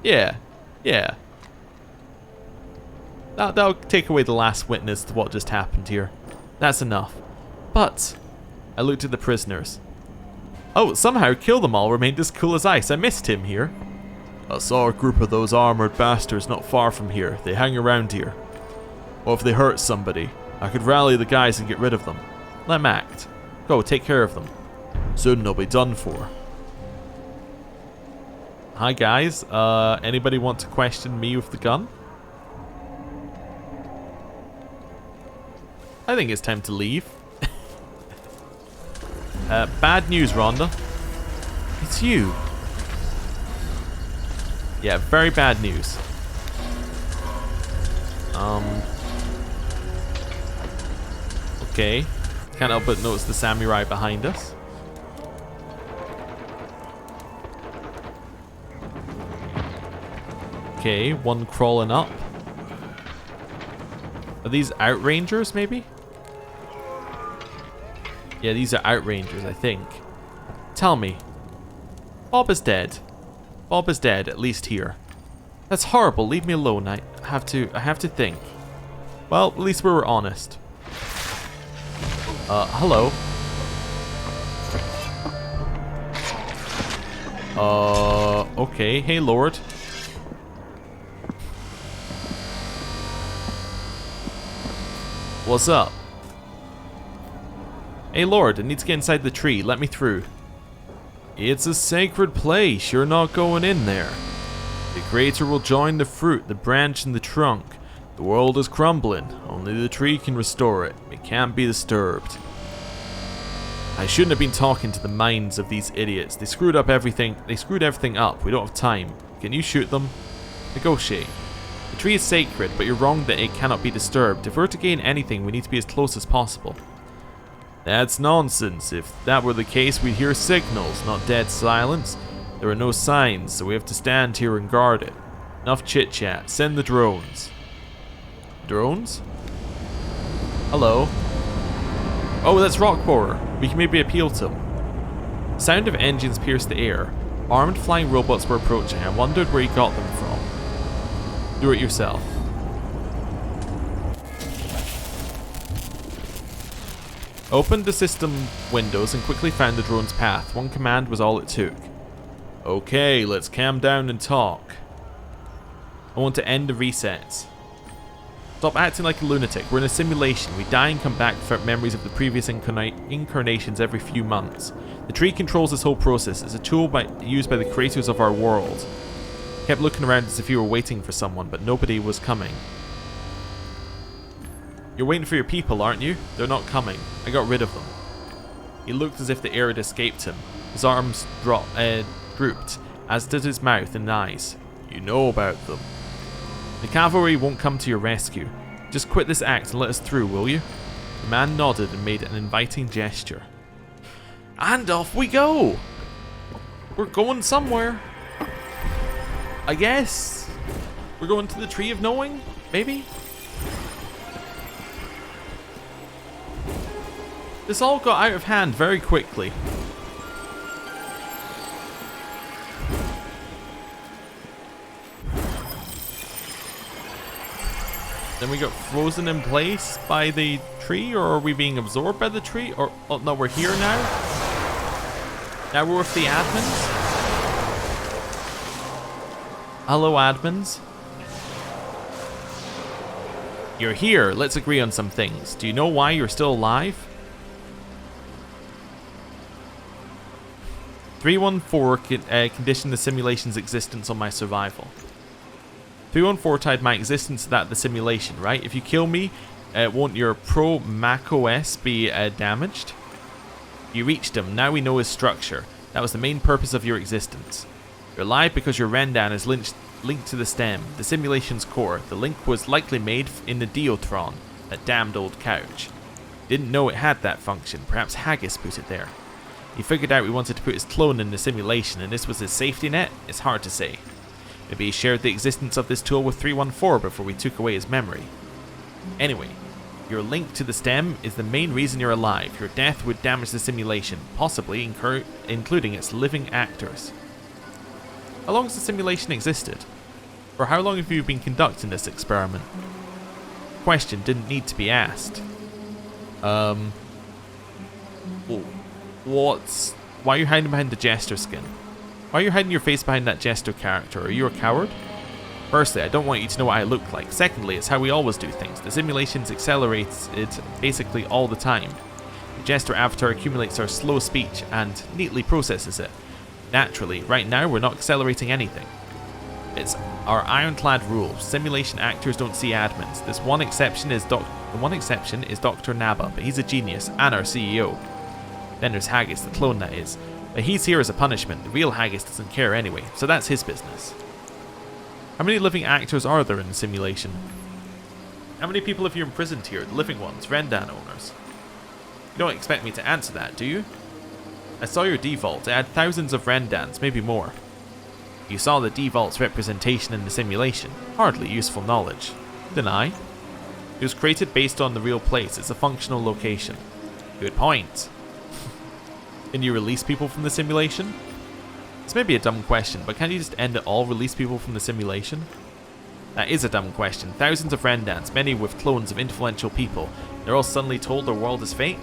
Yeah. Yeah. That'll take away the last witness to what just happened here. That's enough. But, I looked at the prisoners. Oh, somehow Kill Them All remained as cool as ice. I missed him here. I saw a group of those armored bastards not far from here. They hang around here. Or if they hurt somebody, I could rally the guys and get rid of them. Let them act. Go, take care of them. Soon they'll be done for. Hi guys, anybody want to question me with the gun? I think it's time to leave. Bad news, Rhonda. It's you. Yeah, very bad news. Okay. Can't help but notice the samurai behind us. Okay, one crawling up. Are these outrangers, maybe? Yeah, these are outrangers, I think. Tell me. Bob is dead. Bob is dead, at least here. That's horrible. Leave me alone. I have to think. Well, at least we were honest. Hello. Okay. Hey, Lord. What's up? Hey, Lord, I need to get inside the tree. Let me through. It's a sacred place. You're not going in there. The creator will join the fruit, the branch, and the trunk. The world is crumbling. Only the tree can restore it. It can't be disturbed. I shouldn't have been talking to the minds of these idiots. They screwed up everything. They screwed everything up. We don't have time. Can you shoot them? Negotiate. The tree is sacred, but you're wrong that it cannot be disturbed. If we're to gain anything, we need to be as close as possible. That's nonsense. If that were the case, we'd hear signals, not dead silence. There are no signs, so we have to stand here and guard it. Enough chit-chat. Send the drones. Drones? Hello? Oh, that's Rockborer. We can maybe appeal to him. Sound of engines pierced the air. Armed flying robots were approaching. I wondered where he got them from. Do it yourself. Opened the system windows and quickly found the drone's path. One command was all it took. Okay, let's calm down and talk. I want to end the resets. Stop acting like a lunatic. We're in a simulation. We die and come back without memories of the previous incarnations every few months. The tree controls this whole process. It's a tool used by the creators of our world. Kept looking around as if you were waiting for someone, but nobody was coming. You're waiting for your people, aren't you? They're not coming. I got rid of them. He looked as if the air had escaped him. His arms drooped, as did his mouth and eyes. You know about them. The cavalry won't come to your rescue. Just quit this act and let us through, will you? The man nodded and made an inviting gesture. And off we go! We're going somewhere. I guess. We're going to the Tree of Knowing? Maybe? This all got out of hand very quickly. Then we got frozen in place by the tree, or are we being absorbed by the tree? Or, oh no, we're here now? Now we're with the admins? Hello, admins. You're here, let's agree on some things. Do you know why you're still alive? 314 conditioned the simulation's existence on my survival. 314 tied my existence to that of the simulation, right? If you kill me, won't your pro Mac OS be damaged? You reached him, now we know his structure. That was the main purpose of your existence. You're alive because your Rendan is linked to the stem, the simulation's core. The link was likely made in the Deotron, that damned old couch. Didn't know it had that function, perhaps Haggis put it there. He figured out we wanted to put his clone in the simulation and this was his safety net? It's hard to say. Maybe he shared the existence of this tool with 314 before we took away his memory. Anyway, your link to the stem is the main reason you're alive. Your death would damage the simulation, possibly including its living actors. How long has the simulation existed? For how long have you been conducting this experiment? The question didn't need to be asked. Why are you hiding behind the jester skin? Why are you hiding your face behind that jester character? Are you a coward? Firstly, I don't want you to know what I look like. Secondly, it's how we always do things. The simulations accelerates it basically all the time. The jester avatar accumulates our slow speech and neatly processes it. Naturally, right now we're not accelerating anything. It's our ironclad rule. Simulation actors don't see admins. The one exception is Dr. Naba, but he's a genius and our CEO. Then there's Haggis, the clone that is. But he's here as a punishment. The real Haggis doesn't care anyway, so that's his business. How many living actors are there in the simulation? How many people have you imprisoned here? The living ones, Rendan owners? You don't expect me to answer that, do you? I saw your default. It had thousands of Rendans, maybe more. You saw the default's representation in the simulation. Hardly useful knowledge. Deny? It was created based on the real place. It's a functional location. Good point. Can you release people from the simulation? This may be a dumb question, but can't you just end it all, release people from the simulation? That is a dumb question. Thousands of Rendans, many with clones of influential people, they're all suddenly told their world is fake?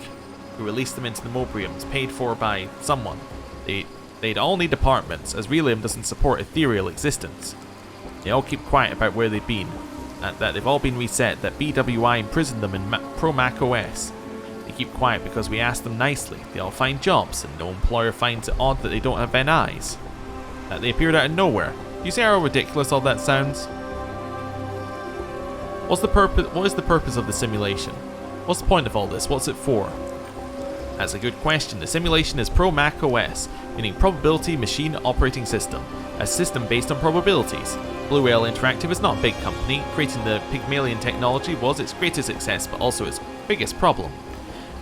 We release them into the Mobriums, paid for by someone. They'd all need apartments, as Relium doesn't support ethereal existence. They all keep quiet about where they've been, and that they've all been reset, that BWI imprisoned them in Pro Mac OS. They keep quiet because we ask them nicely. They all find jobs, and no employer finds it odd that they don't have NIs. That they appeared out of nowhere. Do you see how ridiculous all that sounds? What is the purpose of the simulation? What's the point of all this? What's it for? That's a good question. The simulation is Pro Mac OS, meaning Probability Machine Operating System, a system based on probabilities. Blue Whale Interactive is not a big company. Creating the Pygmalion technology was its greatest success, but also its biggest problem.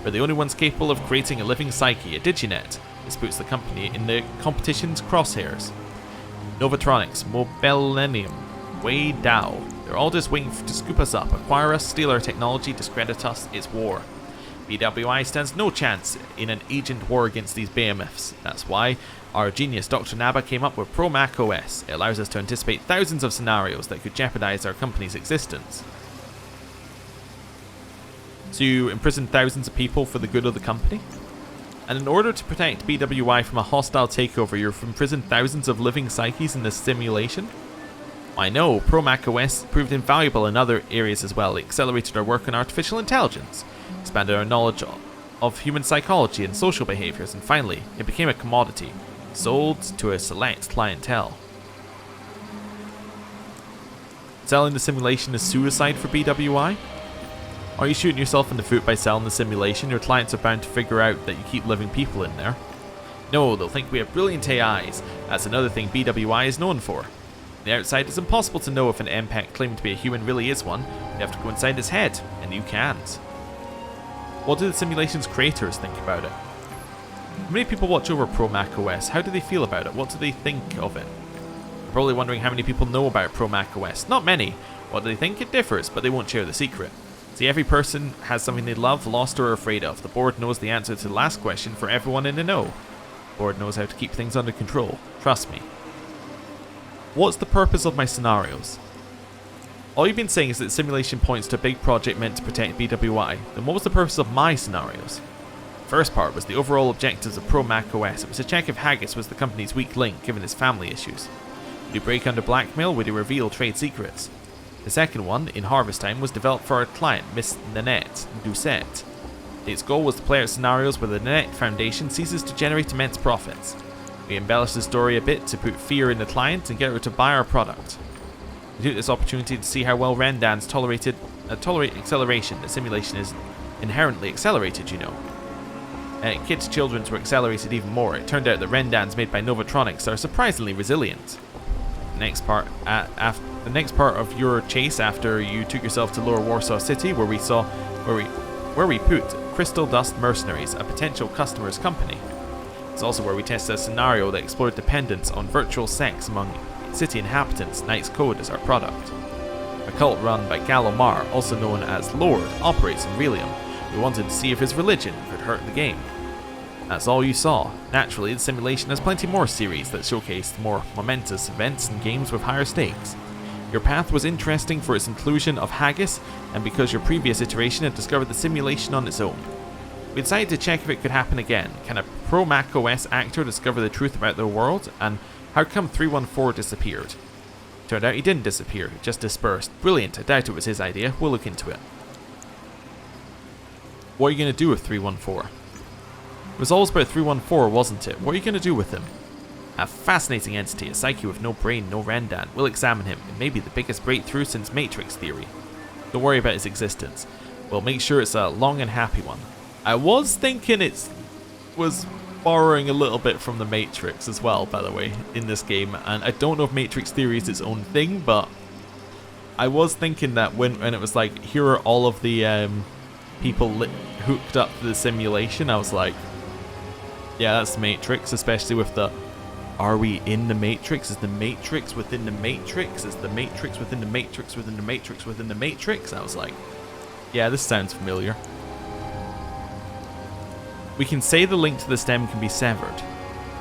We're the only ones capable of creating a living psyche, a diginet. This puts the company in the competition's crosshairs. Novatronics, Mobilenium, Wei Dao. They're all just waiting to scoop us up, acquire us, steal our technology, discredit us. It's war. BWI stands no chance in an agent war against these behemoths. That's why our genius Dr. Naba came up with Pro Mac OS. It allows us to anticipate thousands of scenarios that could jeopardize our company's existence. So you imprison thousands of people for the good of the company? And in order to protect BWI from a hostile takeover, you've imprisoned thousands of living psyches in this simulation? I know, Pro Mac OS proved invaluable in other areas as well. It accelerated our work on artificial intelligence, expanded our knowledge of human psychology and social behaviors, and finally, it became a commodity, sold to a select clientele. Selling the simulation is suicide for BWI? Are you shooting yourself in the foot by selling the simulation? Your clients are bound to figure out that you keep living people in there. No, they'll think we have brilliant AIs. That's another thing BWI is known for. On the outside, it's impossible to know if an MPEG claiming to be a human really is one. You have to go inside his head, and you can't. What do the simulation's creators think about it? How many people watch over Pro Mac OS? How do they feel about it? What do they think of it? You're probably wondering how many people know about Pro Mac OS. Not many. What do they think? It differs, but they won't share the secret. See, every person has something they love, lost, or are afraid of. The board knows the answer to the last question for everyone in the know. The board knows how to keep things under control. Trust me. What's the purpose of my scenarios? All you've been saying is that the simulation points to a big project meant to protect BWI. Then what was the purpose of my scenarios? The first part was the overall objectives of Pro Mac OS. It was to check if Haggis was the company's weak link given his family issues. Would he break under blackmail? Would he reveal trade secrets? The second one, in Harvest Time, was developed for our client, Miss Nanette Doucette. Its goal was to play out scenarios where the Nanette Foundation ceases to generate immense profits. We embellished the story a bit to put fear in the client and get her to buy our product. We took this opportunity to see how well Rendans tolerate acceleration. The simulation is inherently accelerated, you know. Kids' children's were accelerated even more. It turned out that Rendans made by Novatronics are surprisingly resilient. The next part of your chase after you took yourself to Lower Warsaw City, where we put Crystal Dust Mercenaries, a potential customer's company. It's also where we tested a scenario that explored dependence on virtual sex among city inhabitants. Knight's Code is our product. A cult run by Galomar, also known as Lord, operates in Relium. We wanted to see if his religion could hurt the game. That's all you saw. Naturally, the simulation has plenty more series that showcased more momentous events and games with higher stakes. Your path was interesting for its inclusion of Haggis, and because your previous iteration had discovered the simulation on its own. We decided to check if it could happen again. Can a Pro Mac OS actor discover the truth about their world? And how come 314 disappeared? Turned out he didn't disappear, he just dispersed. Brilliant, I doubt it was his idea. We'll look into it. What are you going to do with 314? It was always about 314, wasn't it? What are you going to do with him? A fascinating entity, a psyche with no brain, no Rendan. We'll examine him. It may be the biggest breakthrough since Matrix theory. Don't worry about his existence. We'll make sure it's a long and happy one. I was thinking it was borrowing a little bit from the Matrix as well, by the way, in this game. And I don't know if Matrix theory is its own thing, but I was thinking that when it was like, here are all of the people hooked up to the simulation, I was like, yeah, that's Matrix, especially with the, are we in the Matrix? Is the Matrix within the Matrix? Is the Matrix within the Matrix within the Matrix within the Matrix? I was like, yeah, this sounds familiar. We can say the link to the stem can be severed.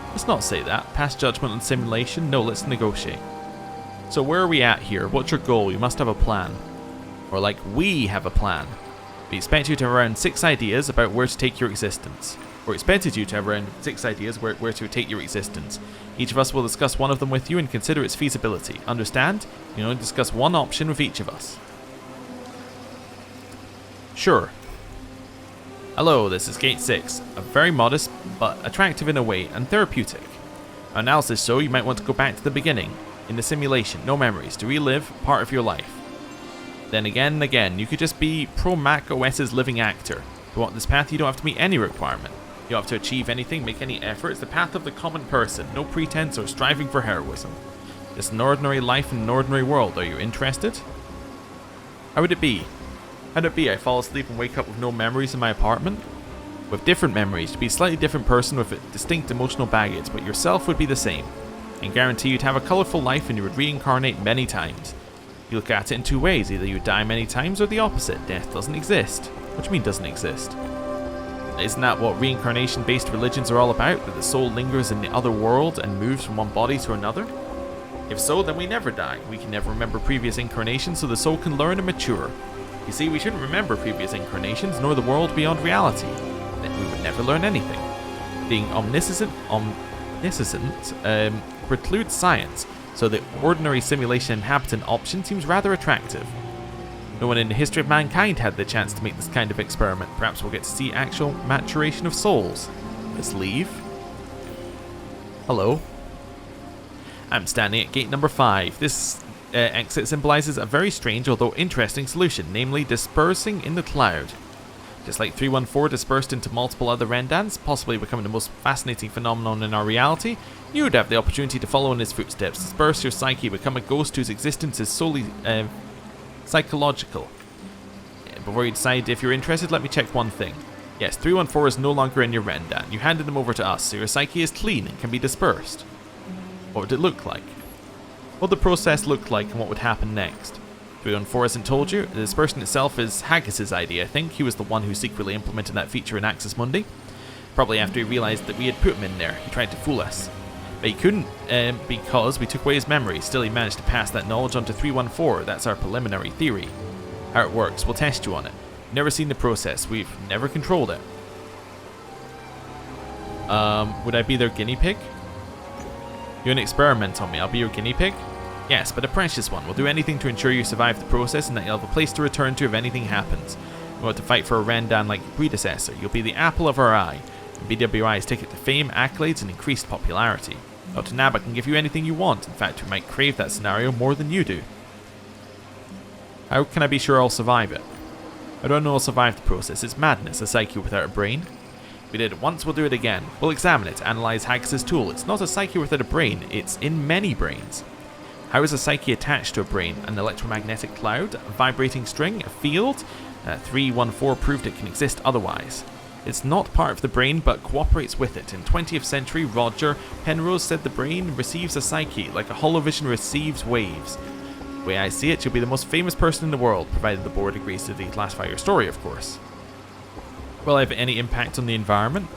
Let's not say that. Pass judgment on simulation? No, let's negotiate. So where are we at here? What's your goal? You must have a plan. Or like, we have a plan. We expect you to have around 6 ideas about where to take your existence. Or expected you to have around 6 ideas where to take your existence. Each of us will discuss one of them with you and consider its feasibility. Understand? You can only discuss one option with each of us. Sure. Hello, this is Gate 6. A very modest, but attractive in a way, and therapeutic. Our analysis show you might want to go back to the beginning. In the simulation, no memories, to relive part of your life. Then again and again, you could just be pro Mac OS's living actor. To walk this path, you don't have to meet any requirement. You don't have to achieve anything, make any effort. It's the path of the common person, no pretense or striving for heroism. Just an ordinary life in an ordinary world. Are you interested? How would it be? How'd it be I fall asleep and wake up with no memories in my apartment? With different memories, you'd be a slightly different person with a distinct emotional baggage, but yourself would be the same. And guarantee you'd have a colourful life and you would reincarnate many times. You look at it in 2 ways, either you die many times or the opposite, death doesn't exist. What do you mean doesn't exist? Isn't that what reincarnation-based religions are all about, that the soul lingers in the other world and moves from one body to another? If so, then we never die. We can never remember previous incarnations, so the soul can learn and mature. You see, we shouldn't remember previous incarnations, nor the world beyond reality. Then we would never learn anything. Being omniscient precludes science, so the ordinary simulation inhabitant option seems rather attractive. No one in the history of mankind had the chance to make this kind of experiment. Perhaps we'll get to see actual maturation of souls. Let's leave. Hello. I'm standing at gate number 5. This exit symbolizes a very strange, although interesting solution, namely dispersing in the cloud. Just like 314 dispersed into multiple other Rendans, possibly becoming the most fascinating phenomenon in our reality, you would have the opportunity to follow in his footsteps, disperse your psyche, become a ghost whose existence is solely psychological. Before you decide if you're interested, let me check one thing. Yes, 314 is no longer in your Rendan. You handed them over to us, so your psyche is clean and can be dispersed. What would it look like? What would the process look like and what would happen next? 314 hasn't told you. The dispersion itself is Haggis's idea, I think. He was the one who secretly implemented that feature in Axis Mundi. Probably after he realised that we had put him in there. He tried to fool us. But he couldn't, because we took away his memory. Still, he managed to pass that knowledge on to 314. That's our preliminary theory. How it works, we'll test you on it. We've never seen the process. We've never controlled it. Would I be their guinea pig? You want to experiment on me? I'll be your guinea pig? Yes, but a precious one. We'll do anything to ensure you survive the process and that you'll have a place to return to if anything happens. We want to fight for a Rendan like your predecessor. You'll be the apple of our eye. And BWI's ticket to fame, accolades, and increased popularity. Dr. Naba can give you anything you want. In fact, we might crave that scenario more than you do. How can I be sure I'll survive it? I don't know I'll survive the process. It's madness, a psyche without a brain. We did it once, we'll do it again. We'll examine it, analyze Haggis's tool. It's not a psyche without a brain, it's in many brains. How is a psyche attached to a brain? An electromagnetic cloud? A vibrating string? A field? 314 proved it can exist otherwise. It's not part of the brain, but cooperates with it. In 20th century, Roger Penrose said the brain receives a psyche, like a holovision receives waves. The way I see it, you'll be the most famous person in the world, provided the board agrees to declassify your story, of course. Will I have any impact on the environment?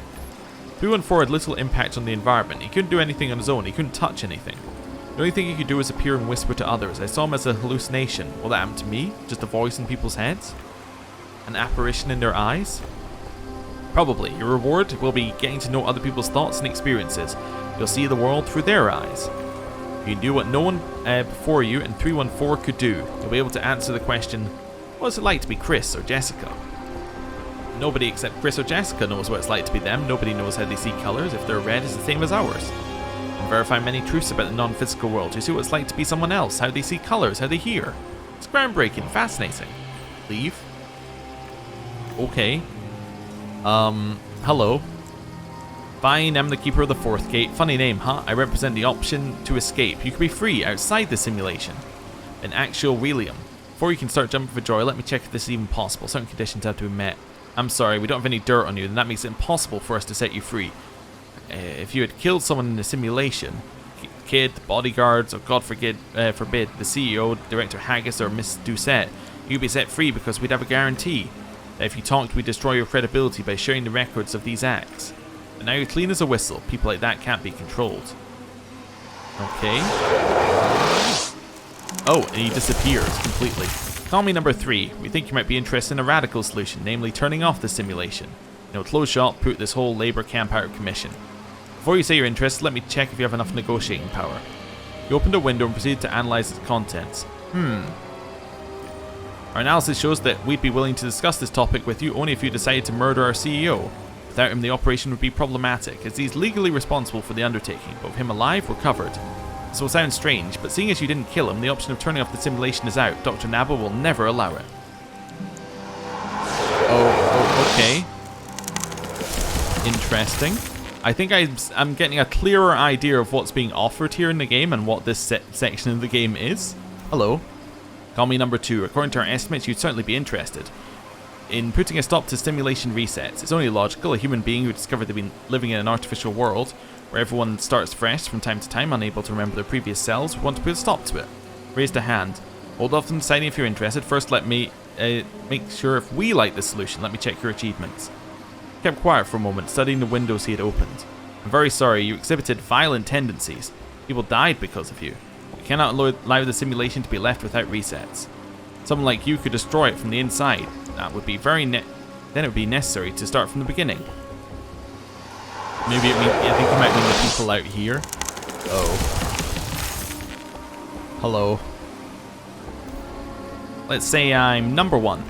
314 had little impact on the environment. He couldn't do anything on his own, he couldn't touch anything. The only thing he could do was appear and whisper to others. I saw him as a hallucination. Will that happen to me? Just a voice in people's heads? An apparition in their eyes? Probably. Your reward will be getting to know other people's thoughts and experiences. You'll see the world through their eyes. You can do what no one before you and 314 could do. You'll be able to answer the question, what is it like to be Chris or Jessica? Nobody except Chris or Jessica knows what it's like to be them. Nobody knows how they see colours. If they're red, it's the same as ours. And verify many truths about the non-physical world. You see what it's like to be someone else, how they see colours, how they hear. It's groundbreaking, fascinating. Leave? Okay. Hello. Fine, I'm the keeper of the 4th gate. Funny name, huh? I represent the option to escape. You can be free outside the simulation. An actual Relium. Before you can start jumping for joy, let me check if this is even possible. Certain conditions have to be met. I'm sorry, we don't have any dirt on you, then that makes it impossible for us to set you free. If you had killed someone in the simulation, kid, bodyguards, or God forbid, the CEO, Director Haggis, or Miss Doucette, you'd be set free because we'd have a guarantee. that if you talked, we destroy your credibility by sharing the records of these acts. But now you're clean as a whistle. People like that can't be controlled. Okay. Oh, and he disappears completely. Call me number 3. We think you might be interested in a radical solution, namely turning off the simulation. Close shot, put this whole labour camp out of commission. Before you say you're interested, let me check if you have enough negotiating power. You opened a window and proceeded to analyse its contents. Our analysis shows that we'd be willing to discuss this topic with you only if you decided to murder our CEO. Without him, the operation would be problematic, as he's legally responsible for the undertaking, but with him alive, we're covered. This will sound strange, but seeing as you didn't kill him, the option of turning off the simulation is out. Dr. Naba will never allow it. Oh, okay. Interesting. I think I'm getting a clearer idea of what's being offered here in the game and what this section of the game is. Hello. Call me number 2. According to our estimates, you'd certainly be interested in putting a stop to simulation resets. It's only logical. A human being who discovered they've been living in an artificial world where everyone starts fresh from time to time, unable to remember their previous selves, would want to put a stop to it. Raised a hand. Hold off on deciding if you're interested. First, let me make sure if we like this solution. Let me check your achievements. Kept quiet for a moment, studying the windows he had opened. I'm very sorry, you exhibited violent tendencies. People died because of you. We cannot allow the simulation to be left without resets. Someone like you could destroy it from the inside. That would be then it would be necessary to start from the beginning. Maybe I think it might mean the people out here. Oh. Hello. Let's say I'm number 1.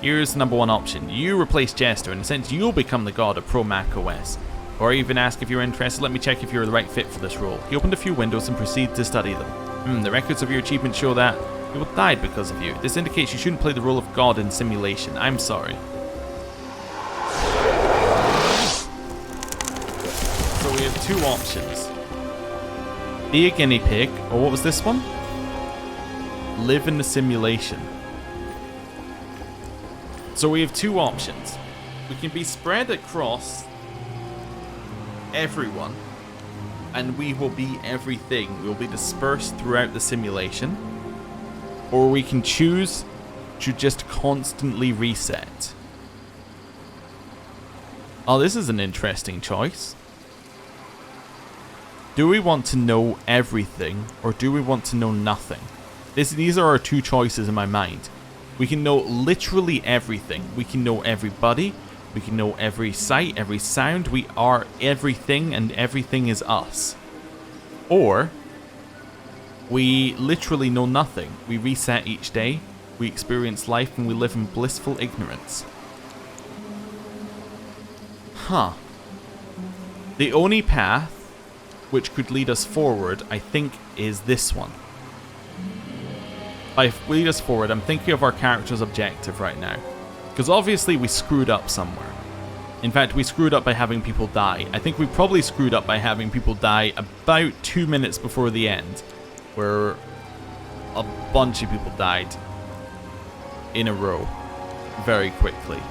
Here's the number 1 option. You replace Jester, in a sense you'll become the god of Pro Mac OS. Or even ask if you're interested, let me check if you're the right fit for this role. He opened a few windows and proceeded to study them. The records of your achievements show that people died because of you. This indicates you shouldn't play the role of god in simulation. I'm sorry. So we have 2 options. Be a guinea pig, or what was this one? Live in the simulation. So we have 2 options. We can be spread across everyone, and we will be everything. We will be dispersed throughout the simulation. Or we can choose to just constantly reset. Oh, this is an interesting choice. Do we want to know everything, or do we want to know nothing? These are our 2 choices in my mind. We can know literally everything. We can know everybody. We can know every sight, every sound. We are everything, and everything is us. Or we literally know nothing. We reset each day. We experience life, and we live in blissful ignorance. The only path which could lead us forward, I think, is this one. By lead us forward, I'm thinking of our character's objective right now. Because obviously we screwed up somewhere. In fact, we screwed up by having people die. I think we probably screwed up by having people die about 2 minutes before the end. Where a bunch of people died in a row. Very quickly.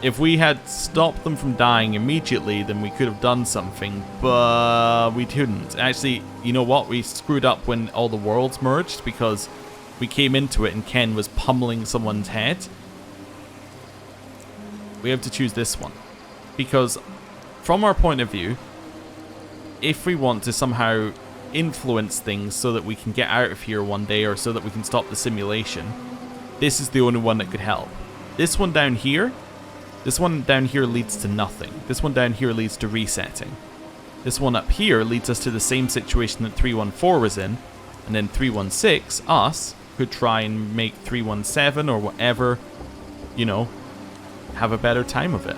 If we had stopped them from dying immediately, then we could have done something. But we couldn't. Actually, you know what? We screwed up when all the worlds merged. Because we came into it and Ken was pummeling someone's head. We have to choose this one. Because from our point of view, if we want to somehow influence things so that we can get out of here one day, or so that we can stop the simulation, this is the only one that could help. This one down here leads to nothing. This one down here leads to resetting. This one up here leads us to the same situation that 314 was in, and then 316, us, could try and make 317 or whatever, have a better time of it.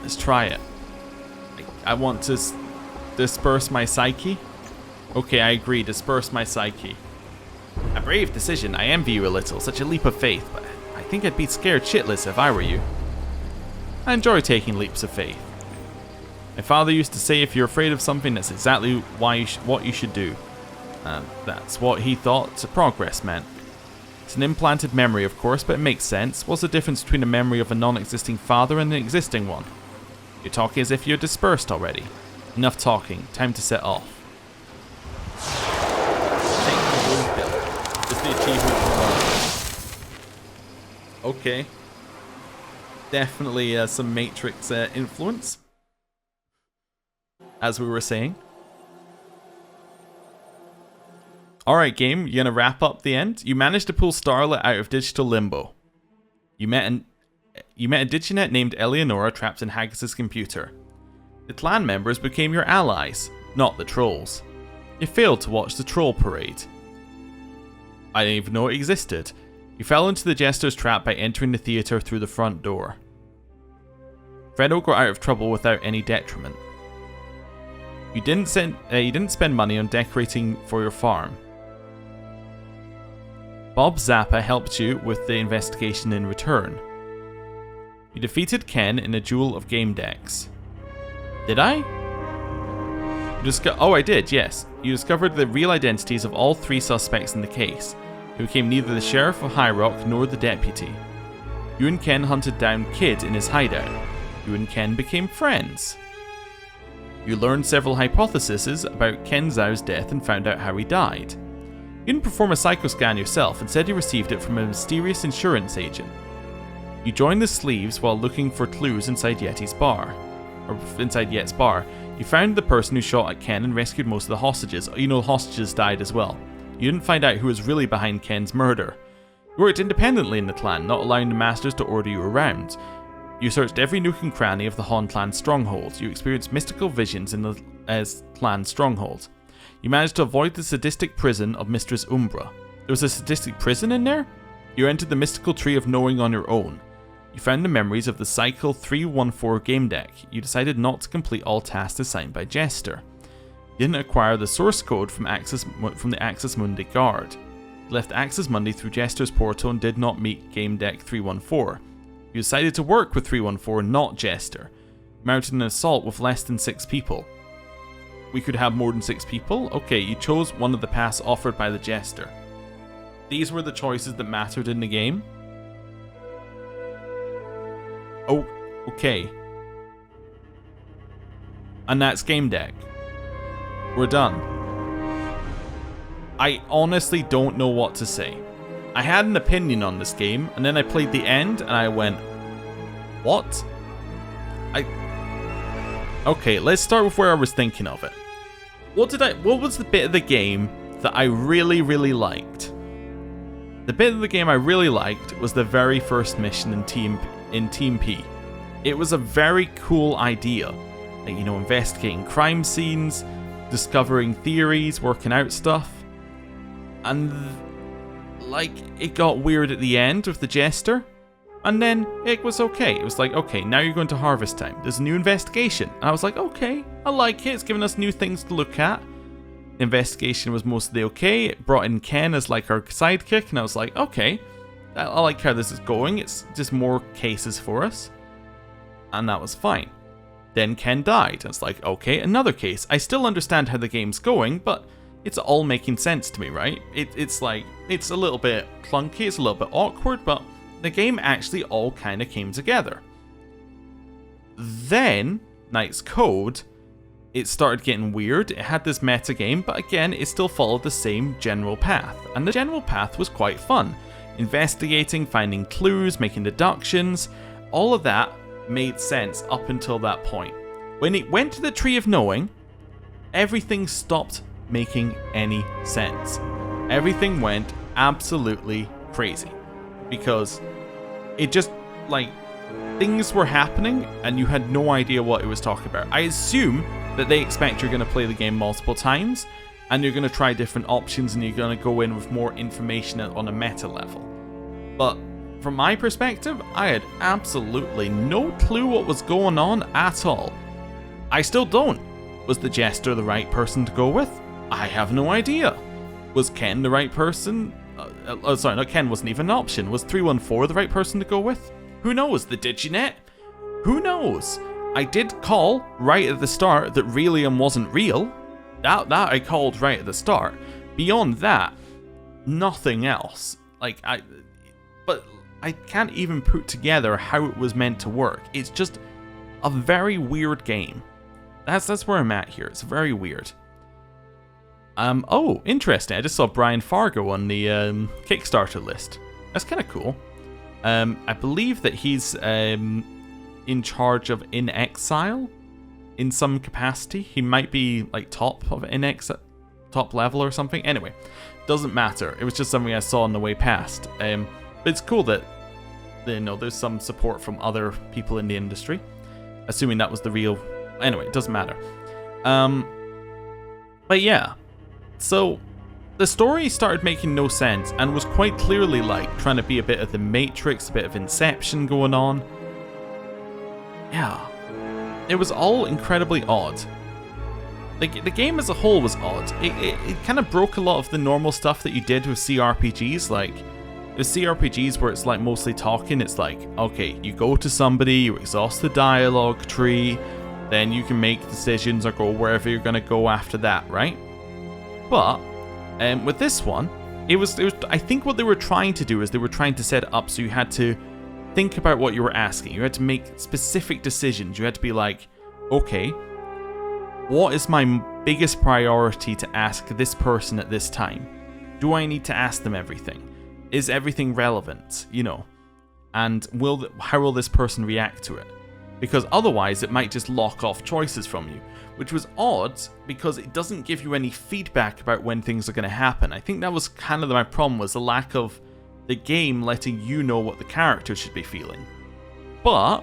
Let's try it. I want to disperse my psyche. Okay, I agree, disperse my psyche. A brave decision, I envy you a little, such a leap of faith, but I think I'd be scared shitless if I were you. I enjoy taking leaps of faith. My father used to say if you're afraid of something, that's exactly what you should do. That's what he thought progress meant. It's an implanted memory, of course, but it makes sense. What's the difference between a memory of a non-existing father and an existing one? You're talking as if you're dispersed already. Enough talking. Time to set off. Take the blue pill. It's the achievement. Okay. Definitely some Matrix influence, as we were saying. Alright game, you gonna wrap up the end? You managed to pull Starlet out of digital limbo. You met a Diginet named Eleonora trapped in Haggis's computer. The clan members became your allies, not the trolls. You failed to watch the troll parade. I didn't even know it existed. You fell into the Jester's trap by entering the theatre through the front door. Fredo got out of trouble without any detriment. You didn't spend money on decorating for your farm. Bob Zappa helped you with the investigation in return. You defeated Ken in a duel of Gamedec's. Did I? Oh, I did, yes. You discovered the real identities of all 3 suspects in the case. You became neither the sheriff of High Rock nor the deputy. You and Ken hunted down Kid in his hideout. You and Ken became friends. You learned several hypotheses about Ken Zhao's death and found out how he died. You didn't perform a psychoscan yourself, instead you received it from a mysterious insurance agent. You joined the Sleeves while looking for clues inside Yet's bar. You found the person who shot at Ken and rescued most of the hostages. You know, hostages died as well. You didn't find out who was really behind Ken's murder. You worked independently in the clan, not allowing the masters to order you around. You searched every nook and cranny of the Han clan stronghold. You experienced mystical visions in the clan stronghold. You managed to avoid the sadistic prison of Mistress Umbra. There was a sadistic prison in there? You entered the mystical tree of knowing on your own. You found the memories of the Cycle 314 Gamedec. You decided not to complete all tasks assigned by Jester. You didn't acquire the source code from the Axis Mundi guard. You left Axis Mundi through Jester's portal and did not meet Gamedec 314. You decided to work with 314, not Jester. You mounted an assault with less than 6 people. We could have more than 6 people? Okay, you chose one of the paths offered by the Jester. These were the choices that mattered in the game? Oh, okay. And that's Gamedec. We're done. I honestly don't know what to say. I had an opinion on this game, and then I played the end, and I went, what? Okay, let's start with where I was thinking of it. What was the bit of the game that I really, really liked? The bit of the game I really liked was the very first mission in Team P. It was a very cool idea. Like, you know, investigating crime scenes, discovering theories, working out stuff. And, like, it got weird at the end with the Jester. And then it was okay. It was like, okay, now you're going to harvest time. There's a new investigation. And I was like, okay, I like it. It's giving us new things to look at. The investigation was mostly okay. It brought in Ken as like our sidekick. And I was like, okay, I like how this is going. It's just more cases for us. And that was fine. Then Ken died. I was like, okay, another case. I still understand how the game's going, but it's all making sense to me, right? It's like, it's a little bit clunky. It's a little bit awkward, but the game actually all kind of came together. Then, Knight's Code, it started getting weird. It had this meta game, but again, it still followed the same general path. And the general path was quite fun. Investigating, finding clues, making deductions, all of that made sense up until that point. When it went to the Tree of Knowing, everything stopped making any sense. Everything went absolutely crazy. Because it just, like, things were happening and you had no idea what it was talking about. I assume that they expect you're going to play the game multiple times and you're going to try different options and you're going to go in with more information on a meta level. But from my perspective, I had absolutely no clue what was going on at all. I still don't. Was the Jester the right person to go with? I have no idea. Was Ken the right person? Sorry, not Ken wasn't even an option. Was 314 the right person to go with? Who knows? The Diginet? Who knows? I did call right at the start that Relium wasn't real. That I called right at the start. Beyond that, nothing else. But I can't even put together how it was meant to work. It's just a very weird game. That's where I'm at here. It's very weird. Oh, interesting. I just saw Brian Fargo on the Kickstarter list. That's kind of cool. I believe that he's in charge of In Exile in some capacity. He might be like top level or something. Anyway, doesn't matter. It was just something I saw on the way past. But it's cool that there's some support from other people in the industry. Assuming that was the real. Anyway, it doesn't matter. But yeah, so the story started making no sense and was quite clearly like trying to be a bit of the Matrix, a bit of Inception going on. Yeah, it was all incredibly odd. Like, the game as a whole was odd. It kind of broke a lot of the normal stuff that you did with CRPGs. Like, with CRPGs where it's like mostly talking, it's like, okay, you go to somebody, you exhaust the dialogue tree, then you can make decisions or go wherever you're going to go after that, right? But with this one, it was I think what they were trying to do is they were trying to set it up so you had to think about what you were asking. You had to make specific decisions. You had to be like, okay, what is my biggest priority to ask this person at this time? Do I need to ask them everything? Is everything relevant? And how will this person react to it? Because otherwise it might just lock off choices from you, which was odd because it doesn't give you any feedback about when things are going to happen. I think that was kind of my problem, was the lack of the game letting you know what the character should be feeling. But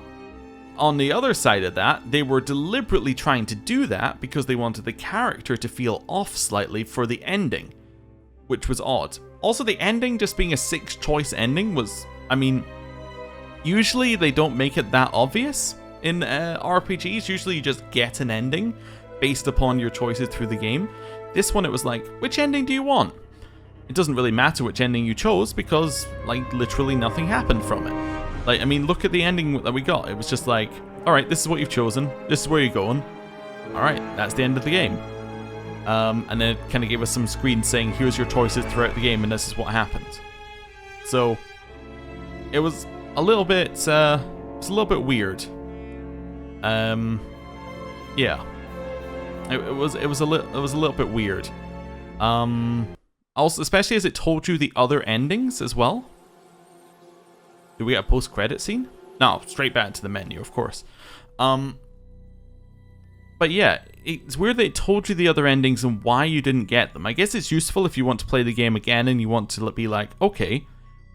on the other side of that, they were deliberately trying to do that because they wanted the character to feel off slightly for the ending, which was odd. Also, the ending just being a 6-choice ending was, usually they don't make it that obvious in RPGs. Usually you just get an ending based upon your choices through the game. This one, it was like, which ending do you want? It doesn't really matter which ending you chose because, like, literally nothing happened from it. Like, look at the ending that we got. It was just like, alright, this is what you've chosen. This is where you're going. Alright, that's the end of the game. And then it kind of gave us some screens saying, here's your choices throughout the game and this is what happened. So, it was a little bit, weird. Yeah. It was a little bit weird. Also, especially as it told you the other endings as well. Do we get a post-credit scene? No, straight back to the menu, of course. But yeah, it's weird that it told you the other endings and why you didn't get them. I guess it's useful if you want to play the game again and you want to be like, okay,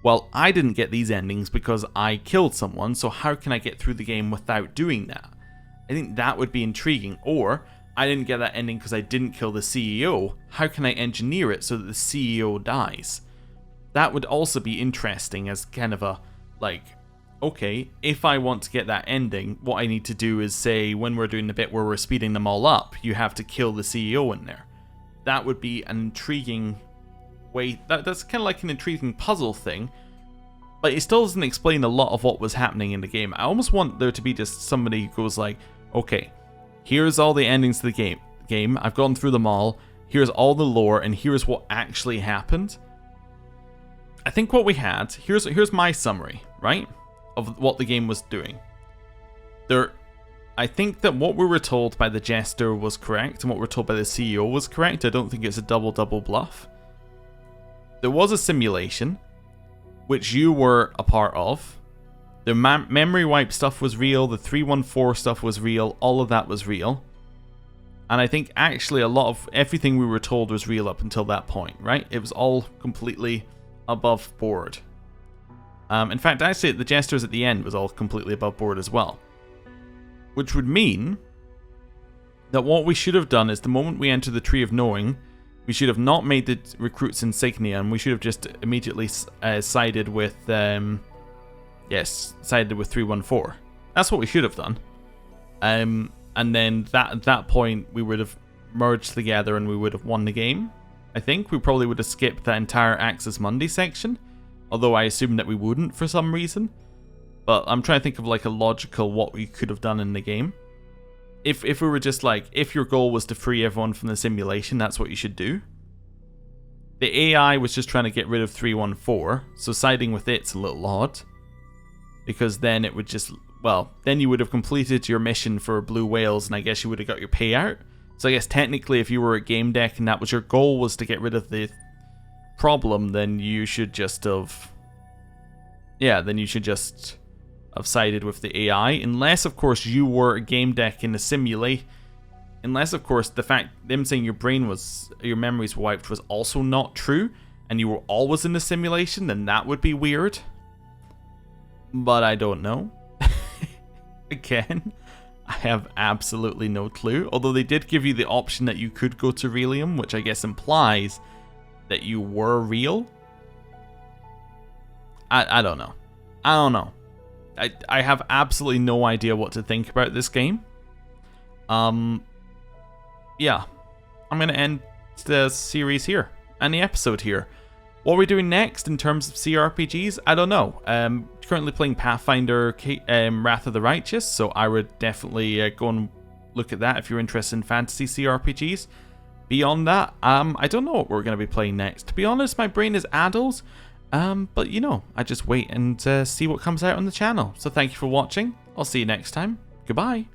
well, I didn't get these endings because I killed someone, so how can I get through the game without doing that? I think that would be intriguing. Or, I didn't get that ending because I didn't kill the CEO. How can I engineer it so that the CEO dies? That would also be interesting as kind of a, like, okay, if I want to get that ending, what I need to do is say, when we're doing the bit where we're speeding them all up, you have to kill the CEO in there. That would be an intriguing way. That's kind of like an intriguing puzzle thing, but it still doesn't explain a lot of what was happening in the game. I almost want there to be just somebody who goes like, okay, here's all the endings to the game. I've gone through them all. Here's all the lore, and here's what actually happened. I think what we had, here's my summary, right, of what the game was doing. I think that what we were told by the jester was correct, and what we were told by the CEO was correct. I don't think it's a double bluff. There was a simulation, which you were a part of. The memory wipe stuff was real, the 314 stuff was real, all of that was real. And I think actually a lot of everything we were told was real up until that point, right? It was all completely above board. In fact, actually, the gestures at the end was all completely above board as well. Which would mean that what we should have done is the moment we enter the Tree of Knowing, we should have not made the recruits insignia, and we should have just immediately sided with, sided with 314. That's what we should have done. And then at that point, we would have merged together and we would have won the game. I think we probably would have skipped that entire Axis Mundi section, although I assume that we wouldn't for some reason. But I'm trying to think of like a logical what we could have done in the game. If we were just like, if your goal was to free everyone from the simulation, that's what you should do. The AI was just trying to get rid of 314, so siding with it's a little odd. Because then it would just, well, then you would have completed your mission for blue whales, and I guess you would have got your payout. So I guess technically if you were at Gamedec and that was your goal, was to get rid of the problem, then you should just have, yeah, then you should just have sided with the AI, unless of course you were a Gamedec in a simulate. Unless of course the fact them saying your memories wiped was also not true, and you were always in a simulation, then that would be weird. But I don't know. Again, I have absolutely no clue. Although they did give you the option that you could go to Relium, which I guess implies that you were real. I don't know. I don't know. I have absolutely no idea what to think about this game. Yeah. I'm going to end the series here, and the episode here. What are we doing next in terms of CRPGs? I don't know. Currently playing Pathfinder Wrath of the Righteous, so I would definitely go and look at that if you're interested in fantasy CRPGs. Beyond that, I don't know what we're going to be playing next. To be honest, my brain is addled, but you know, I just wait and see what comes out on the channel. So thank you for watching. I'll see you next time. Goodbye.